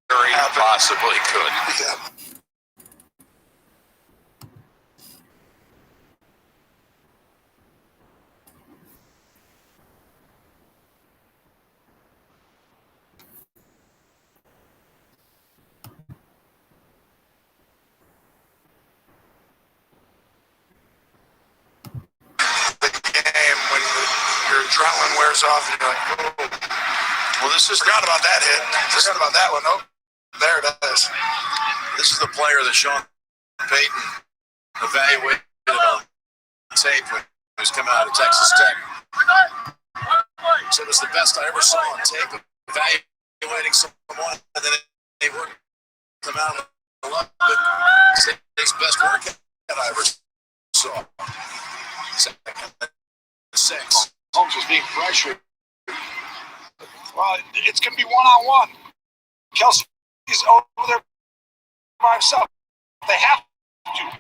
very possibly could. Yeah. Adrenaline wears off, and you're like, oh. Well, this is forgot about that hit. Forgot about that one. Oh, there it is. This is the player that Sean Payton evaluated on tape when he was coming out of Texas Tech. So it was the best I ever saw on tape, evaluating someone, and then they worked them out of the love. But his best workout I ever saw. 6. Holmes was being pressured. Well, it's going to be one-on-one. Kelsey's over there by himself. They have to.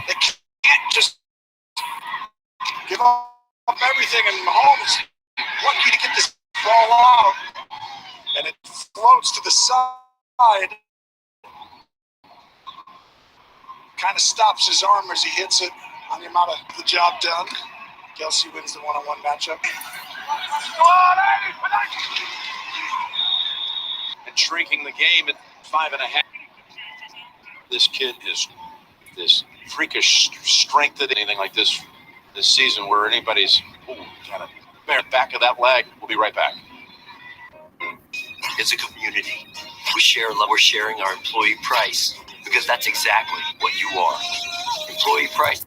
They can't just give up everything, and Mahomes lucky to get this ball out, and it floats to the side. Kind of stops his arm as he hits it on the amount of the job done. Kelsey wins the one-on-one matchup. And shrinking the game at 5.5. This kid is this freakish strength at anything like this season where anybody's kind of back of that leg. We'll be right back. It's a community. We share love. We're sharing our employee price because that's exactly what you are. Employee price.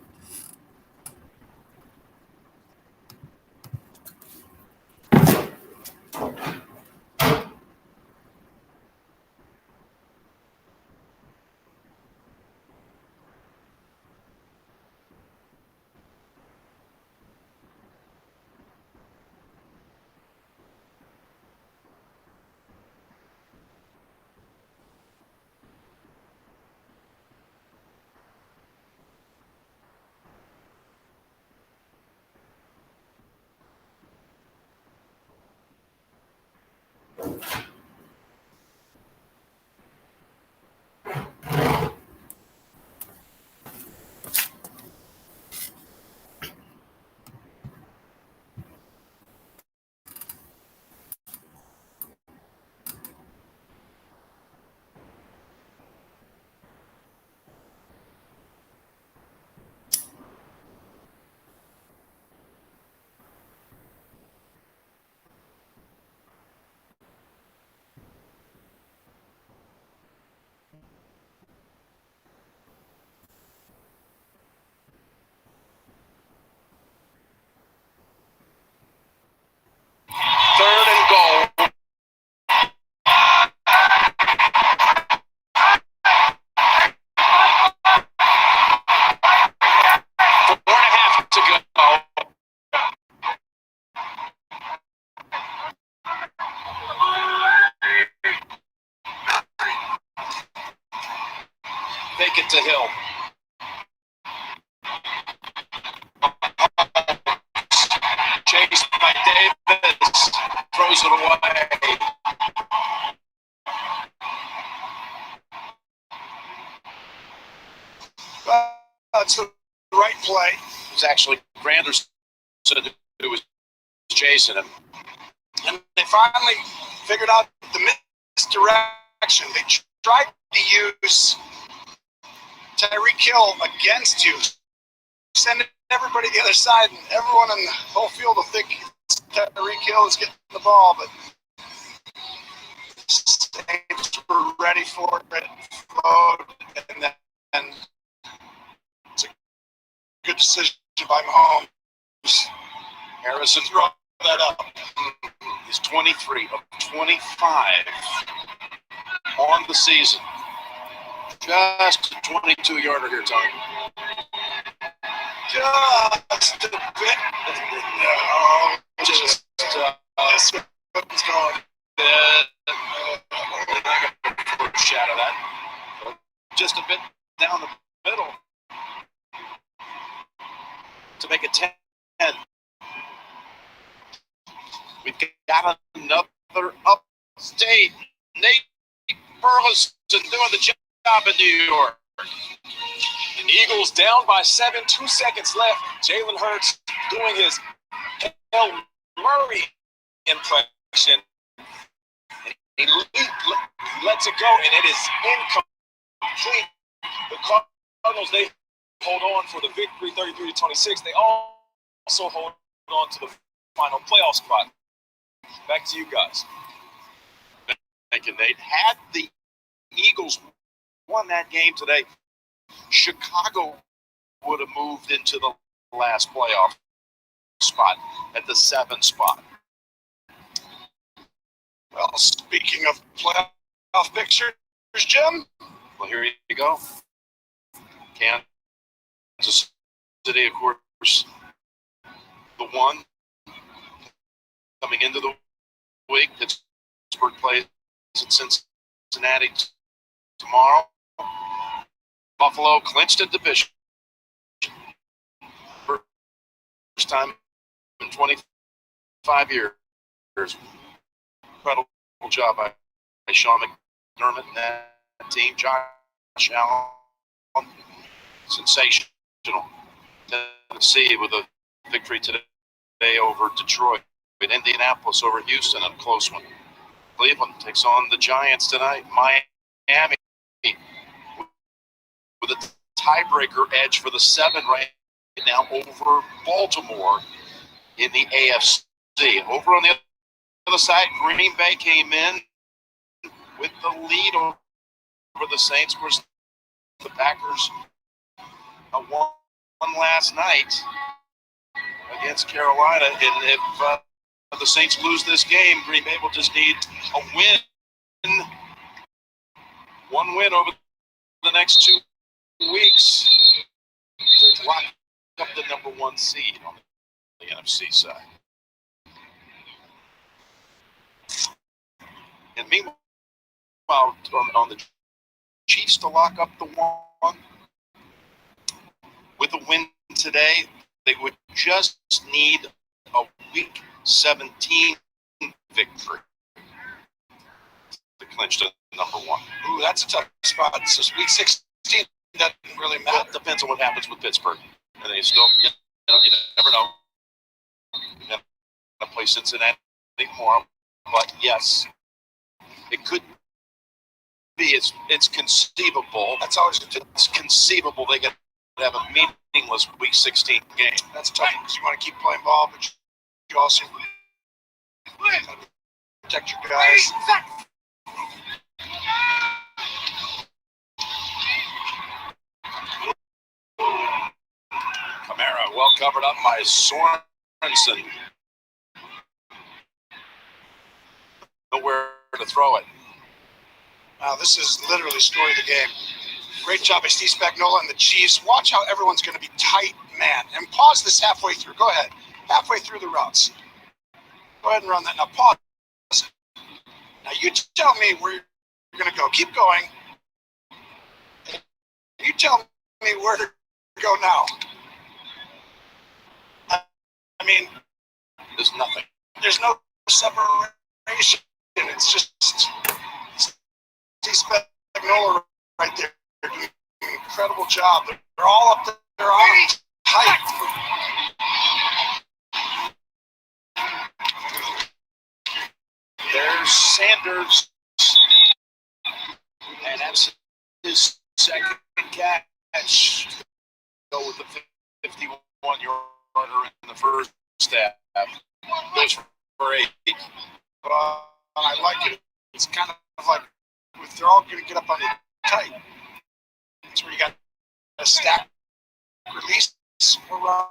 Hill. Chased by Davis. Throws it away. That's the right play. It was actually Granderson who was chasing him. And they finally figured out the misdirection. They tried to use Tyreek Hill against you. Send everybody to the other side, and everyone in the whole field will think Tyreek Hill is getting the ball, but Saints were ready for it, flowed, and then it's a good decision by Mahomes. Harrison brought that up. He's 23 of 25 on the season. Just a 22-yarder here, Tony. Just a bit. No, just this one's going. Shadow that. Just a bit down the middle to make it 10. We've got another upstate. Nate Burleson doing the job in New York. The Eagles down by 7, 2 seconds left. Jalen Hurts doing his Hail Murray impression. He lets it go, and it is incomplete. The Cardinals, they hold on for the victory, 33-26. They also hold on to the final playoff spot. Back to you guys. Thank you, Nate. Had the Eagles won that game today, Chicago would have moved into the last playoff spot at the 7th spot. Well, speaking of playoff pictures, Jim. Well, here you go. Kansas City, of course, the one coming into the week. Pittsburgh plays at Cincinnati tomorrow. Buffalo clinched a division. First time in 25 years. Incredible job by Sean McDermott and that team. Josh Allen, sensational. Tennessee with a victory today over Detroit. In Indianapolis over Houston, a close one. Cleveland takes on the Giants tonight. Miami with a tiebreaker edge for the 7 right now over Baltimore in the AFC. Over on the other side, Green Bay came in with the lead over the Saints. Of course, the Packers won last night against Carolina. And if the Saints lose this game, Green Bay will just need a win. One win over the next 2 weeks to lock up the number 1 seed on the NFC side. And meanwhile, on the Chiefs to lock up the 1, with a win today, they would just need a Week 17 victory to clinch the number 1. Ooh, that's a tough spot. This is Week 16. Doesn't really matter. Well, it depends on what happens with Pittsburgh. And they still, you never know. You're going to play Cincinnati tomorrow. But yes, it could be. It's conceivable. That's always it's conceivable they could have a meaningless Week 16 game. That's tough because you want to keep playing ball, but you also protect your guys. Kamara, well covered up by Sorensen. Nowhere to throw it. Wow, this is literally story of the game. Great job by Steve Spagnuolo and the Chiefs. Watch how everyone's going to be tight, man. And pause this halfway through. Go ahead. Halfway through the routes. Go ahead and run that. Now pause. Now you tell me where you're going to go. Keep going. You tell me where to go now. I mean, There's nothing. there's no separation. It's just Steve Spagnuolo right there doing an incredible job. They're all up there on height. There's Sanders, and that's his second catch. Go with the 51-yarder in the first half. Goes for 8. I like it. It's kind of like if they're all going to get up on the tight. That's where you got a stack release around.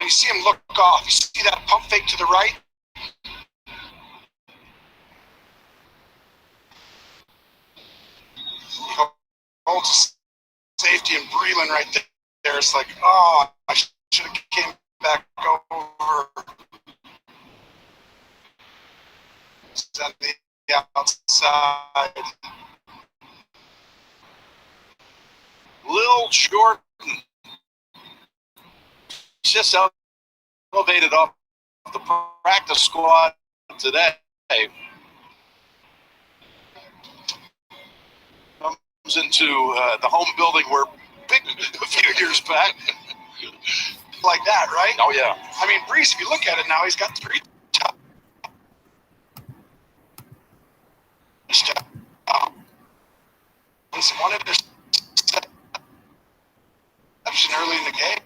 You see him look off. You see that pump fake to the right? He holds safety and Breland right there. It's like, oh, I should have came back over. On the outside. Lil Jordan just elevated off the practice squad today. Comes into the home building where big a few years back. Like that, right? Oh, yeah. I mean, Brees, if you look at it now, he's got 3 touchdowns. One interception early in the game.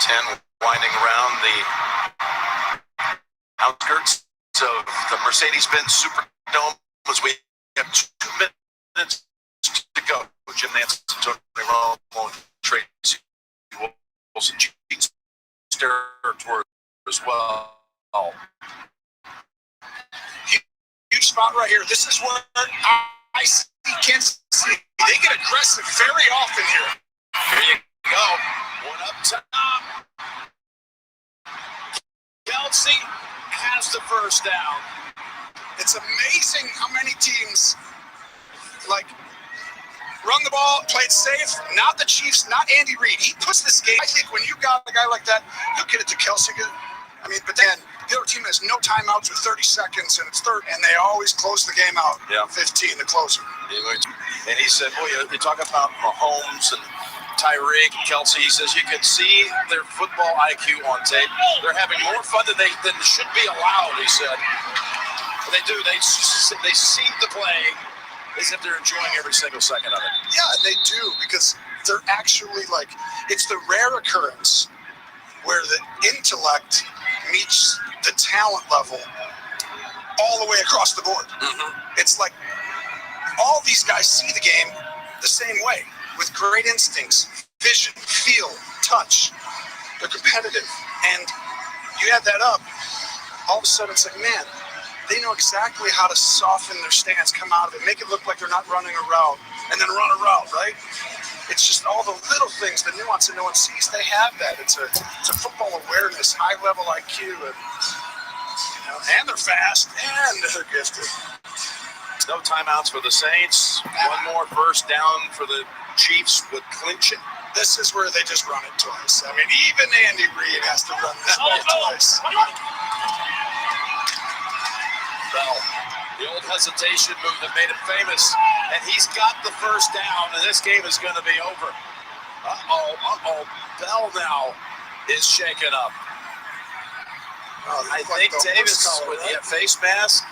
10 winding around the outskirts of the Mercedes-Benz Superdome as we have 2 minutes to go. Jim Nance, Tony Romo, Tracy Wilson, Gene territory as well. Huge spot right here. This is where I see Kansas City. They get aggressive very often here. Here you go. One up top. Kelsey has the first down. It's amazing how many teams run the ball, play it safe. Not the Chiefs, not Andy Reid. He puts this game. I think when you got a guy like that, he'll get it to Kelsey. But then the other team has no timeouts with 30 seconds, and it's third, and they always close the game out. Yeah. 15, the closer. And he said, boy, you talk about Mahomes and Tyreek and Kelsey. He says you could see their football IQ on tape. They're having more fun than should be allowed, he said. But they do. They see the play as if they're enjoying every single second of it. Yeah, they do, because they're actually it's the rare occurrence where the intellect meets the talent level all the way across the board. Mm-hmm. It's like all these guys see the game the same way, with great instincts, vision, feel, touch. They're competitive. And you add that up, all of a sudden it's like, man, they know exactly how to soften their stance, come out of it, make it look like they're not running a route, and then run a route, right? It's just all the little things, the nuance that no one sees. They have that. It's a football awareness, high level IQ, and they're fast and they're gifted. No timeouts for the Saints. One more first down for the Chiefs would clinch it. This is where they just run it twice. I mean, even Andy Reid has to run this play twice. Bell, the old hesitation move that made him famous, and he's got the first down, and this game is going to be over. Bell now is shaken up. I think Davis with the face mask.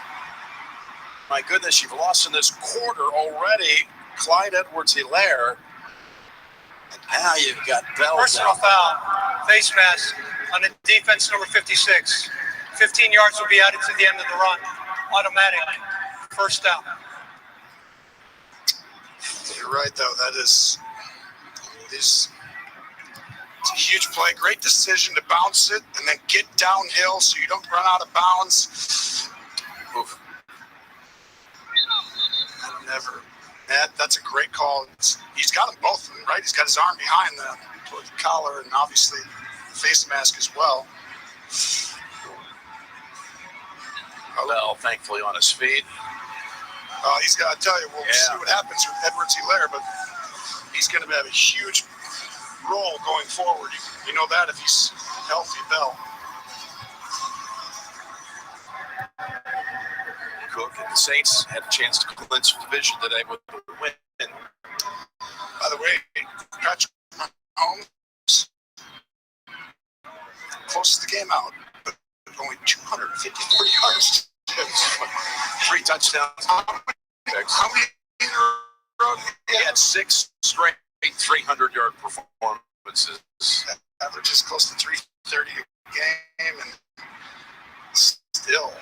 My goodness, you've lost in this quarter already. Clyde Edwards-Helaire. And now you've got Bell. Personal foul, face mask on the defense number 56. 15 yards will be added to the end of the run. Automatic first down. You're right, though. That is it's a huge play. Great decision to bounce it and then get downhill so you don't run out of bounds. Oof. That's a great call. He's got them both, right? He's got his arm behind the collar and obviously the face mask as well. Bell, thankfully, on his feet. He's got to tell you, we'll see what happens with Edwards-Helaire, but he's going to have a huge role going forward. You know that if he's healthy, Bell. Cook and the Saints had a chance to clinch the division today with a win. By the way, Patrick Mahomes closes the game out, but only 254 yards. 3 touchdowns. How many in a row? He had 6 straight 300-yard performances. Averages close to 330 a game, and still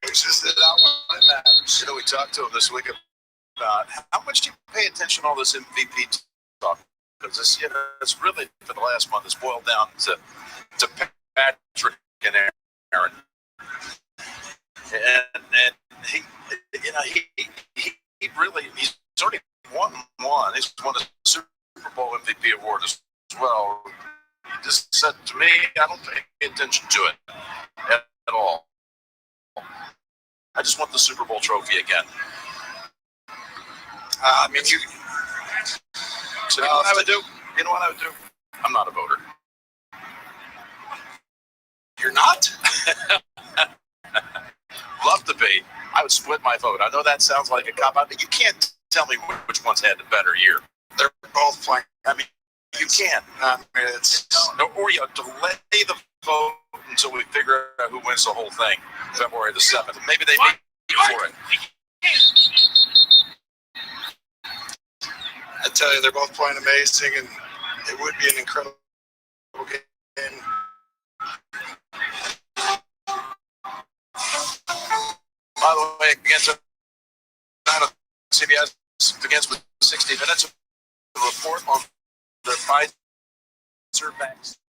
loses it out when it matters. We talked to him this week about how much do you pay attention to all this MVP talk? Because it's really, for the last month, it's boiled down to Patrick and Aaron. And he really, he's already won one. He's won the Super Bowl MVP award as well. He just said to me, I don't pay attention to it at all. I just want the Super Bowl trophy again. So you know what I would do? You know what I would do? I'm not a voter. You're not? Love to be. I would split my vote. I know that sounds like a cop-out, but you can't tell me which one's had the better year. They're both playing. I mean, you can. Or you delay the vote until we figure out who wins the whole thing, February the 7th. Maybe they meet for it. I tell you, they're both playing amazing, and it would be an incredible game way against CBS begins with 60 minutes of report on the Pfizer vaccine.